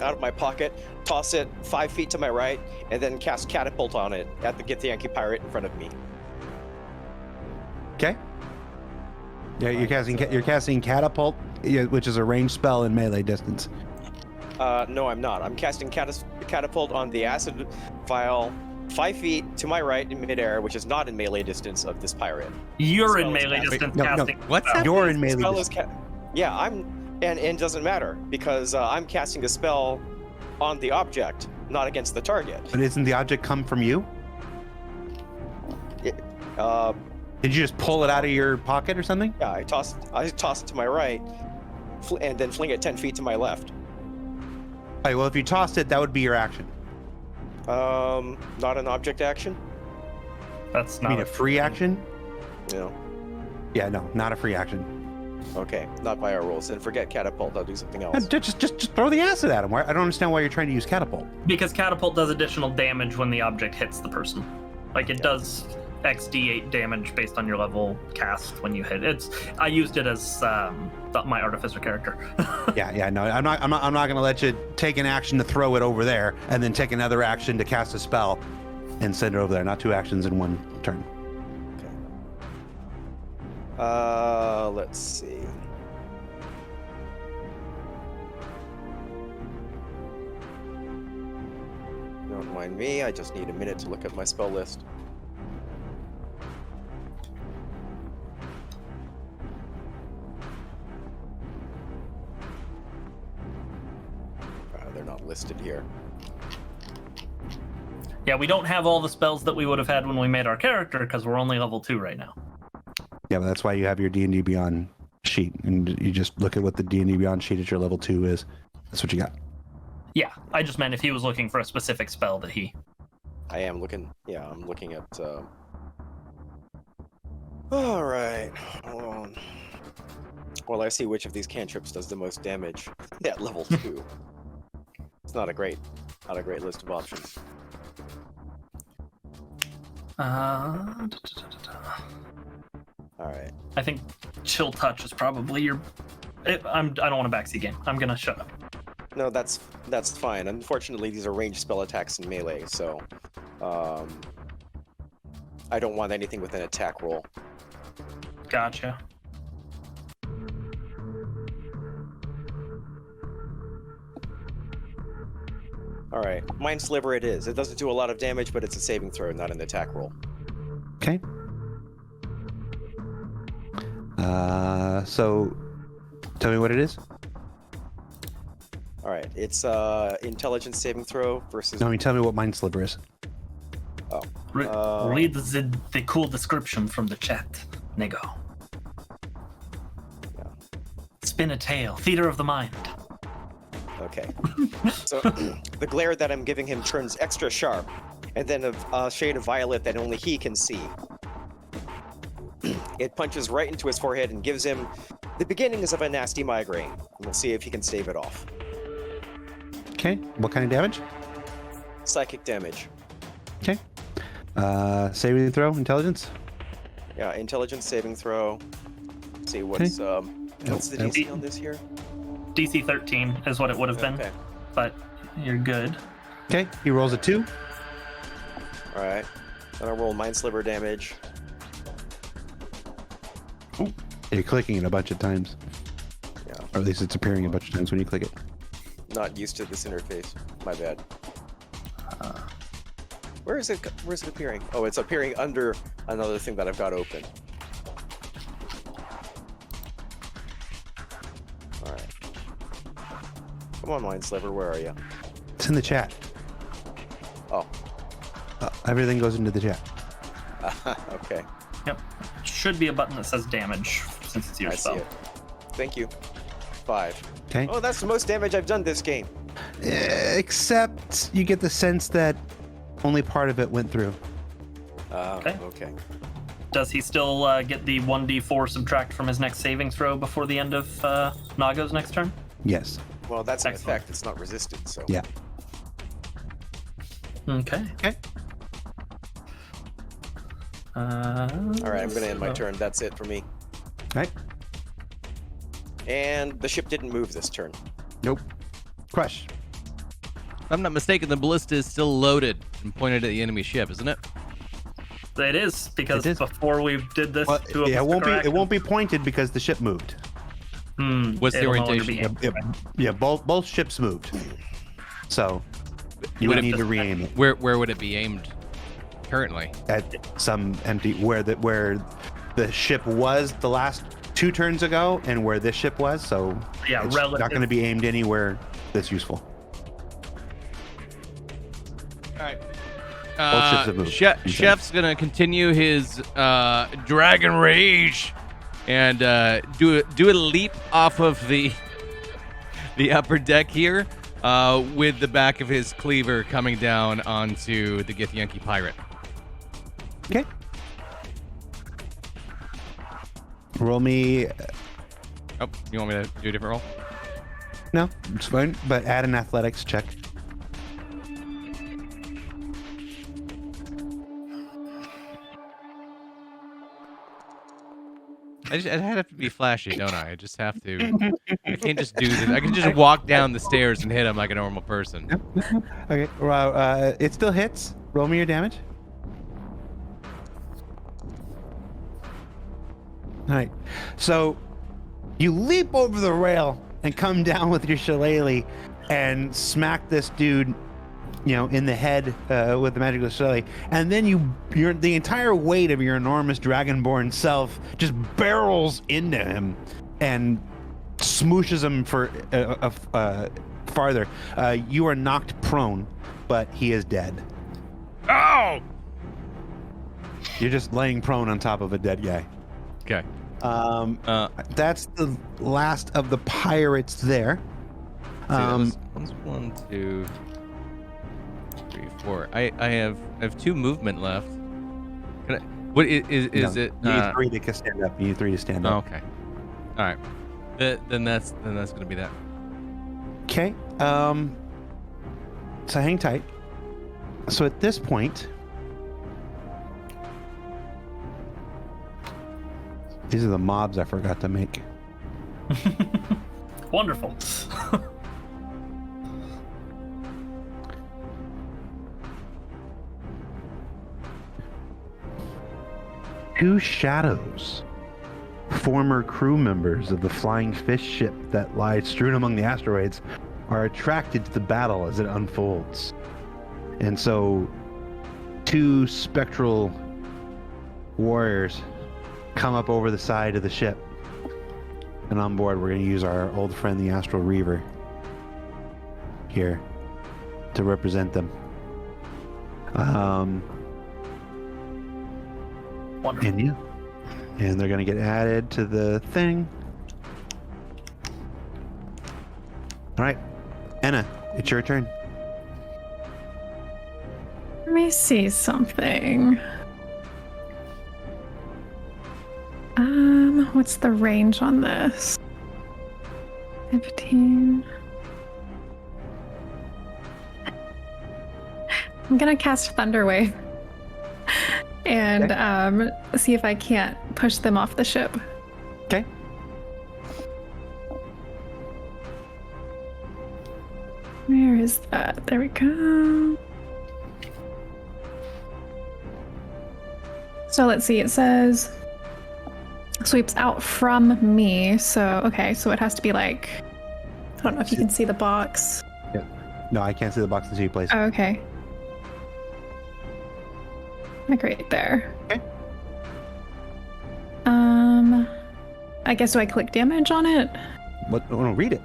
out of my pocket, toss it 5 feet to my right, and then cast catapult on it at the Githyanki pirate in front of me. Okay. Yeah, you're casting catapult, which is a ranged spell in melee distance. No, I'm not. I'm casting catapult on the acid vial 5 feet to my right in midair, which is not in melee distance of this pirate. You're in Spell is melee casting. distance No, casting. what's spell. that? You're in melee Spell distance. is yeah, and it doesn't matter because I'm casting a spell on the object, not against the target. But isn't the object come from you? It, Did you just pull it out of your pocket or something? yeah, I toss it to my right, and then fling it 10 feet to my left. All right, well, if you tossed it, that would be your action. Not an object action. That's I not mean, a free action? No. Yeah, no, not a free action. Okay, not by our rules. Then forget catapult. I'll do something else. Just throw the acid at him. I don't understand why you're trying to use catapult. because catapult does additional damage when the object hits the person. Like it does XD8 damage based on your level cast when you hit. I used it as my artificer character. Yeah. No, I'm not going to let you take an action to throw it over there and then take another action to cast a spell and send it over there. Not 2 actions in 1 turn. Let's see. Don't mind me. I just need a minute to look at my spell list. They're not listed here. Yeah, we don't have all the spells that we would have had when we made our character because we're only level 2 right now. Yeah, but that's why you have your D&D Beyond sheet, and you just look at what the D&D Beyond sheet at your level 2 is. That's what you got. Yeah, I just meant if he was looking for a specific spell that he... I am looking. Yeah, I'm looking at. All right. Hold on. Well, I see which of these cantrips does the most damage at level 2. It's not a great list of options. All right. I think Chill Touch is probably your... I don't want to backseat game. I'm gonna shut up. No, that's fine. Unfortunately, these are ranged spell attacks in melee, so I don't want anything with an attack roll. Gotcha. All right, Mind Sliver it is. It doesn't do a lot of damage, but it's a saving throw, not an attack roll. Okay. So tell me what it is. All right, it's intelligence saving throw versus. No, I mean, tell me what Mind Sliver is. Oh. Read the cool description from the chat, Nego. Yeah. Spin a tail, theater of the mind. Okay. So the glare that I'm giving him turns extra sharp, and then a shade of violet that only he can see. It punches right into his forehead and gives him the beginnings of a nasty migraine. We'll see if he can stave it off. Okay. What kind of damage? Psychic damage. Okay. Saving throw, intelligence. Yeah, intelligence saving throw. Let's see what's the DC on this here? DC 13 is what it would have been, Okay. but you're good. Okay. He rolls a 2. All right. Then I'll roll Mind Sliver damage. You're clicking it a bunch of times. Yeah. Or at least it's appearing a bunch of times when you click it. Not used to this interface. My bad. Where is it appearing? Oh, it's appearing under another thing that I've got open. All right. Come on, Mind Sliver, where are you? It's in the chat. Oh. Everything goes into the chat. Okay. Yep. Should be a button that says damage since it's your I see spell. it. Thank you. 5. Okay. Oh, that's the most damage I've done this game. Except you get the sense that only part of it went through. Okay. Does he still get the 1d4 subtract from his next saving throw before the end of Nago's next turn? Yes. Well, that's an Excellent. effect. It's not resisted, so. Yeah. Okay. Okay. All right, I'm going to end my turn. That's it for me. Right. And the ship didn't move this turn. Nope. Crush. If I'm not mistaken, the ballista is still loaded and pointed at the enemy ship, isn't it? It is, because It is. before we did this, Well, two of yeah, us it won't be pointed because the ship moved. What's the it'll no longer orientation? be aimed. Yeah, both ships moved. So you Would would it need to just- re-aim it Where would it be aimed currently? at some empty where the ship was the last 2 turns ago and where this ship was. So Yeah, it's not going to be aimed anywhere that's useful. All right. Both ships have moved. Chef's gonna continue his dragon rage and do a leap off of the upper deck here with the back of his cleaver coming down onto the Githyanki pirate. Okay. Roll me. Oh, you want me to do a different roll? No, it's fine. But add an athletics check. I have to be flashy, don't I? I just have to. I can't just do this. I can just walk down the stairs and hit him like a normal person. Okay. Well, it still hits. Roll me your damage. All right. So you leap over the rail and come down with your shillelagh and smack this dude, in the head with the magical shillelagh, and then the entire weight of your enormous dragonborn self just barrels into him and smooshes him for farther. You are knocked prone, but he is dead. Oh! You're just laying prone on top of a dead guy. Okay. That's the last of the pirates there. That was 1, 2, 3, 4. I have 2 movement left. Can I, what is it? You need 3 to stand up. You need 3 to stand up. Okay. All right. Then that's gonna be that. Okay. So hang tight. So at this point, these are the mobs I forgot to make. Wonderful. Two shadows, former crew members of the flying fish ship that lies strewn among the asteroids, are attracted to the battle as it unfolds. And so 2 spectral warriors come up over the side of the ship. And on board, we're going to use our old friend, the Astral Reaver, here to represent them. Wonderful. And they're going to get added to the thing. All right, Anna, it's your turn. Let me see something. What's the range on this? 15. I'm gonna cast Thunderwave and see if I can't push them off the ship. Okay. Where is that? There we go. So let's see, it says sweeps out from me. So, okay, so it has to be like, I don't know if you can see the box. Yeah. No, I can't see the box until you place it. Oh, okay. Like right there. Okay. I guess do I click damage on it? What? Oh, no, read it.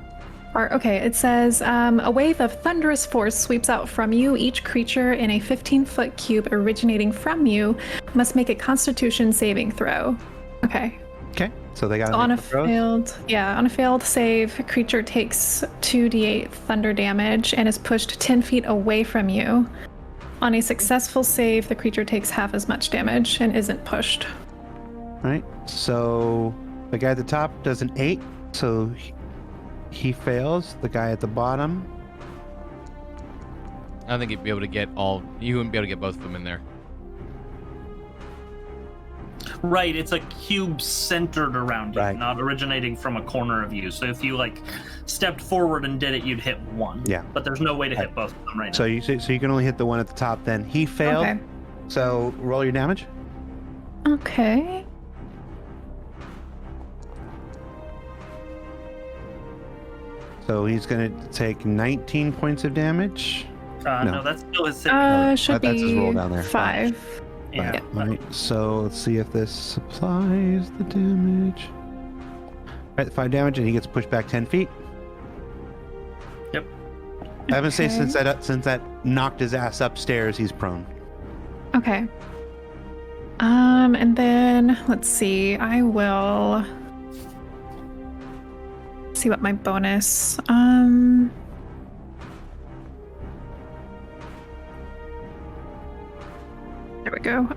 Or, okay, it says, a wave of thunderous force sweeps out from you. Each creature in a 15-foot cube originating from you must make a Constitution saving throw. Okay. Okay. So they got On a failed save, a creature takes 2d8 thunder damage and is pushed 10 feet away from you. On a successful save, the creature takes half as much damage and isn't pushed. All right. So the guy at the top does an 8. So he fails. The guy at the bottom. I don't think you'd be able to get you wouldn't be able to get both of them in there. Right, it's a cube centered around you, Right. not originating from a corner of you. So if you stepped forward and did it, you'd hit one. Yeah. But there's no way to hit both of them right So now. you can only hit the one at the top. Then he failed. Okay. So roll your damage. Okay. So he's going to take 19 points of damage. No, that's still his saving. Should That's his be roll down there. 5. Yeah. Right. So let's see if this supplies the damage. All right, 5 damage, and he gets pushed back 10 feet. Yep. I haven't say Okay. since that knocked his ass upstairs, he's prone. Okay. And then let's see. I will see what my bonus. There we go.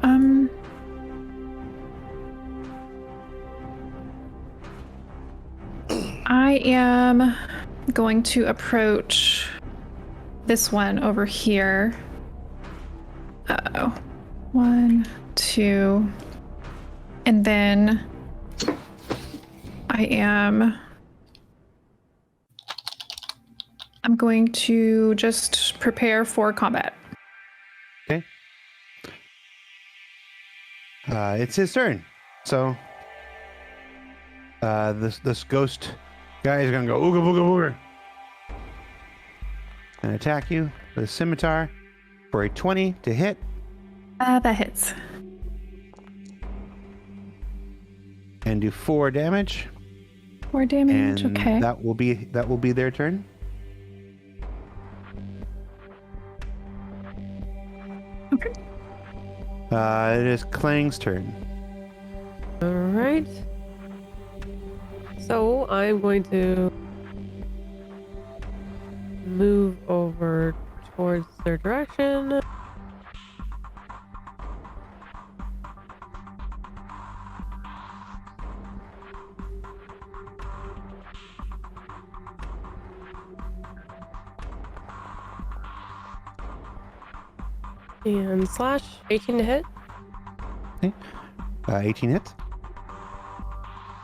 I am going to approach this one over here. Uh-oh. 1, 2, and then I'm going to just prepare for combat. Okay. It's his turn. So this ghost guy is gonna go ooga booga booga and attack you with a scimitar for a 20 to hit. That hits. And do 4 damage. 4 damage. And Okay. that will be their turn. Okay. It is Klang's turn. All right. So I'm going to move over towards their direction. And slash 18 to hit. 18 hits.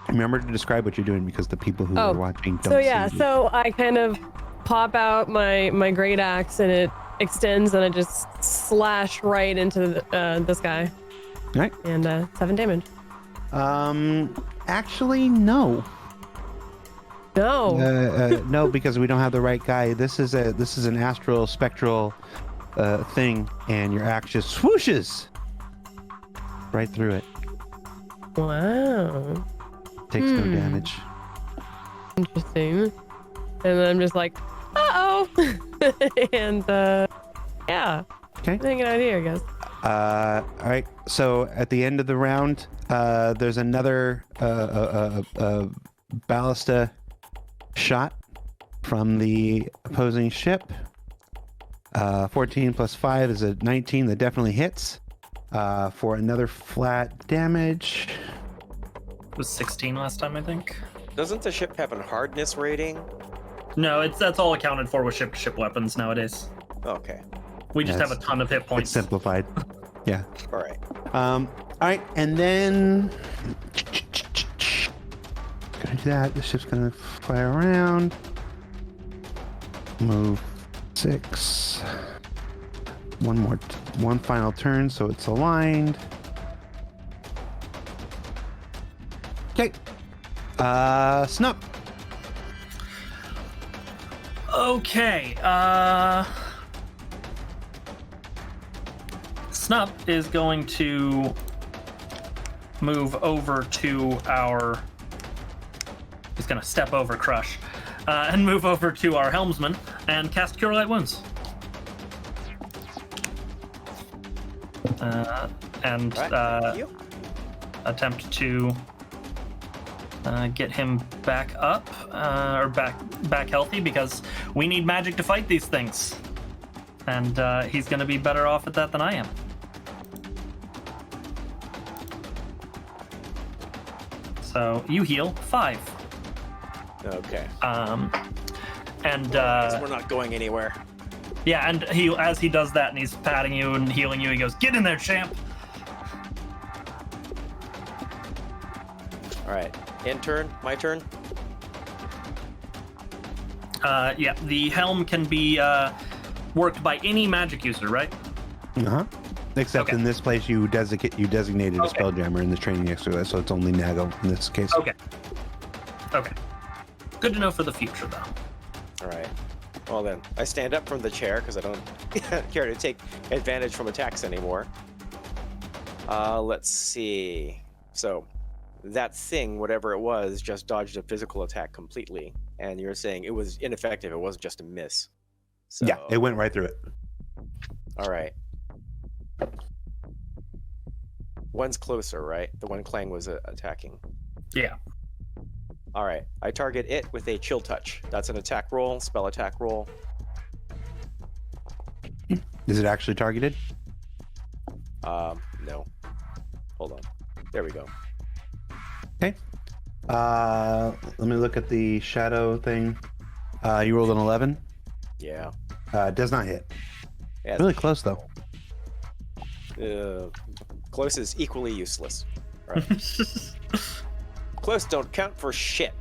Remember to describe what you're doing because the people who are watching don't So yeah, see you. so I kind of pop out my great axe and it extends and I just slash right into this guy. All right. And 7 damage. Actually, no. No. No, because we don't have the right guy. This is an astral spectral thing, and your axe just swooshes right through it. Wow. Takes no damage. Interesting. And then I'm just like, uh-oh. And yeah. Okay. I think an idea, I guess. All right. So at the end of the round, there's another ballista shot from the opposing ship. 14 plus 5 is a 19. That definitely hits for another flat damage. It was 16 last time, I think. Doesn't the ship have a hardness rating? No, that's all accounted for with ship-to-ship weapons nowadays. Okay. We just Yes. have a ton of hit It's points. simplified. Yeah. All right. All right, and then gonna do that. The ship's gonna fly around. Move 6. One final turn, so it's aligned. Okay. Snup. Okay, Snup is going to move over to our... He's going to step over Crush and move over to our helmsman and cast Cure Light Wounds. And All right. Thank you. attempt to get him back up or back healthy because we need magic to fight these things, and he's going to be better off at that than I am. So you heal 5. Okay. And We're not going anywhere. yeah, and as he does that and he's patting you and healing you, he goes, "Get in there, champ." All right. Intern, my turn. Yeah, the helm can be worked by any magic user, right? Except Okay. in this place, you designated a Okay. Spelljammer in the training exercise, so it's only Nago in this case. Okay. Good to know for the future, though. All right. Well then, I stand up from the chair because I don't care to take advantage from attacks anymore. Let's see. So, that thing, whatever it was, just dodged a physical attack completely, and you're saying it was ineffective. It wasn't just a miss. So, Yeah, it went right through it. all right. One's closer, right? The one Clang was attacking. Yeah. All right. I target it with a chill touch. That's an attack roll, spell attack roll. Is it actually targeted? No. Hold on. There we go. Okay. Let me look at the shadow thing. You rolled an 11. Yeah. Does not hit. Yeah, Really close though. Close is equally useless. Right. Close don't count for shit.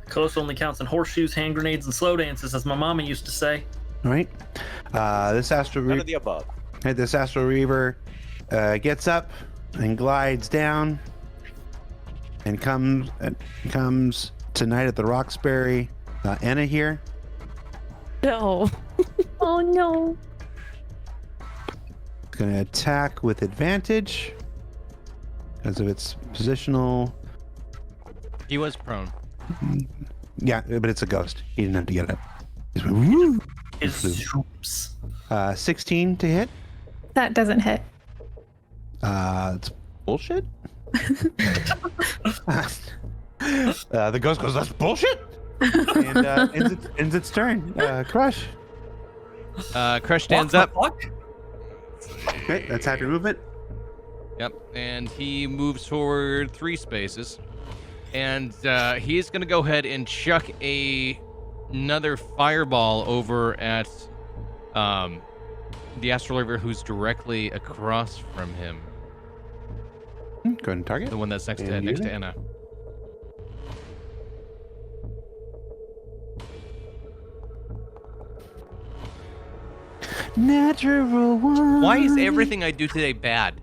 Close only counts in horseshoes, hand grenades, and slow dances, as my mama used to say. All right. This Astral None of the above. Reaver gets up and glides down and comes tonight at the Roxbury. Anna here. No. Oh no. It's going to attack with advantage because of its positional. He was prone. Yeah, but it's a ghost. He didn't have to get up. He just went, woo! Oops. 16 to hit. That doesn't hit. It's bullshit. The ghost goes, that's bullshit. And ends its turn. Crush. Crush stands What up. the fuck? Okay, that's half your movement. Yep, and he moves forward 3 spaces, and he's gonna go ahead and chuck another fireball over at the Astral River, who's directly across from him, Go ahead and target. the one that's next to And you? Anna. Natural one. Why is everything I do today bad?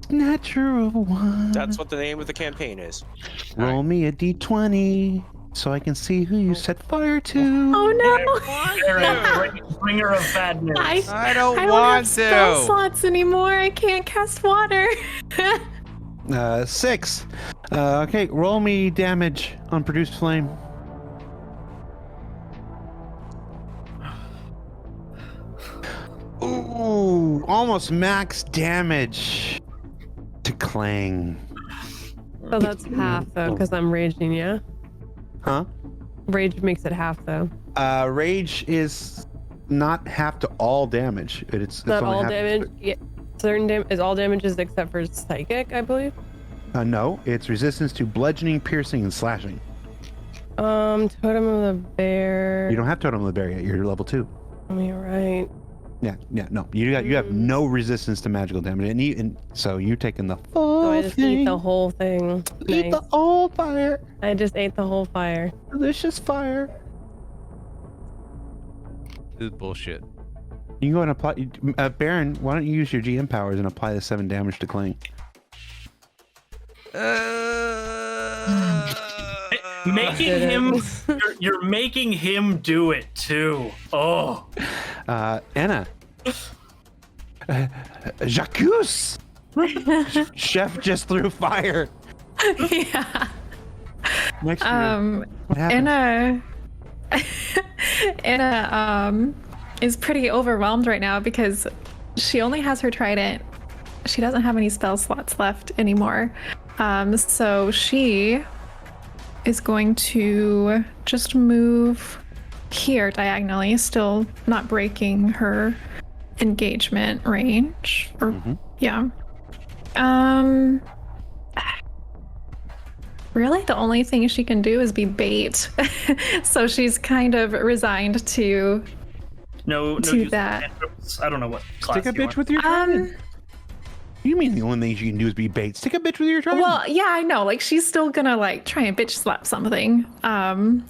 Natural one? That's what the name of the campaign is. Roll me a d20 so I can see who you set fire to. Oh no. Aaron, bringer of bad news. I don't I don't want have spell to. slots anymore. I can't cast water. 6. Okay, roll me damage on produced flame. Ooh, almost max damage to Clang. So that's half though, because I'm raging. Yeah. Huh? Rage makes it half though. Rage is not half to all damage. It's Not only all half- damage. Yeah. Certain is all damages except for psychic, I believe. No, it's resistance to bludgeoning, piercing, and slashing. Totem of the bear. You don't have Totem of the Bear yet. You're level 2. You're right. Yeah, no. You have no resistance to magical damage, and so you're taking the full So I just thing. eat the whole thing. Eat Nice. the whole fire. I just ate the whole fire. Delicious fire. This is bullshit. You can go and apply. Baron, why don't you use your GM powers and apply the 7 damage to Clang? Making Did him, it. you're making him do it too. Oh, Anna. Jacques. Chef just threw fire. Yeah. Next year. What happened? Anna is pretty overwhelmed right now because she only has her trident. She doesn't have any spell slots left anymore. So she is going to just move here diagonally, still not breaking her engagement range. Or yeah. Really, the only thing she can do is be bait. So she's kind of resigned to no To use of that. cantrips. I don't know what class Stick a you bitch are. with your trident. You mean the only thing she can do is be bait? Stick a bitch with your trident. Well, yeah, I know. Like she's still gonna like try and bitch slap something.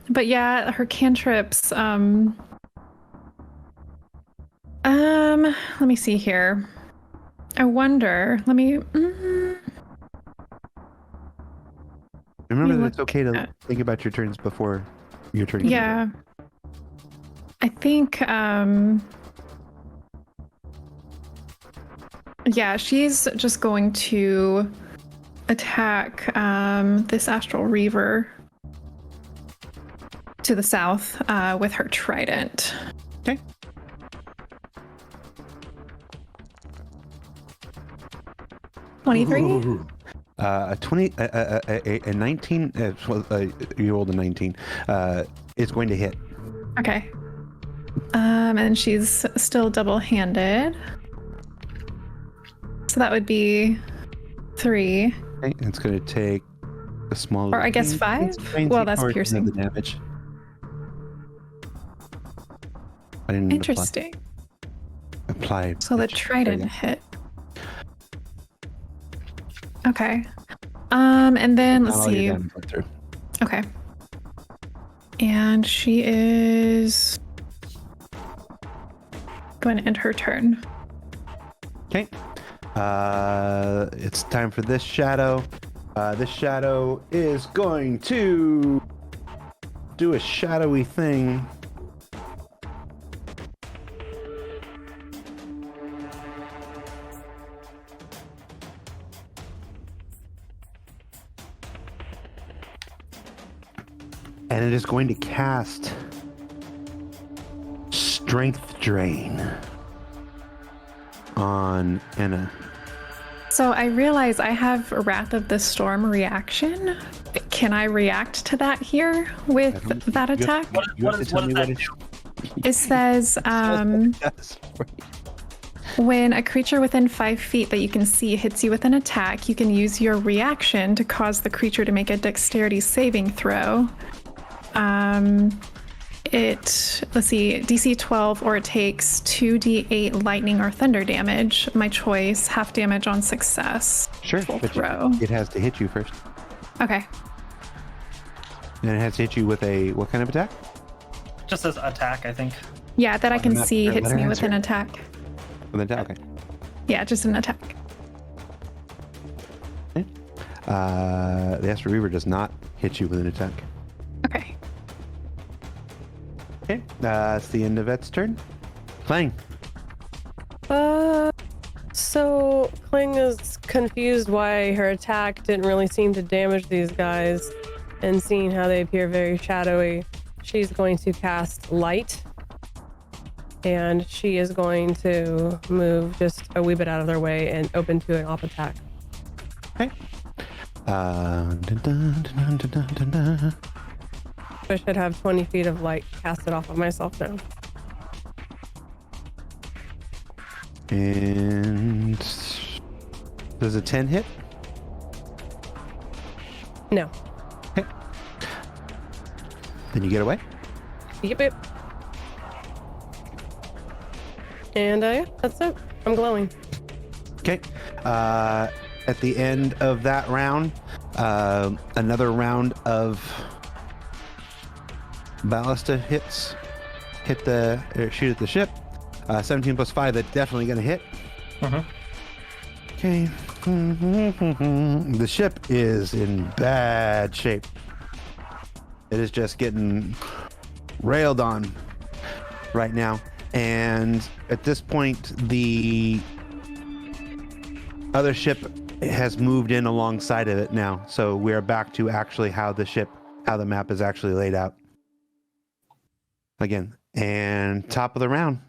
But yeah, her cantrips. Let me see here. I wonder. Let me. Remember you that look it's okay to at- think about your turns before your turn. Yeah. I think. Yeah, she's just going to attack this Astral Reaver to the south with her trident. Okay. Ooh. A 20, a 19. You rolled a 19. It's going to hit. Okay. And she's still double-handed. So that would be 3. Okay, it's going to take a small. Or I guess 5? Well, that's piercing. The damage. I didn't Interesting. apply. So the trident hit. Okay. And then let's Not all your see. damage went through. Okay. And she is going to end her turn. Okay. It's time for this shadow. This shadow is going to do a shadowy thing. And it is going to cast Strength Drain on Anna. So I realize I have Wrath of the Storm reaction. Can I react to that here with that attack? You have to tell me what it It says does. when a creature within 5 feet that you can see hits you with an attack, you can use your reaction to cause the creature to make a dexterity saving throw. Let's see, DC 12, or it takes 2d8 lightning or thunder damage. My choice, half damage on success. Sure, Full but throw. it has to hit you first. Okay. And it has to hit you with a what kind of attack? Just says attack, I think. Yeah, that I can Let see her hits me with answer. an attack. With an attack, okay. Yeah, just an attack. The Astral Reaver does not hit you with an attack. Okay. Okay, it's the end of Ed's turn. Clang. So Kling is confused why her attack didn't really seem to damage these guys, and seeing how they appear very shadowy, she's going to cast Light, and she is going to move just a wee bit out of their way and open to an off attack. Okay. Dun, dun, dun, dun, dun, dun, dun. I should have 20 feet of light casted off of myself now. And does a 10 hit? No. Okay. Then you get away. Yep. And yeah, that's it. I'm glowing. Okay. At the end of that round, another round of ballista hits. Shoot at the ship. 17 plus 5, that's definitely going to hit. Okay. The ship is in bad shape. It is just getting railed on right now. And at this point, the other ship has moved in alongside of it now. So we're back to actually how the map is actually laid out. Again, and top of the round,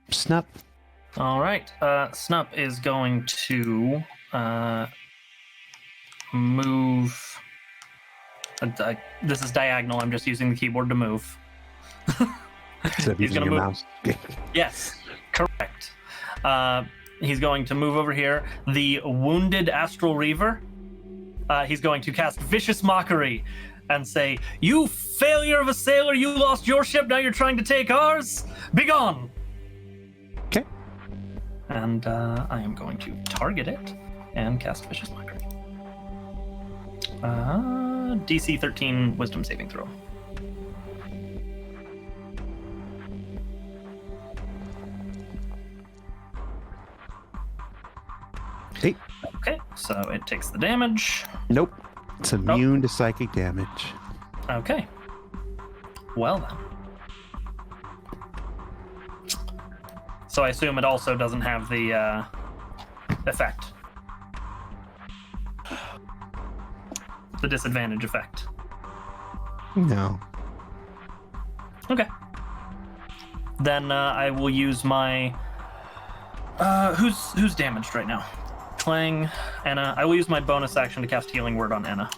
Snup. All right. Snup is going to move. This is diagonal. I'm just using the keyboard to move. Instead of He's using gonna your move. mouse. Yes, correct. He's going to move over here. The wounded Astral Reaver. He's going to cast Vicious Mockery and say, "You failure of a sailor! You lost your ship. Now you're trying to take ours. Begone!" Okay. And I am going to target it and cast Vicious Mockery. DC 13 Wisdom saving throw. Hey. Okay, so it takes the damage. Nope. It's immune to psychic damage. Okay. Well then. So I assume it also doesn't have the effect. The disadvantage effect. No. Okay. Then I will use my... Who's damaged right now? Clang, Anna. I will use my bonus action to cast Healing Word on Anna.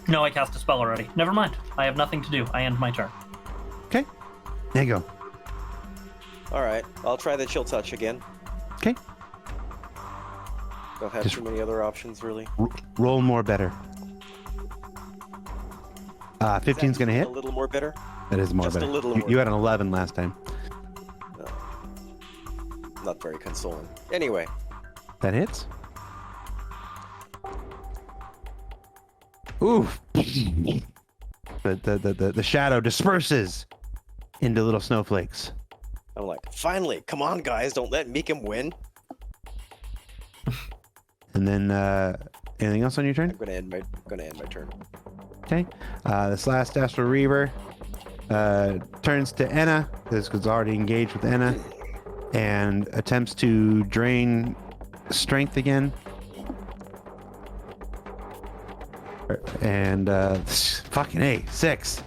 No, I cast a spell already. Never mind. I have nothing to do. I end my turn. Okay. There you go. All right, I'll try the chill touch again. Okay. Don't have Just- too many other options, really. Roll more better. 15's going to hit. A little more better. That is more just a better. little more You had an 11 last time. Not very consoling. Anyway, That hits. Ooh. The shadow disperses into little snowflakes. I'm like, finally, come on, guys, don't let Meekum win. And then, anything else on your turn? I'm gonna end my turn. Okay. This last Astral Reaver turns to Enna, because it's already engaged with Enna, and attempts to drain strength again. And fucking A, 6.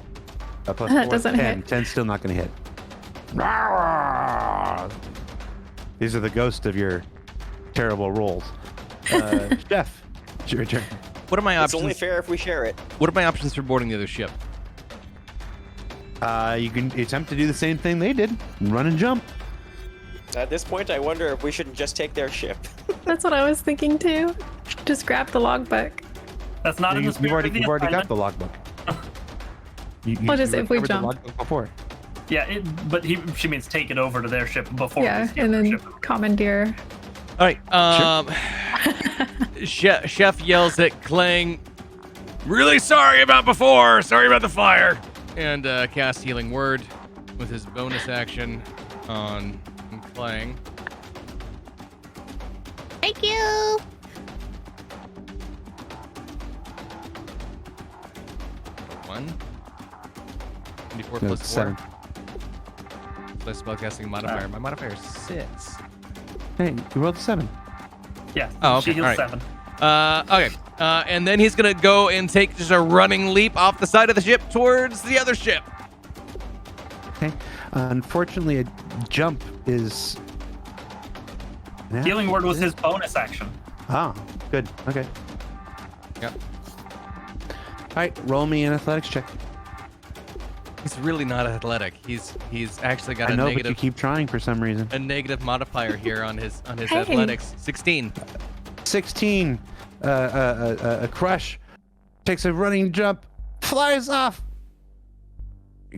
Plus That 4, doesn't 10. hit. 10's still not going to hit. These are the ghosts of your terrible rolls. Jeff, it's your turn. What are my It's options? only fair if we share it. What are my options for boarding the other ship? You can attempt to do the same thing they did. Run and jump. At this point, I wonder if we shouldn't just take their ship. That's what I was thinking too. Just grab the logbook. That's not in the You've spirit already, of the you've already got assignment. the logbook. Well, just if we recovered the jump. logbook before. Yeah, but she means take it over to their ship before we Yeah, steal and their then ship. commandeer. All right. Chef yells at Clang, "Really sorry about before. Sorry about the fire." And cast Healing Word with his bonus action on Clang. Thank you. One. 24 No, plus 4. 7. Plus spellcasting modifier. My modifier is 6. Hey, you rolled a 7. Yeah, Oh, okay, she heals all right. 7. Okay. And then he's gonna go and take just a running leap off the side of the ship towards the other ship. Okay. Unfortunately, a jump is. Yeah. Healing Word was his bonus action. Ah, good. Okay. Yep. All right, roll me an athletics check. He's really not athletic. He's actually got I a know, but you negative keep trying for some reason. a negative modifier here on his Hey. athletics. 16. 16. A crush takes a running jump, flies off.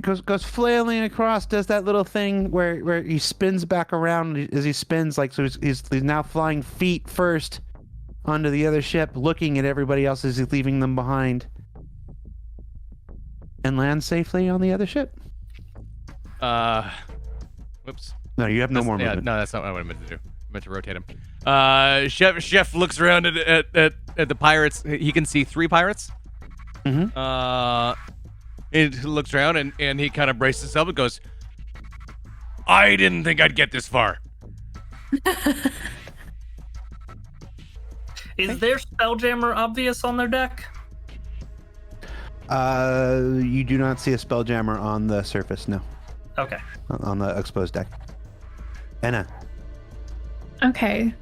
Goes flailing across, does that little thing where he spins back around as he spins, like, so he's now flying feet first onto the other ship, looking at everybody else as he's leaving them behind, and lands safely on the other ship. Whoops. No, you have no more Yeah, movement. no, that's not what I meant to do. I meant to rotate him. Chef looks around at the pirates. He can see 3 pirates. Mhm. He looks around and he kind of braces himself and goes, "I didn't think I'd get this far." Is their Spelljammer obvious on their deck? You do not see a Spelljammer on the surface, no. Okay. On the exposed deck. Enna. Okay.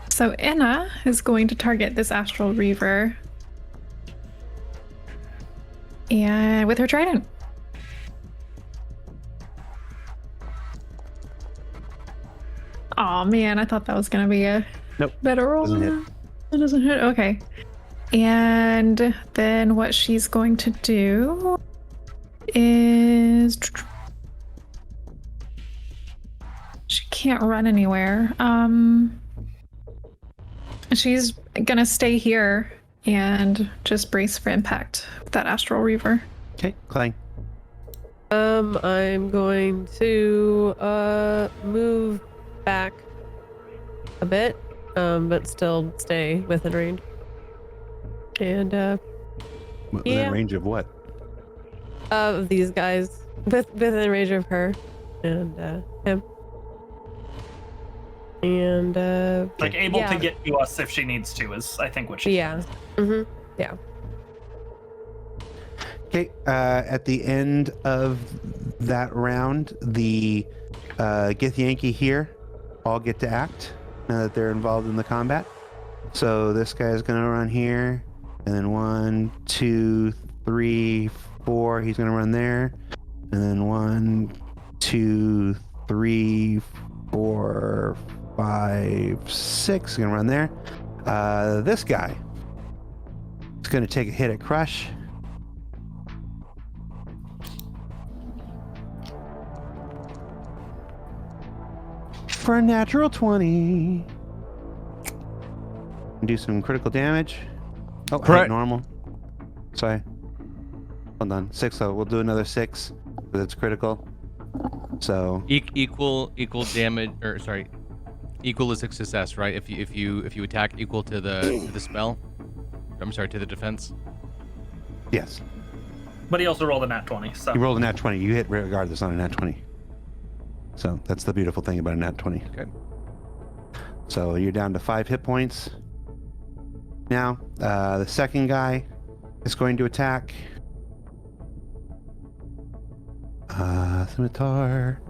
So Enna is going to target this Astral Reaver. And with her trident. Oh man, I thought that was gonna be a Nope. better roll. Doesn't hit. It doesn't hit. Okay. And then what she's going to do is she can't run anywhere. She's gonna stay here and just brace for impact with that Astral Reaver. Okay, Clang. I'm going to move back a bit, but still stay within range. And Within Yeah. range of what? of these guys, within range of her and him. And Like able Yeah. to get to us if she needs to is I think what she yeah. Mm-hmm. Yeah. Okay, at the end of that round, the Githyanki here all get to act now that they're involved in the combat. So this guy's gonna run here, and then 1, 2, 3, 4. He's gonna run there, and then 1, 2, 3, 4, 5, 6. He's gonna run there. This guy is gonna take a hit at Crush. For a natural 20. Do some critical damage. Oh, I hit Correct. normal. Sorry. Hold on. 6. So we'll do another 6 because it's critical. So Equal damage, or sorry, equal is a success, right? If you attack equal to the spell. I'm sorry, to the defense. yes, But he also rolled a nat 20, so. you rolled a nat 20. You hit regardless on a nat 20. So that's the beautiful thing about a nat 20. Okay. So you're down to 5 hit points. Now, the second guy is going to attack. Scimitar.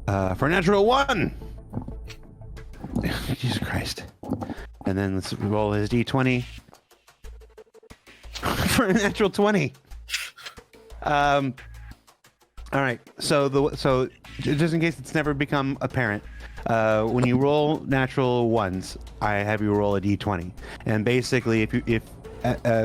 For a natural 1! Jesus Christ. And then let's roll his d20. For a natural 20. All right. So just in case it's never become apparent, when you roll natural ones, I have you roll a d20, and basically, if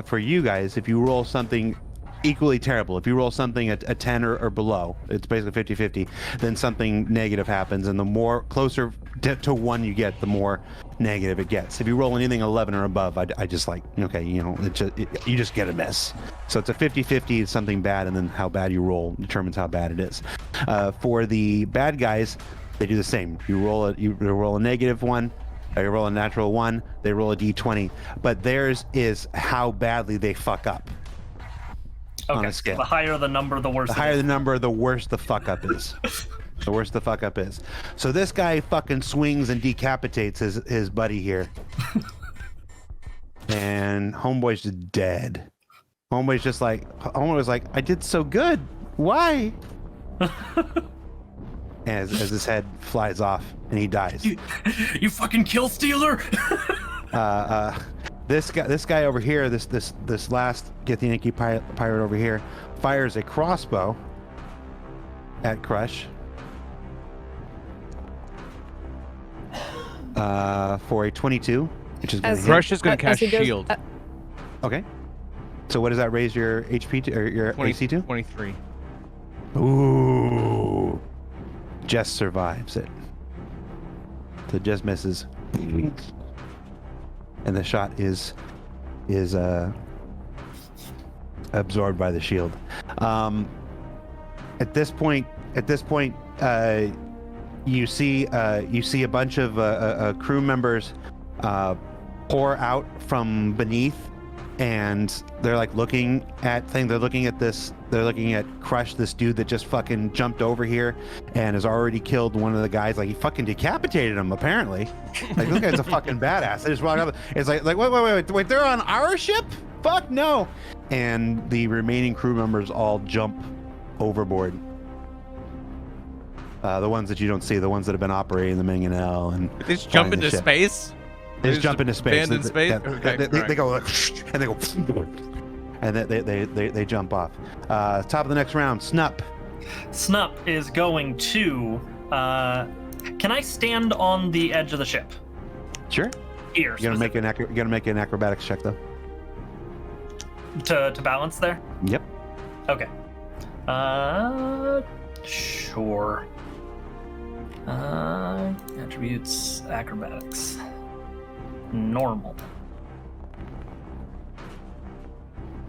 for you guys, if you roll something equally terrible, if you roll something at a 10 or below, it's basically 50-50, then something negative happens, and the more closer to 1 you get, the more negative it gets. If you roll anything 11 or above, I just like, okay, you just get a miss. So it's a 50-50, it's something bad, and then how bad you roll determines how bad it is. For the bad guys, they do the same. You roll a negative 1, or you roll a natural 1, they roll a d20, but theirs is how badly they fuck up. On Okay, a scale. the higher the number, the worse The it higher is. the number, the worse the fuck up is. The worse the fuck up is. So this guy fucking swings and decapitates his buddy here. And Homeboy's just dead. Homeboy's like, I did so good. Why? as his head flies off and he dies. You fucking kill stealer! This guy over here, this last Githyanki pirate over here, fires a crossbow at Crush for a 22, which is going to hit. Crush is going to cast he goes- shield. Okay. So what does that raise your HP to, or your 20, AC to? 23. Ooh. Just survives it. So just misses. And the shot is absorbed by the shield. At this point, you see a bunch of crew members pour out from beneath, and they're like looking at things. They're looking at this. They're looking at Crush, this dude that just fucking jumped over here and has already killed one of the guys. Like, he fucking decapitated him, apparently. Like, this guy's a fucking badass. They just walk up. It's like wait, they're on our ship? Fuck no. And the remaining crew members all jump overboard. The ones that you don't see, the ones that have been operating the Minganel and They just jump flying the into ship. space? They just jump into space. Abandoned space? Yeah, Okay, they alright. go like, and they go, and they jump off. Top of the next round, Snup. Snup is going to. Can I stand on the edge of the ship? Sure. Here. You're gonna make an acrobatics check though. To balance there? Yep. Okay. Sure. Attributes, acrobatics. Normal.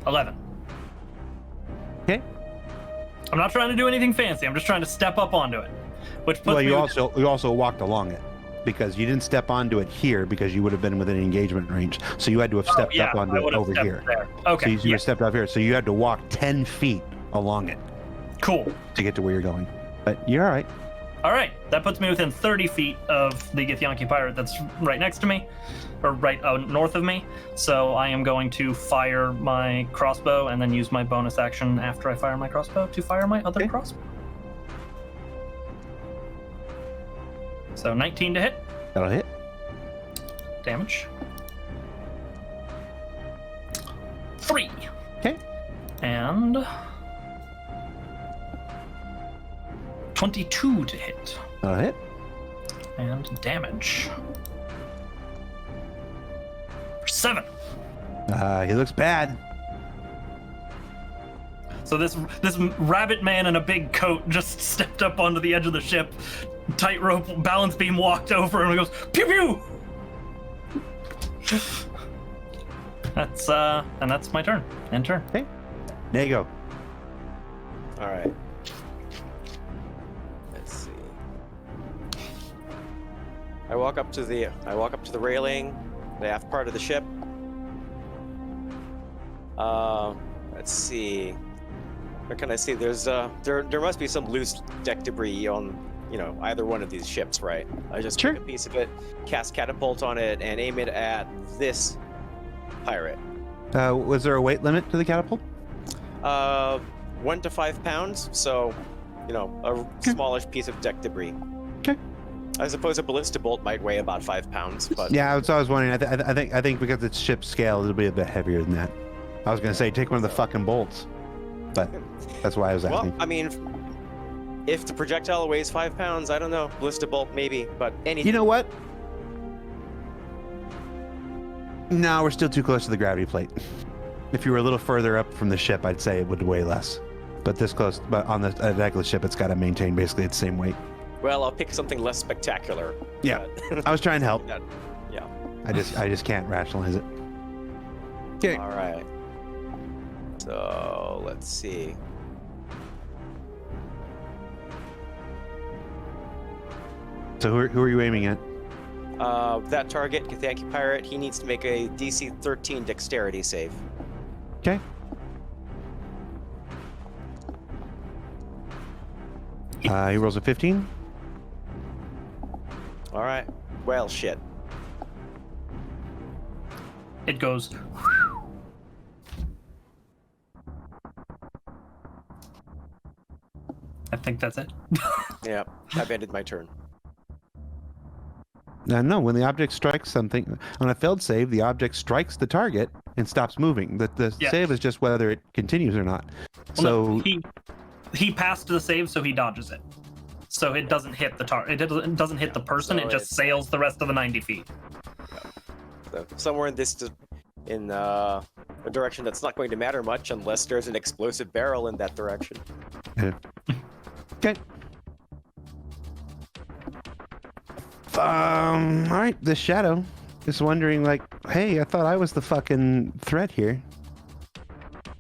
11. Okay. I'm not trying to do anything fancy. I'm just trying to step up onto it. Which puts Well, me you within- also walked along it because you didn't step onto it here because you would have been within engagement range. So you had to have stepped yeah, up onto I it would have over stepped here. there. Okay. So you stepped up here. So you had to walk 10 feet along it Cool. to get to where you're going. But you're all right. All right, that puts me within 30 feet of the Githyanki pirate that's right next to me, or right north of me. So I am going to fire my crossbow and then use my bonus action after I fire my crossbow to fire my other Okay. crossbow. So 19 to hit, That'll hit. damage. 3. Okay. And 22 to hit. That'll hit. And damage. 7. He looks bad. So this rabbit man in a big coat just stepped up onto the edge of the ship, tightrope balance beam walked over and goes pew pew. That's my turn. End turn. There you go. All right. Let's see. I walk up to the railing, the aft part of the ship. Let's see. What can I see? There's there must be some loose deck debris on, either one of these ships, right? I just Sure. take a piece of it, cast catapult on it, and aim it at this pirate. Was there a weight limit to the catapult? 1 to 5 pounds, so a smallish piece of deck debris. Okay. I suppose a ballista bolt might weigh about 5 pounds, but Yeah, that's what I was wondering. I think because it's ship scale, it'll be a bit heavier than that. I was gonna say take one of the fucking bolts, but that's why I was asking. well, I mean, if the projectile weighs 5 pounds, I don't know, ballista bolt maybe, but anything. You know what? No, we're still too close to the gravity plate. If you were a little further up from the ship, I'd say it would weigh less. But this close, but on the deck of the ship, it's got to maintain basically its same weight. Well, I'll pick something less spectacular. Yeah. but- I was trying to help. yeah. I just can't rationalize it. Okay. All right. So let's see. So who are you aiming at? That target, Githyanki Pirate, he needs to make a DC 13 dexterity save. Okay. He rolls a 15. All right. Well, shit. It goes. I think that's it. Yeah, I've ended my turn. No, when the object strikes something on a failed save, the object strikes the target and stops moving. The Yeah. save is just whether it continues or not. Well, no, So he passed the save, so he dodges it. So it doesn't hit the target. It doesn't hit the person. so It just it's- sails the rest of the 90 feet. So somewhere in a direction that's not going to matter much unless there's an explosive barrel in that direction. okay. All right. The shadow is wondering, like, hey, I thought I was the fucking threat here.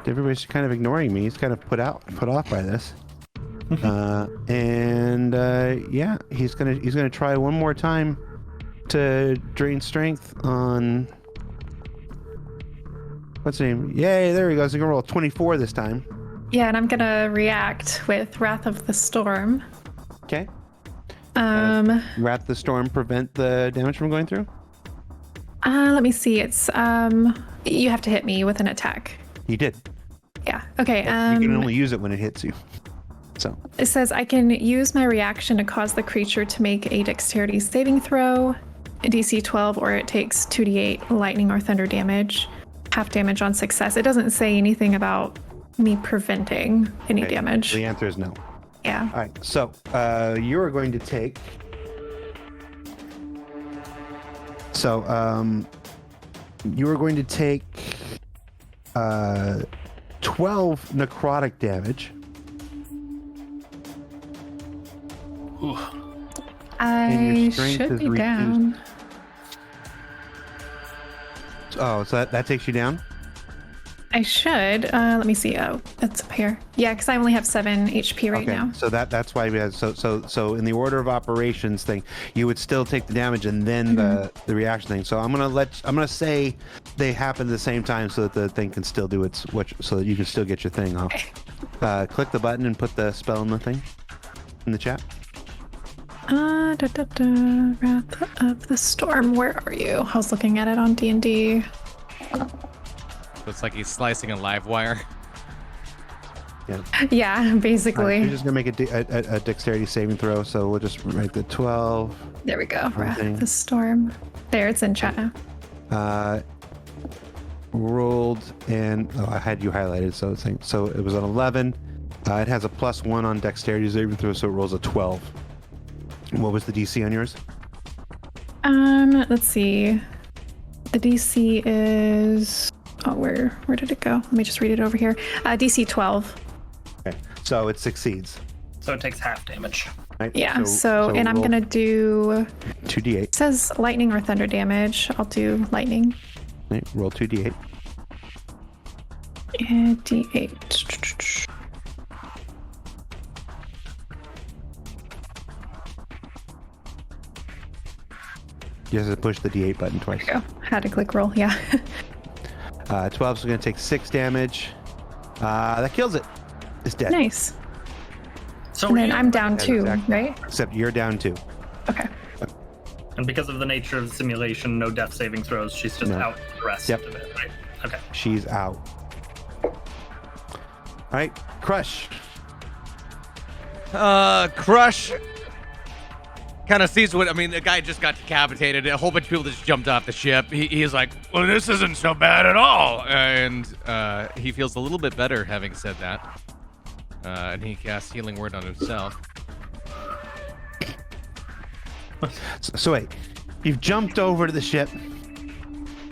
Everybody's kind of ignoring me. He's kind of put off by this. Yeah, he's gonna try one more time to drain strength on. What's his name? Yay! There he goes. He's gonna roll a 24 this time. Yeah, and I'm gonna react with Wrath of the Storm. Okay. Let Wrath the storm prevent the damage from going through. me see. It's you have to hit me with an attack. He did. Yeah. Okay. You can only use it when it hits you. So. It says I can use my reaction to cause the creature to make a dexterity saving throw, a DC 12, or it takes 2d8 lightning or thunder damage, half damage on success. It doesn't say anything about me preventing any Okay, damage. The answer is no. Yeah. All right. So you are going to take. So you are going to take 12 necrotic damage. Ooh. And your I strength should is be reduced. down. Oh, so that takes you down? I should. Let me see. Oh, that's up here. Yeah, because I only have 7 HP right now. So that's why we have so in the order of operations thing, you would still take the damage and then the reaction thing. So I'm gonna say they happen at the same time so that the thing can still do so that you can still get your thing off. Click the button and put the spell in the thing in the chat. Wrath of the Storm. Where are you? I was looking at it on D&D. Looks like he's slicing a live wire. Yeah, All right, basically. you're just gonna make a dexterity saving throw. So we'll just write the 12. There we go. Wrath thing. of the Storm. There, it's in chat now. Rolled and I had you highlighted, so it was an 11. It has a +1 on dexterity saving throw, so it rolls a 12. What was the DC on yours? Let's see. The DC is where did it go? Let me just read it over here. DC 12. Okay, so it succeeds. So it takes half damage. Right? Yeah. So and I'm roll gonna do. 2d8. It says lightning or thunder damage. I'll do lightning. Right, roll 2d8. D8. You have to push the D8 button twice. There you go. Had to click roll. Yeah. 12 is going to take 6 damage. That kills it. It's dead. Nice. So And then I'm down Yeah, 2, exactly. right? Except you're down 2. Okay. And because of the nature of the simulation, no death saving throws. She's just No. out for the rest Yep. of it, right? Okay. She's out. All right, Crush. Crush kind of sees what, I mean, the guy just got decapitated. A whole bunch of people just jumped off the ship. He's like, well, this isn't so bad at all. And he feels a little bit better having said that. And he casts Healing Word on himself. So wait, you've jumped over to the ship,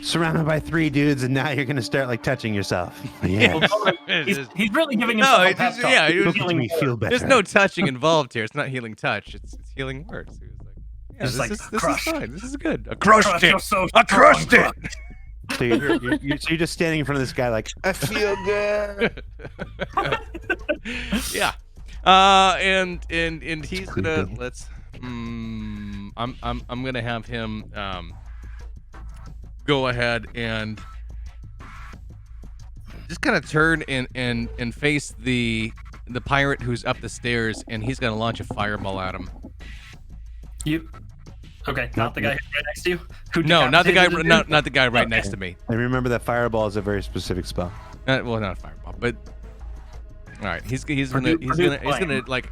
surrounded by 3 dudes, and now you're going to start like touching yourself. Yeah. He's really giving No, himself a it's pep just- talk. yeah, He's Look at healing me feel better. There's no touching involved here. It's not healing touch. It's healing words. He was like, yeah, Just this, like, is, this crushed. is fine. This is good. I crushed Crush, it. you're so I crushed strong, it. So you're just standing in front of this guy like, I feel good. Yeah. And he's gonna Creepy. let's. I'm gonna have him go ahead and just kind of turn and face the pirate who's up the stairs, and he's gonna launch a fireball at him. You. Okay, not the guy right next to you. Who No, not the guy. decapitated the dude? Not the guy right Okay. next to me. And remember that fireball is a very specific spell. Well, not a fireball, but all right. He's gonna flame. like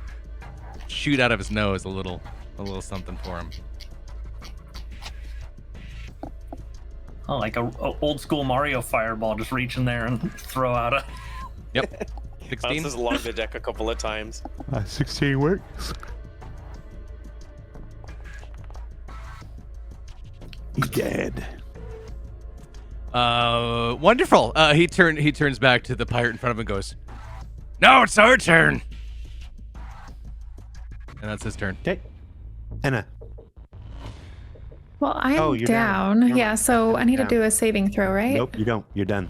shoot out of his nose a little something for him. Oh, like a old school Mario fireball, just reach in there and throw out a. Yep. 16. Bounces along the deck a couple of times. 16 works. He's dead. Wonderful. He turns back to the pirate in front of him and goes, "Now it's our turn." And that's his turn. Okay. Anna. Well, I'm Oh, you're down. down. Never Yeah, mind. so I need to Down. do a saving throw, right? Nope, you don't. You're done.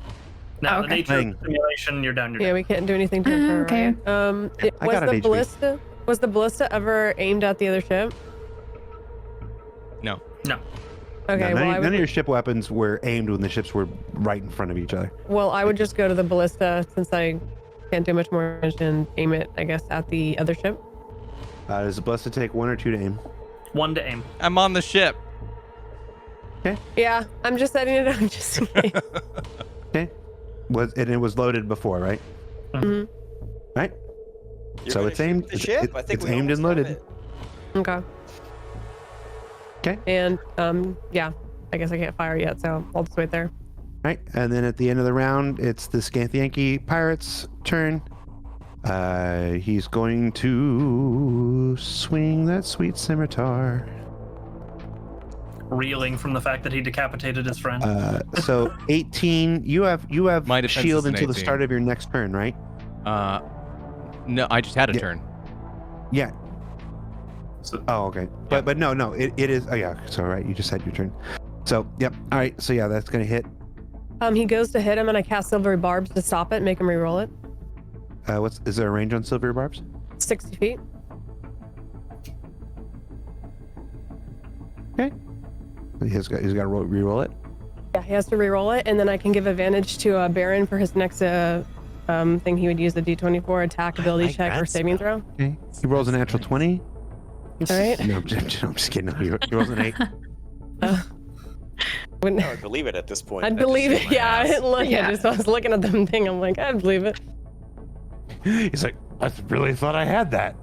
Now, Okay. the nature Thing. of the simulation, you're down. You're Yeah, down. we can't do anything to her. Okay. Right? I Was got an the HP. ballista? Was the ballista ever aimed at the other ship? No. No. Okay. No, well, I none would, of your ship weapons were aimed when the ships were right in front of each other. I would just go to the ballista since I can't do much more damage and aim it, I guess, at the other ship. Does the ballista take 1 or 2 to aim? 1 to aim. I'm on the ship. Yeah, I'm just setting it up just in case. Okay. It was loaded before, right? Mhm. Right. You're So gonna it's aimed. shoot the ship? I think it's we aimed and almost have loaded. it. Okay. Okay. And yeah, I guess I can't fire yet, so I'll just wait there. Right. And then at the end of the round, it's the Scanthianki pirate's turn. He's going to swing that sweet scimitar. Reeling from the fact that he decapitated his friend. So 18. You have My defense shield is an until the 18. start of your next turn, right? No, I just had a Yeah. turn. Yeah. So- Oh, okay. But no. It is. Oh yeah. So right. You just had your turn. So yep. All right. So yeah, that's gonna hit. He goes to hit him, and I cast silvery barbs to stop it, make him re-roll it. Is there a range on silver barbs? 60 feet. Okay. He's got to re-roll it. Yeah, he has to re-roll it, and then I can give advantage to Baron for his next thing. He would use the D24 attack, ability like check, or that saving spell. throw. Okay. He rolls a natural 20. All right. No, I'm just kidding. No, he rolls an 8. Wouldn't- I would believe it at this point. I'd believe it. my Yeah, I ass. didn't look Yeah. at it. So I was looking at the thing. I'm like, I'd believe it. He's like, I really thought I had that.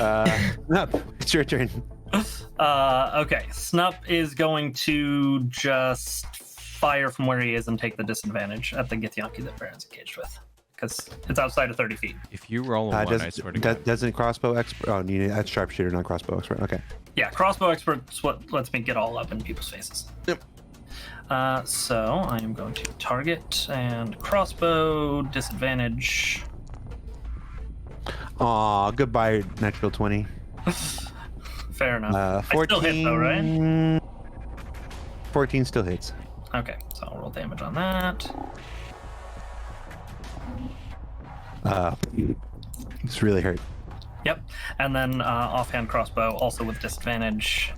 Up. It's your turn. Okay. Snup is going to just fire from where he is and take the disadvantage at the Githyanki that Baron's engaged with. Because it's outside of 30 feet. If you roll a 1, I swear to God. Doesn't crossbow expert? Oh, you need that's sharpshooter, not crossbow expert. Okay. Yeah, crossbow expert's what lets me get all up in people's faces. Yep. So I am going to target and crossbow disadvantage. Aw, goodbye, natural 20. Fair enough. 14. I still hit though, right? 14 still hits. Okay, so I'll roll damage on that. It's really hurt. Yep. And then offhand crossbow, also with disadvantage.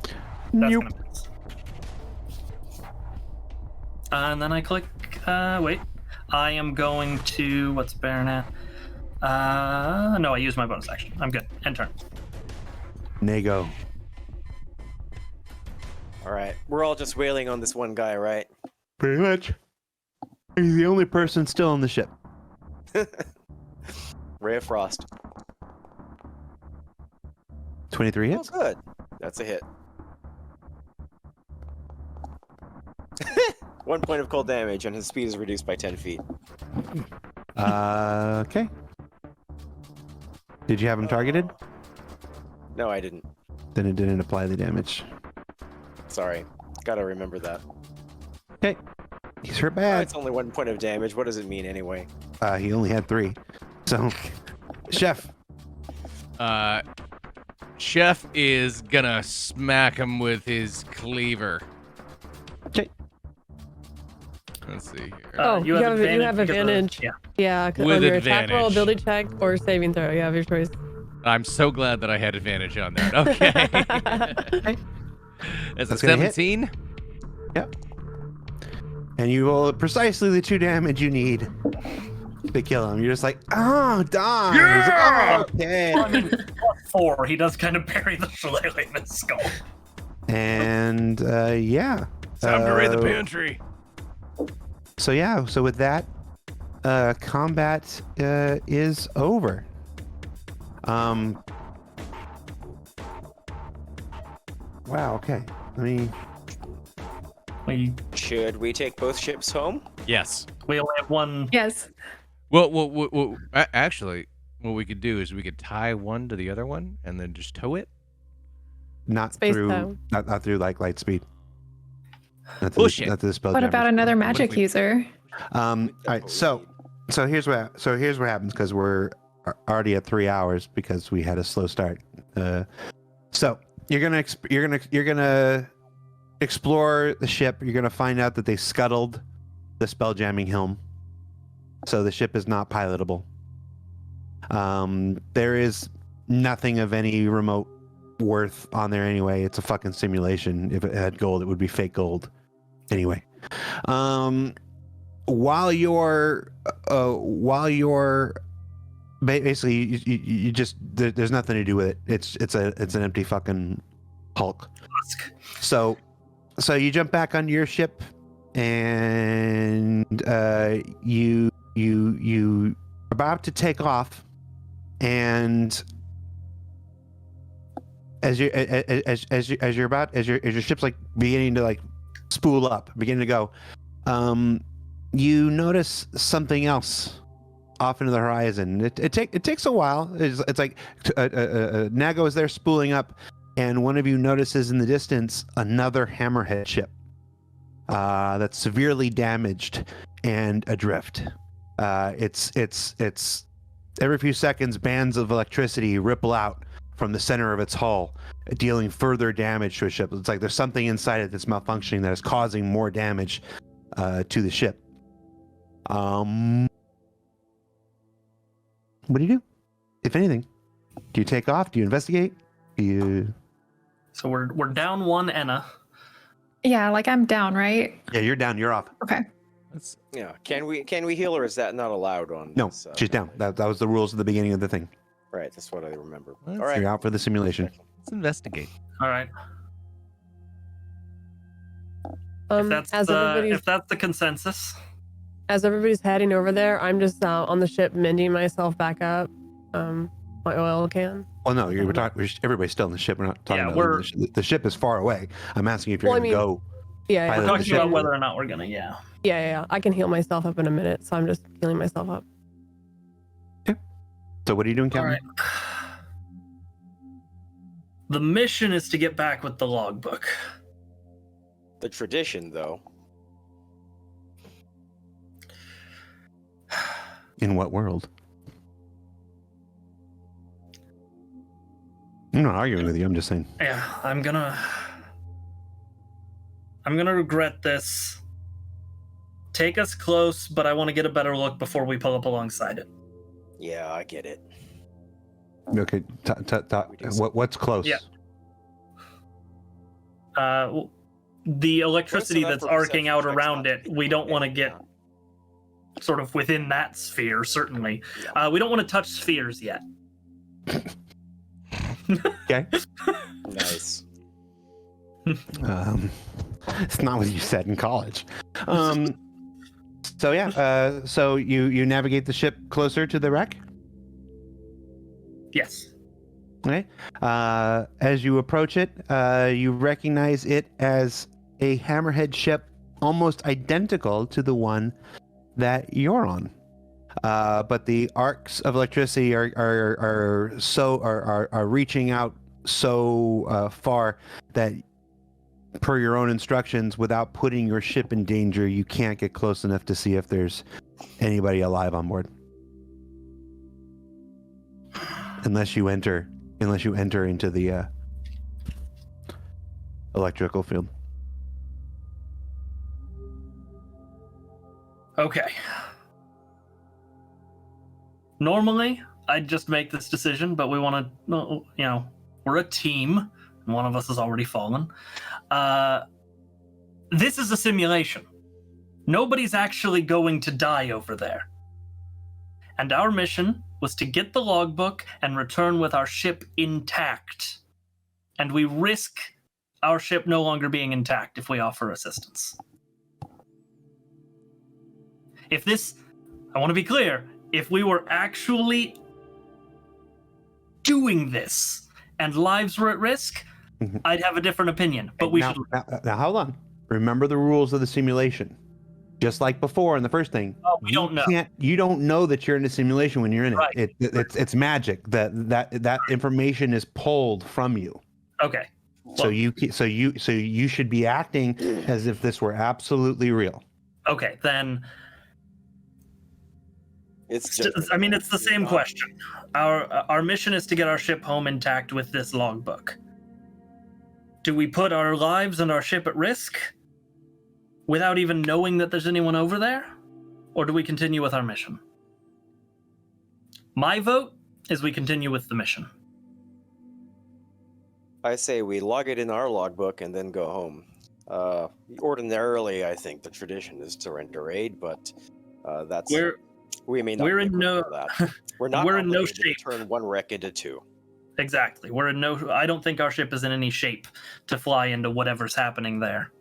That's Nope. gonna miss. And then I click. Wait. I am going to. What's Baron at? No, I use my bonus action. I'm good. End turn. Nago. All right, we're all just wailing on this one guy, right? Pretty much. He's the only person still on the ship. Ray of Frost. 23 Oh, hits. good. That's a hit. 1 point of cold damage, and his speed is reduced by 10 feet. Okay. Did you have him targeted? No, I didn't. Then it didn't apply the damage. Sorry. Gotta remember that. Okay. He's hurt Oh, bad. it's only 1 point of damage. What does it mean anyway? He only had 3. So, Chef. Chef is gonna smack him with his cleaver. Okay. Let's see here. Oh, you have because of- advantage. yeah. Yeah, 'cause With on your attack roll, advantage. ability check, or saving throw. You have your choice. I'm so glad that I had advantage on that. Okay. That's a That's gonna hit. 17. Yep. And you roll precisely the 2 damage you need to kill him. You're just like, oh, die. He's like, Yeah! oh, okay. I mean, +4. He does kind of bury the shillelagh in his skull. And yeah. Time to raid the Uh, pantry. So yeah, so with that, combat is over. Wow. Okay. Should we take both ships home? Yes. We only have one. Yes. Well, actually, what we could do is we could tie one to the other one and then just tow it. Not Space through, tow. not through like light speed. Not to Bullshit. Not to the spell. What about another magic we- user? All right. So here's what happens because we're already at 3 hours because we had a slow start. So you're gonna explore the ship. You're gonna find out that they scuttled the spelljamming helm, so the ship is not pilotable. There is nothing of any remote worth on there anyway. It's a fucking simulation. If it had gold, it would be fake gold. Anyway, while you're basically you just there's nothing to do with it. It's an empty fucking hulk. Husk. So you jump back onto your ship and you about to take off, and as your ship's like beginning to like spool up, beginning to go, you notice something else off into the horizon. It takes a while. It's like Nago is there spooling up, and one of you notices in the distance another hammerhead ship that's severely damaged and adrift. It's every few seconds bands of electricity ripple out from the center of its hull, dealing further damage to a ship. It's like there's something inside it that's malfunctioning that is causing more damage to the ship. What do you do, if anything? Do you take off? Do you investigate? Do you? So we're down one Enna. Yeah, like I'm down, right? Yeah, you're down. You're off. Okay. Let's, Yeah. Can we heal, or is that not allowed on? No, this, she's down. That was the rules at the beginning of the thing. Right. That's what I remember. Let's- All right. You're out for the simulation. let's investigate. All right. As If that's the consensus. everybody's heading over there, I'm just on the ship mending myself back up. My oil can. Well, no, we're talking. Everybody's still in the ship. We're not talking Yeah, about the ship is far away. I'm asking if you're Well, I going to mean- go. Yeah, Pilot We're the talking ship. about whether or not we're gonna. Yeah. yeah. I can heal myself up in a minute, so I'm just healing myself up. So what are you doing, All Captain? right. The mission is to get back with the logbook. The tradition, though. In what world? I'm not arguing with you. I'm just saying. Yeah, I'm gonna regret this take us close, but I want to get a better look before we pull up alongside it. Yeah, I get it. Okay, what's close? Yeah. The electricity Close enough that's for arcing perception out checks around not it, to we don't want to get get sort of within that sphere, certainly. Yeah. We don't want to touch spheres yet. Okay. Nice. It's not what you said in college. So yeah, so you navigate the ship closer to the wreck. Yes. Okay. As you approach it, you recognize it as a hammerhead ship, almost identical to the one that you're on. But the arcs of electricity are reaching out so far that, per your own instructions, without putting your ship in danger, you can't get close enough to see if there's anybody alive on board, unless you enter into the electrical field. Okay. Normally, I'd just make this decision, but we want to, we're a team, and one of us has already fallen. This is a simulation. Nobody's actually going to die over there. And our mission was to get the logbook and return with our ship intact. And we risk our ship no longer being intact if we offer assistance. I want to be clear, if we were actually doing this and lives were at risk, I'd have a different opinion. But we should. Now, hold on. Remember the rules of the simulation. Just like before in the first thing. Oh, we don't know. You don't know that you're in a simulation when you're in it. Right. It's magic. That information is pulled from you. Okay. Well, So you should be acting as if this were absolutely real. okay, then. It's It's the same question. Our mission is to get our ship home intact with this logbook. Do we put our lives and our ship at risk without even knowing that there's anyone over there? Or do we continue with our mission? My vote is we continue with the mission. I say we log it in our logbook and then go home. Ordinarily, I think the tradition is to render aid, but that's we may not. We're be in no. for that. We're not. we're in no obligated to shape. turn one wreck into two. Exactly. We're in no. I don't think our ship is in any shape to fly into whatever's happening there.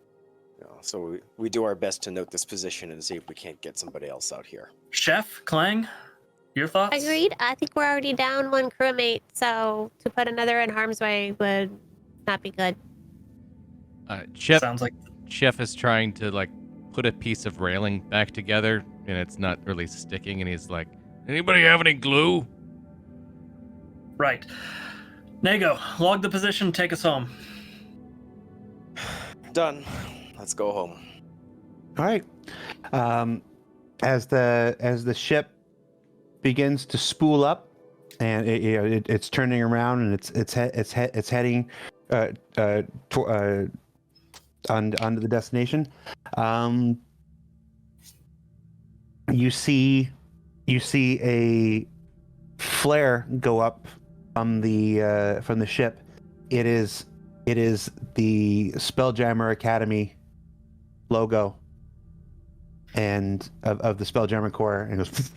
So we do our best to note this position and see if we can't get somebody else out here. Chef Clang, your thoughts? Agreed. I think we're already down one crewmate, so to put another in harm's way would not be good. Chef Sounds like Chef is trying to put a piece of railing back together, and it's not really sticking. And he's like, "Anybody have any glue?" right. Nego, log the position. Take us home. Done. Let's go home. All right. As the ship begins to spool up, and it's turning around, and it's heading onto the destination. You see a flare go up from the ship. It is the Spelljammer Academy logo and of the Spelljammer Corps, and goes,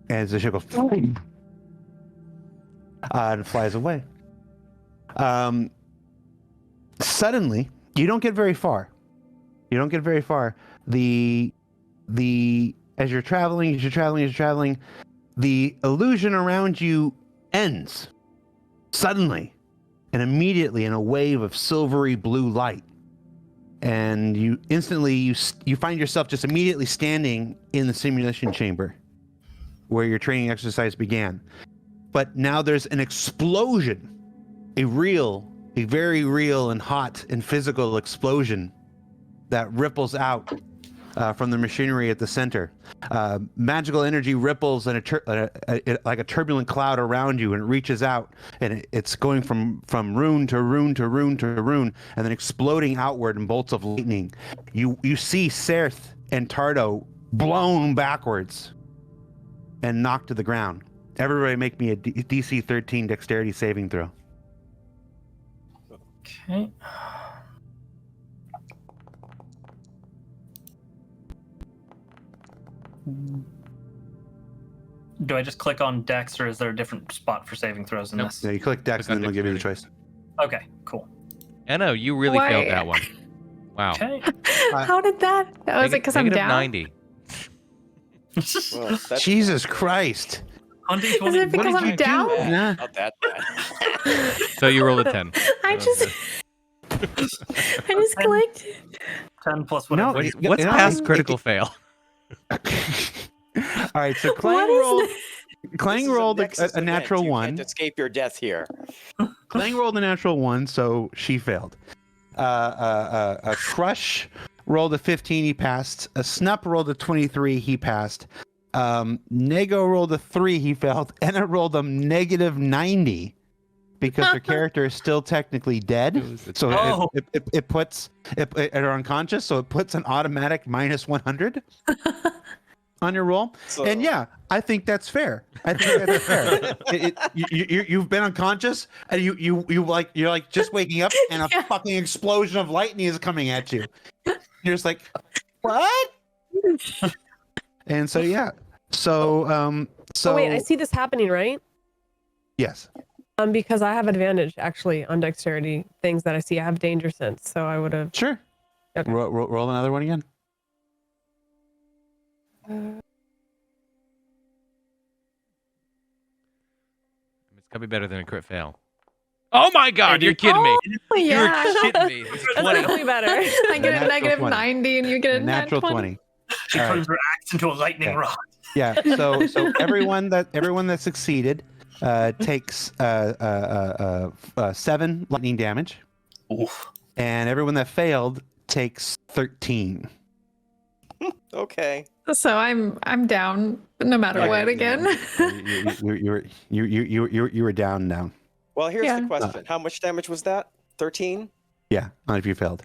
and the ship goes, and flies away. Suddenly, you don't get very far. As you're traveling, the illusion around you ends suddenly and immediately in a wave of silvery blue light. And you instantly you find yourself just immediately standing in the simulation chamber where your training exercise began. But now there's an explosion, a very real and hot and physical explosion that ripples out from the machinery at the center. Magical energy ripples and like a turbulent cloud around you, and it reaches out, and it's going from rune to rune to rune to rune, and then exploding outward in bolts of lightning. You see Serth and Tardo blown backwards and knocked to the ground. Everybody make me a DC 13 dexterity saving throw. Okay. Do I just click on Dex, or is there a different spot for saving throws in Nope. this? Yeah, you click Dex Click and then on they'll give you the choice. Okay, cool. Anna, you really Why? failed that one. Wow. Okay. How did that? Oh, is it because I'm Negative down? 90. Well, that's Jesus Christ. On Is D20. it because did I'm you do? down? Nah. not that bad. So you rolled a 10. I just clicked. 10 plus No, whatever. it- What's you know, past it- critical fail? All right, so What Clang is rolled. This Clang is rolled Nexus a event. natural You one. can't escape your death here. Clang rolled a natural one, so she failed. A Crush rolled a 15, he passed. A Snup rolled a 23, he passed. Nego rolled a 3, he failed. And it rolled a negative 90 because her character is still technically dead. So Oh. it puts they're unconscious, so it puts an automatic minus 100 on your roll. So, And yeah, I think that's fair. I think that's fair. You've been unconscious, and you're like just waking up, and a fucking explosion of lightning is coming at you. You're just like, what? And so yeah, so Oh wait, I see this happening, right? yes, Because I have advantage actually on dexterity things that I see. I have danger sense, so I would have. sure. Okay. Roll another one again. It's gotta be better than a crit fail. Oh my god, you're kidding me. Oh, yeah. You're shitting me. It's That's 20. definitely better. I get a Natural negative 20. 90 and you get a Natural nat 20. She All right. turns her axe into a lightning Yeah. rod. Yeah. So everyone that succeeded takes 7 lightning damage, Oof. and everyone that failed takes 13. okay. So I'm down no matter Yeah, what yeah, again. You were down. Well, here's Yeah. the question. How much damage was that? 13? Yeah, not if you failed.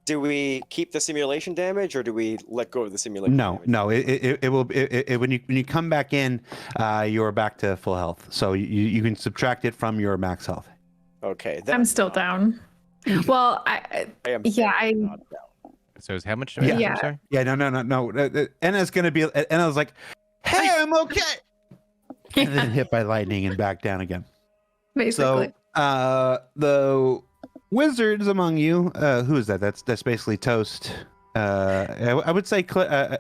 Do we keep the simulation damage, or do we let go of the simulation damage? No. It will. When you come back in, you are back to full health. So you can subtract it from your max health. Okay. I'm still down. Well, I am yeah, very I- not down. So is how much? Yeah. I'm sorry? Yeah. No. Anna's gonna be. Anna's like, hey, I'm okay. And then hit by lightning and back down again. basically. So, the wizards among you, who is that? That's basically Toast. I would say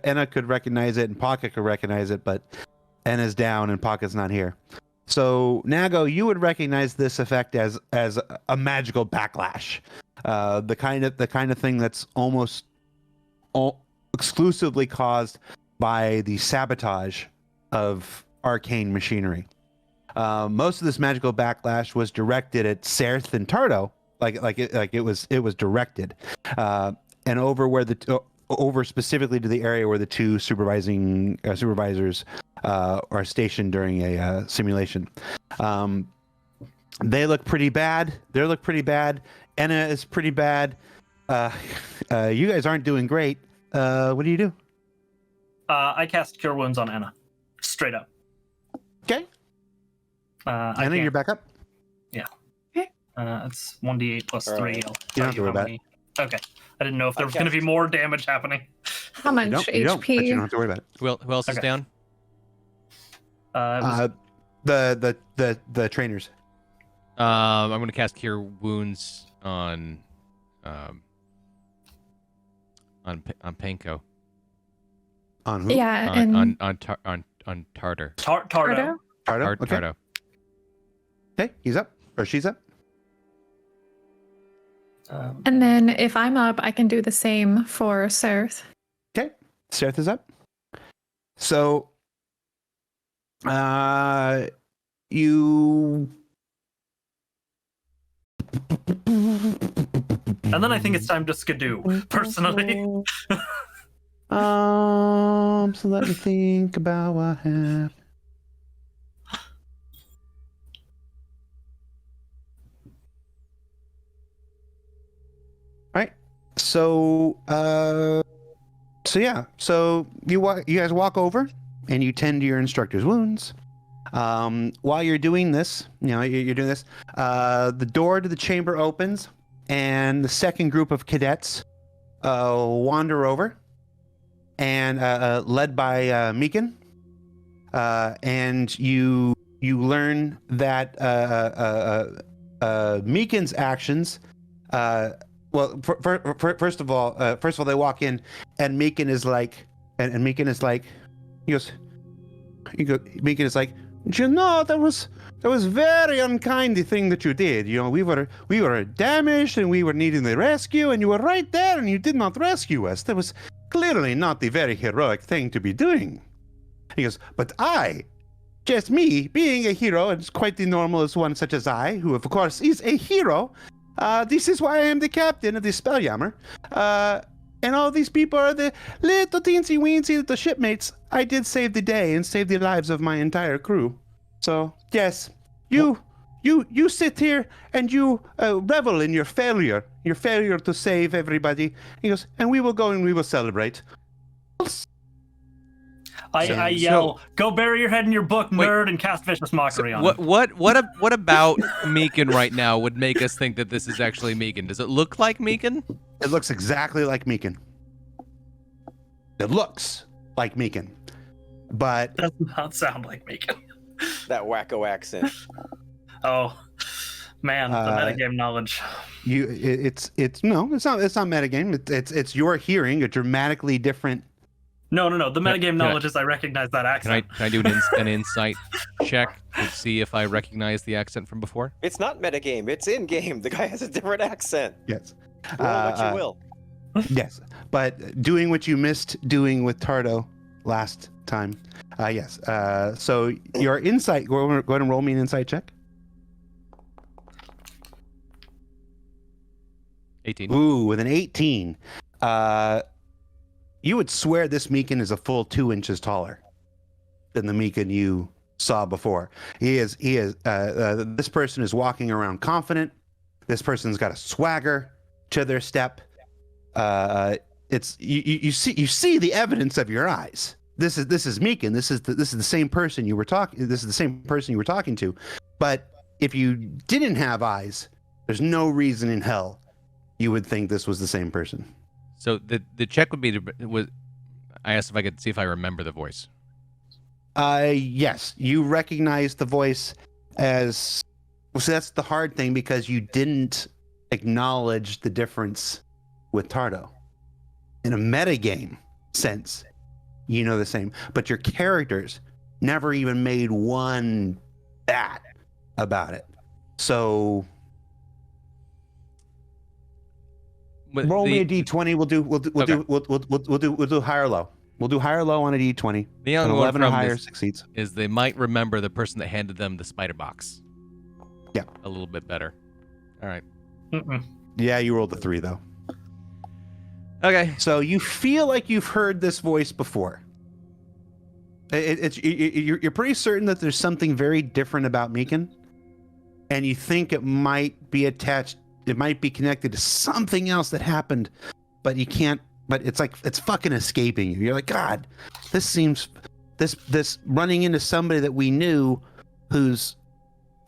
Anna could recognize it and Pocket could recognize it, but Anna's down and Pocket's not here. So Nago, you would recognize this effect as a magical backlash, the kind of thing that's almost exclusively caused by the sabotage of arcane machinery. Most of this magical backlash was directed at Serth and Tardo, it was directed, and over specifically to the area where the two supervisors are stationed during a simulation. They look pretty bad. They look pretty bad. Enna is pretty bad. You guys aren't doing great. What do you do? I cast Cure Wounds on Anna. Straight up. Okay. I Anna, can't. you're back up. It's 1d8 plus 3. Alright. I'll You tell don't have to worry how about many. Okay. I didn't know if there I was going to be cast- more damage happening. How much You don't, but you don't HP? have to worry about it. Who else is Okay. down? It was- The trainers. I'm going to cast Cure Wounds on Panko. On who? Yeah, and On Tartar. Tardo. Tardo? Tardo? Okay. Tardo. Okay, he's up. Or she's up. And then if I'm up, I can do the same for Serth. Okay. Seth is up. So you And then I think it's time to skidoo, personally. so let me think about what happened. All right. So So you guys walk over and you tend to your instructor's wounds. While you're doing this, you're doing this. The door to the chamber opens, and the second group of cadets wander over, and led by Meekin. And you learn that Meekin's actions. First of all, they walk in, and Meekin is like, Meekin is like, Meekin is like, that was very unkind, the thing that you did. We were damaged and we were needing the rescue, and you were right there and you did not rescue us. That was clearly not the very heroic thing to be doing. He goes, but just me, being a hero, and it's quite the normal as one such as I, who of course is a hero. This is why I am the captain of the Spelljammer. And all these people are the little teensy weensy little shipmates. I did save the day and save the lives of my entire crew. So yes, you sit here and you revel in your failure to save everybody. He goes, and we will go and we will celebrate. I yell, "Go bury your head in your book, nerd!" and cast vicious mockery on him. What about Meekin right now would make us think that this is actually Meekin? Does it look like Meekin? It looks exactly like Meekin. It looks like Meekin, but Does not sound like Meekin. That wacko accent. Oh man, the metagame knowledge. It's not metagame. It's your hearing a dramatically different. No. The metagame knowledge is I recognize that accent. Can I do an insight check to see if I recognize the accent from before? It's not metagame. It's in game. The guy has a different accent. Yes. Roll what you will. Yes, but doing what you missed doing with Tardo last time. Yes. So your insight. Go ahead and roll me an insight check. 18. Ooh, with an 18. You would swear this Meekin is a full 2 inches taller than the Meekin you saw before. He is. This person is walking around confident. This person's got a swagger to their step. It's you see the evidence of your eyes. This is Meekin. This is the same person you were talking. This is the same person you were talking to. But if you didn't have eyes, there's no reason in hell you would think this was the same person. So the check would be I asked if I could see if I remember the voice. Yes, you recognize the voice as. Well, so that's the hard thing because you didn't acknowledge the difference with Tardo. In a metagame sense, you know the same, but your characters never even made one bat about it. So roll me a d20. We'll do high or low. We'll do high or low on a d20. The An only 11 or one higher from succeeds. is they might remember the person that handed them the spider box. Yeah, a little bit better. All right. Yeah, you rolled a 3 though. Okay. So you feel like you've heard this voice before. You're pretty certain that there's something very different about Meekin, and you think it might be attached. It might be connected to something else that happened, but you can't. But it's like it's fucking escaping you. You're like, God, this seems this running into somebody that we knew, who's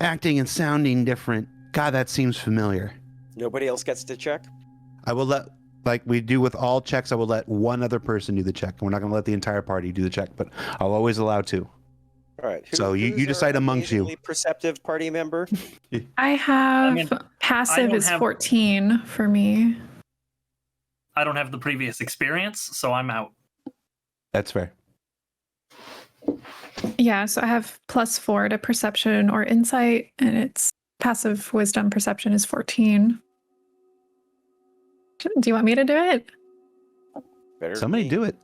acting and sounding different. God, that seems familiar. Nobody else gets to check? I will let, like we do with all checks, I will let one other person do the check. We're not going to let the entire party do the check, but I'll always allow 2. All right. So you who's decide our amongst you. amazingly perceptive party member? I have passive don't is have- 14 for me. I don't have the previous experience, so I'm out. That's fair. Yeah, so I have +4 to perception or insight, and it's passive wisdom perception is 14. Do you want me to do it? Better Somebody do it.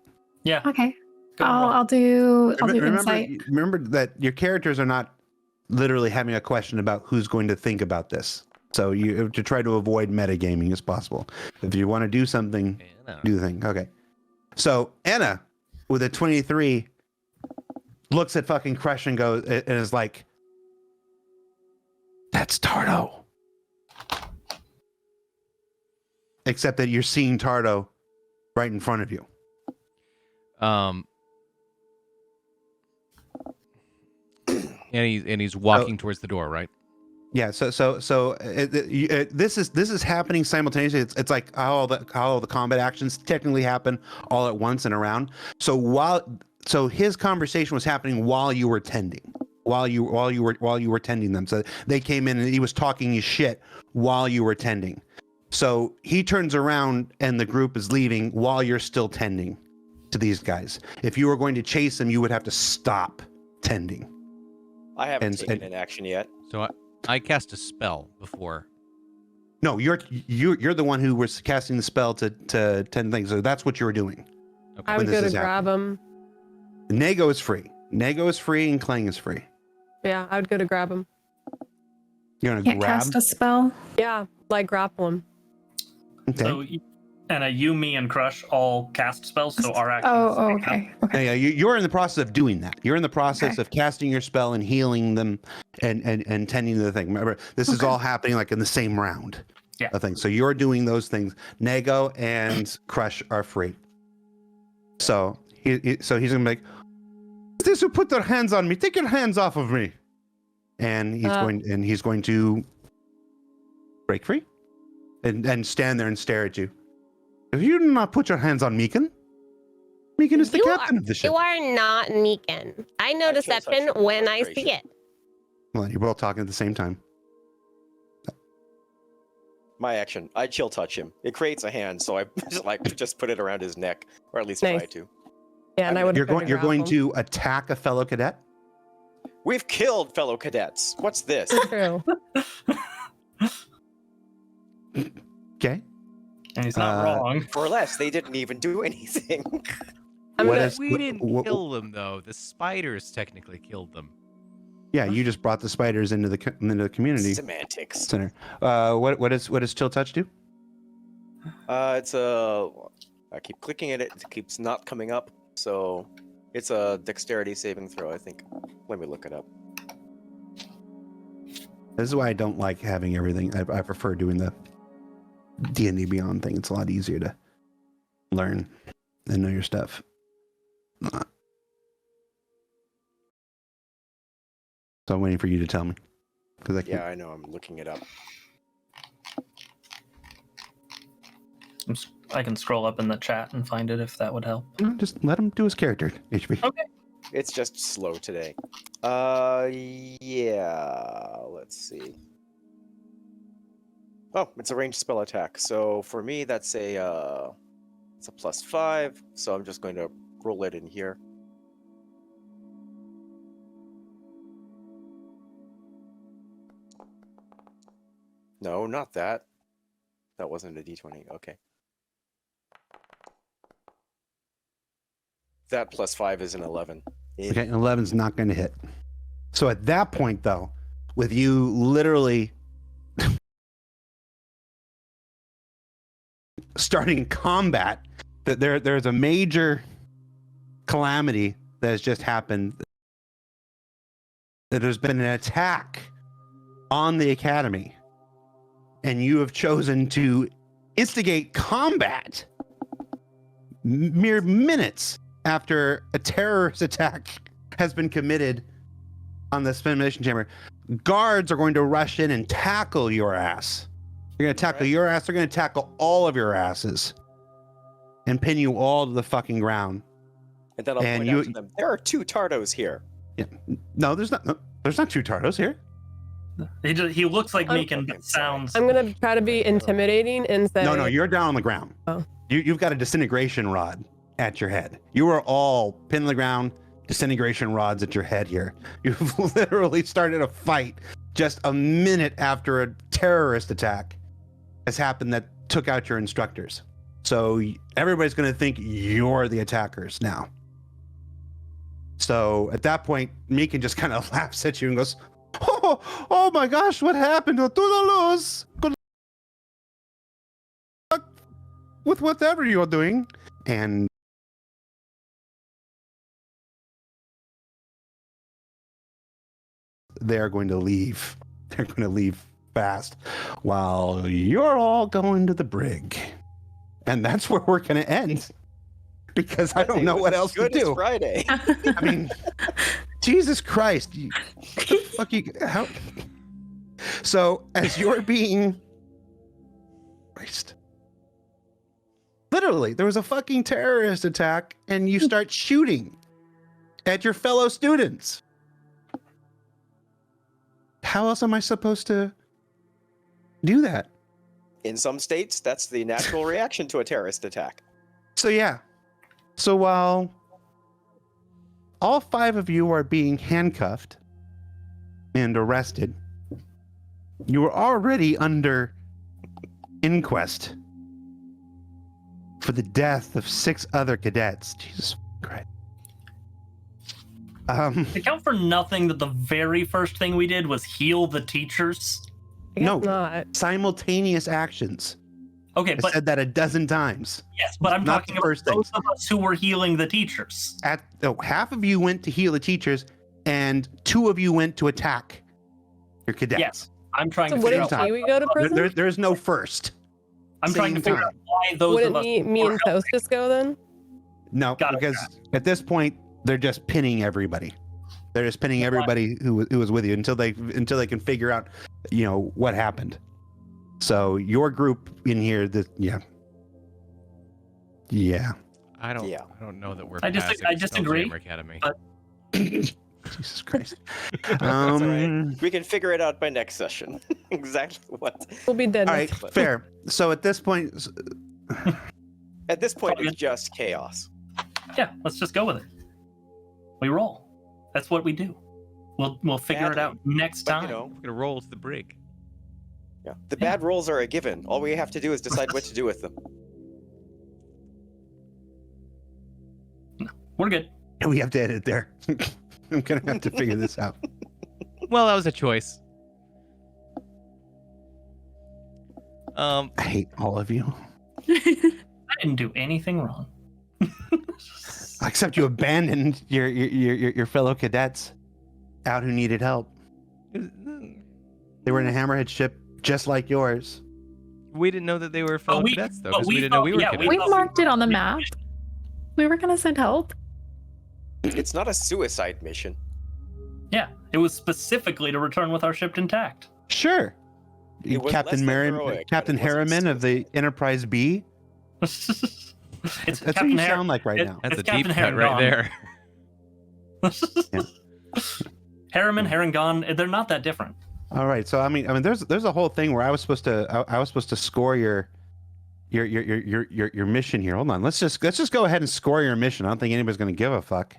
Yeah. Okay. Go roll. I'll do insight. Remember that your characters are not literally having a question about who's going to think about this. So you have to try to avoid metagaming as possible. If you want to do something, do the thing. Okay. So Anna, with a 23, looks at fucking Crush and goes and is like, "That's Tardo." Except that you're seeing Tardo right in front of you. And he's walking towards the door, right? Yeah. This is happening simultaneously. It's like how all the combat actions technically happen all at once and around. So his conversation was happening while you were tending, while you were tending them. So they came in and he was talking his shit while you were tending. So he turns around and the group is leaving while you're still tending to these guys. If you were going to chase them, you would have to stop tending. I haven't taken an action yet. So I cast a spell before. No, you're the one who was casting the spell to tend things. So that's what you were doing. Okay. I would go to grab him. Nego is free. Nego is free and Clang is free. Yeah, I would go to grab him. You're gonna Can't grab. cast a spell. Yeah, like grapple him. Okay. So, and you, me, and Crush all cast spells, so our actions. Oh, okay. Okay. Yeah, you're in the process of doing that. You're in the process of casting your spell and healing them and tending to the thing. Remember, this is all happening like in the same round. Yeah. Of things. So you're doing those things. Nego and Crush are free. So he's gonna be like, "This who put their hands on me? Take your hands off of me!" And he's going to break free and stand there and stare at you. If you do not put your hands on Meekin is the captain of the ship. You are not Meekin. I know deception when I see it. Well, you're both talking at the same time. My action. I chill touch him. It creates a hand, so I just put it around his neck, or at least Nice. try to. Yeah, and I would. You're going to attack a fellow cadet. We've killed fellow cadets. What's this? True. Okay. And he's not wrong. For less, they didn't even do anything. We didn't kill them though. The spiders technically killed them. Yeah, you just brought the spiders into the community Semantics. center. What does Chill Touch do? It's a. I keep clicking it. It keeps not coming up. So it's a dexterity saving throw, I think. Let me look it up. This is why I don't like having everything. I prefer doing the D&D Beyond thing. It's a lot easier to learn and know your stuff. So I'm waiting for you to tell me. Yeah, I know. I'm looking it up. I can scroll up in the chat and find it if that would help. Just let him do his character, HB. Okay. It's just slow today. Yeah. Let's see. Oh, it's a ranged spell attack. So for me, that's it's a +5. So I'm just going to roll it in here. No, not that. That wasn't a D20. Okay. That +5 is an 11. Okay, 11's not going to hit. So at that point, though, with you literally starting combat, that there's a major calamity that has just happened. That there's been an attack on the academy, and you have chosen to instigate combat mere minutes after a terrorist attack has been committed on the simulation chamber. Guards are going to rush in and tackle your ass. They're going to tackle your ass. They're going to tackle all of your asses and pin you all to the fucking ground. And then I'll point out to them, there are 2 Tardos here. Yeah. No, there's not. No, there's not 2 Tardos here. He looks like Meekin, but sounds. I'm gonna try to be intimidating and say. No, you're down on the ground. Oh. You've got a disintegration rod at your head. You are all pinned to the ground, disintegration rods at your head here. You've literally started a fight just a minute after a terrorist attack has happened that took out your instructors. So everybody's going to think you're the attackers now. So at that point, Meekin just kind of laughs at you and goes, oh my gosh, what happened? Toodaloo! Good luck with whatever you're doing. And they're going to leave. They're going to leave fast while you're all going to the brig. And that's where we're going to end because I don't know what else to Good as do. Friday. I mean, Jesus Christ. What the fuck you... How... So, as you're being... Christ. Literally, there was a fucking terrorist attack, and you start shooting at your fellow students. How else am I supposed to do that? In some states, that's the natural reaction to a terrorist attack. So yeah. So while all 5 of you are being handcuffed and arrested, you are already under inquest for the death of 6 other cadets. Jesus Christ. Account for nothing that the very first thing we did was heal the teachers. I guess No. not. Simultaneous actions. Okay, I but said that a dozen times. yes, but I'm not talking the about first those things. of us who were healing the teachers. Half of you went to heal the teachers, and 2 of you went to attack your cadets. Yes, I'm trying So to wouldn't figure out. we go to prison? There's no first. I'm trying to same figure out time. why those Wouldn't of us. me who were and helping- Toast just go then? No, Got it. because at this point they're just pinning everybody. They're just pinning everybody who was with you until they can figure out, what happened. So your group in here, yeah. I don't. Yeah. I don't know that we're. I passing disagree, Spelljammer Academy. but- Jesus Christ. That's all right. We can figure it out by next session. Exactly what. We'll be dead. All right, next- fair. So at this point, At this point, Okay. it's just chaos. Yeah, let's just go with it. We roll. That's what we do. We'll figure it out next But, time. We're gonna roll to the break. Yeah. The bad rolls are a given. All we have to do is decide what to do with them. We're good. we have to edit there. I'm gonna have to figure this out. Well, that was a choice. I hate all of you, I didn't do anything wrong. except you abandoned your fellow cadets out who needed help. They were in a hammerhead ship just like yours. We didn't know that they were fellow we- cadets, though, but because we we didn't know thought- we were yeah, cadets. We marked it on the map. We were gonna send help. It's not a suicide mission. Yeah, it was specifically to return with our ship intact. Sure. It was less Captain than Merriman, heroic, Captain but it wasn't Harriman of the Enterprise B. It's That's Captain what you Har- sound like right it- now. That's it's a deep Captain cut right Harrigan. there. Harriman, Harrigan, they're not that different. All right. So I mean, there's a whole thing where I was supposed to score your mission here. Hold on. Let's just go ahead and score your mission. I don't think anybody's going to give a fuck.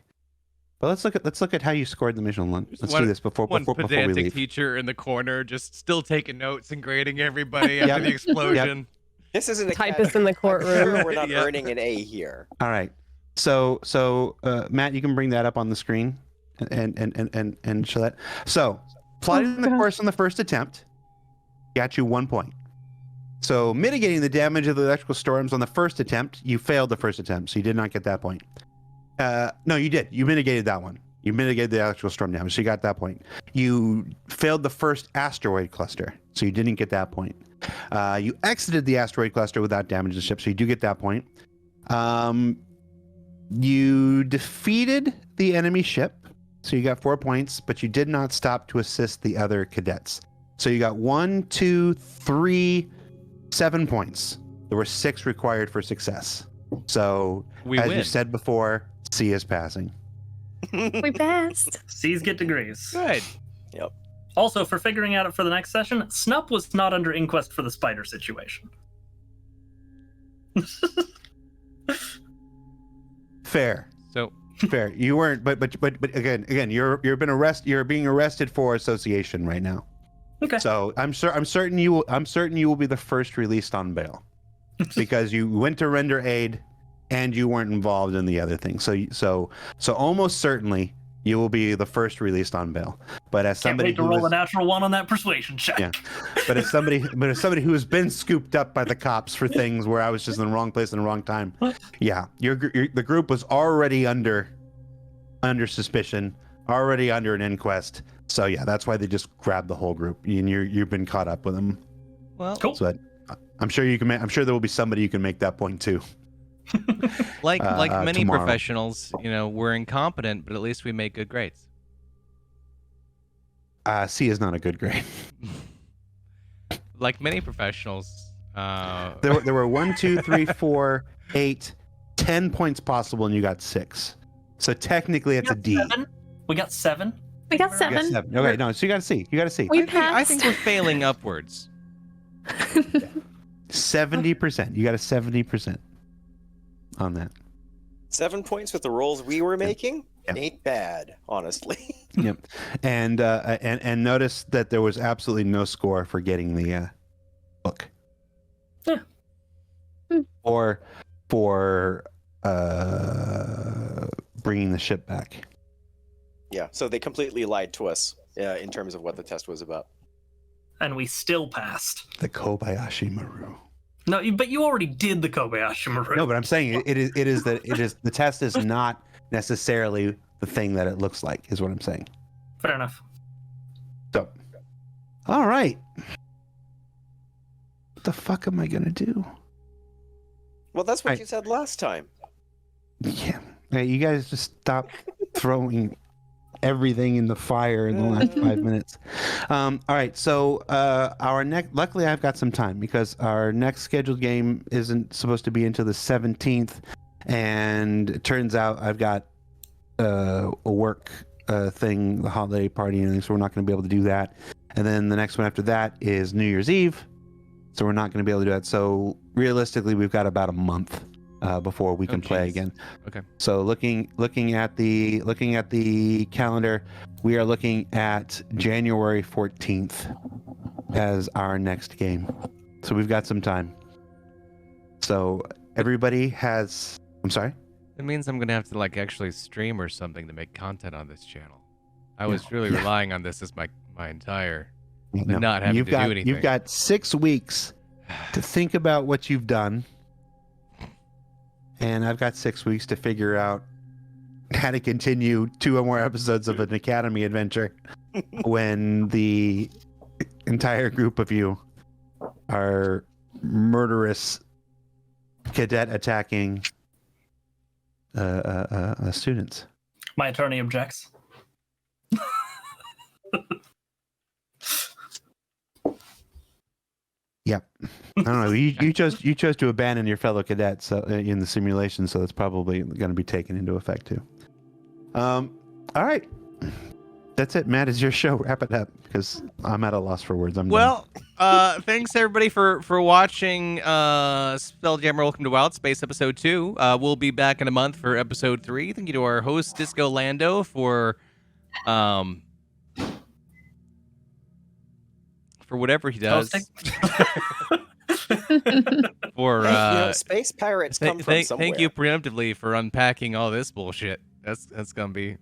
But let's look at how you scored the mission. Let's do this before One we pedantic leave. teacher in the corner, just still taking notes and grading everybody after Yep. the explosion. This isn't a Typist in the I'm courtroom. sure we're not Yeah. earning an A here. All right. So Matt, you can bring that up on the screen and show that. So plotting the God. course on the first attempt got you 1 point. So mitigating the damage of the electrical storms on the first attempt, you failed the first attempt, so you did not get that point. No, you did. You mitigated that one. You mitigated the electrical storm damage, so you got that point. You failed the first asteroid cluster, so you didn't get that point. You exited the asteroid cluster without damaging the ship, so you do get that point. You defeated the enemy ship, so you got 4 points, but you did not stop to assist the other cadets. So you got 1, 2, 3, 7 points. There were 6 required for success. So, We as win. you said before, C is passing. We passed. C's get degrees. Good. Also, for figuring out for the next session, Snup was not under inquest for the spider situation. Fair. So Fair. You weren't, but again, you're being arrested for association right now. Okay. So I'm certain you will be the first released on bail because you went to render aid and you weren't involved in the other thing. So almost certainly you will be the first released on bail. But as Can't somebody wait to who roll is- a natural one on that persuasion check. Yeah. but as somebody who has been scooped up by the cops for things where I was just in the wrong place in the wrong time, yeah, the group was already under suspicion, already under an inquest. So yeah, that's why they just grabbed the whole group, and you've been caught up with them. well, Cool. So I'm sure you can. I'm sure there will be somebody you can make that point to. Like many tomorrow. professionals, we're incompetent, but at least we make good grades. C is not a good grade. Like many professionals. There were 1, 2, 3, 4, 8, 10 points possible, and you got 6. So technically, it's a D. 7? We got 7. We got You got 7. 7. Okay, no, so you got a C. You got a C. We I passed. think we're failing upwards. 70%. You got a 70% on that. 7 points with the rolls we were making Yeah. ain't bad, honestly. Yep. And notice that there was absolutely no score for getting the book. Yeah. Or for bringing the ship back. Yeah, so they completely lied to us in terms of what the test was about. And we still passed. The Kobayashi Maru. No, but you already did the Kobayashi Maru. No, but I'm saying it is the test is not necessarily the thing that it looks like, is what I'm saying. Fair enough. So, all right. What the fuck am I gonna do? Well, that's what Right. you said last time. Yeah, hey, you guys just stop throwing everything in the fire in the last 5 minutes. All right, so our next. Luckily, I've got some time because our next scheduled game isn't supposed to be until the 17th, and it turns out I've got a work thing, the holiday party, and everything, so we're not going to be able to do that. And then the next one after that is New Year's Eve, so we're not going to be able to do that. So realistically, we've got about a month before we can play geez. again. Okay. So looking at the calendar, we are looking at January 14th as our next game. So we've got some time. So everybody has. I'm sorry. It means I'm gonna have to actually stream or something to make content on this channel. I was really relying on this as my entire not having you've to got, do anything. You've got 6 weeks to think about what you've done. And I've got 6 weeks to figure out how to continue 2 or more episodes of an Academy adventure when the entire group of you are murderous cadet attacking students. My attorney objects. Yep. I don't know. You chose to abandon your fellow cadets in the simulation, so that's probably going to be taken into effect too. All right. That's it. Matt, is your show. Wrap it up because I'm at a loss for words. I'm done. Well, thanks everybody for watching Spelljammer Welcome to Wildspace episode 2. We'll be back in a month for episode 3. Thank you to our host Disco Lando for whatever he does. For space pirates come from somewhere. thank you preemptively for unpacking all this bullshit. That's gonna be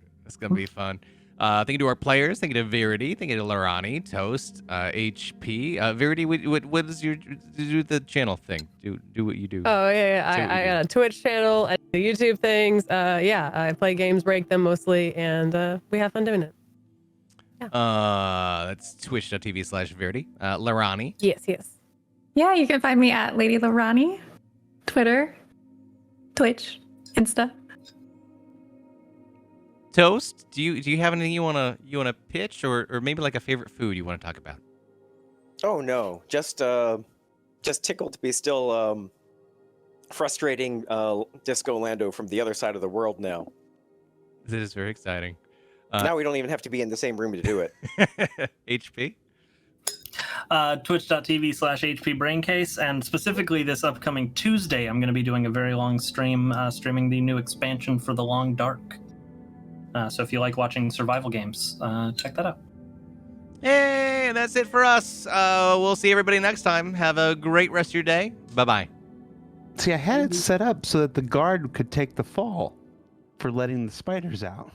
fun. Thank you to our players. Thank you to Verity. Thank you to Larani, Toast, HP. Verity, what is your do the channel thing? Do what you do. Oh yeah, Say what you I do. got a Twitch channel, I do YouTube things. Yeah, I play games, break them mostly, and we have fun doing it. That's twitch.tv/Verity. Larani. Yes. Yeah, you can find me at Lady Lorani, Twitter, Twitch, Insta. Toast, do you have anything you wanna pitch or maybe like a favorite food you want to talk about? Oh no, just tickled to be still frustrating Disco Lando from the other side of the world now. This is very exciting. Now we don't even have to be in the same room to do it. HP. Twitch.tv/HP Braincase, and specifically this upcoming Tuesday, I'm going to be doing a very long stream, streaming the new expansion for The Long Dark. So if you like watching survival games, check that out. Hey, and that's it for us. We'll see everybody next time. Have a great rest of your day. Bye-bye. See, I had it set up so that the guard could take the fall for letting the spiders out.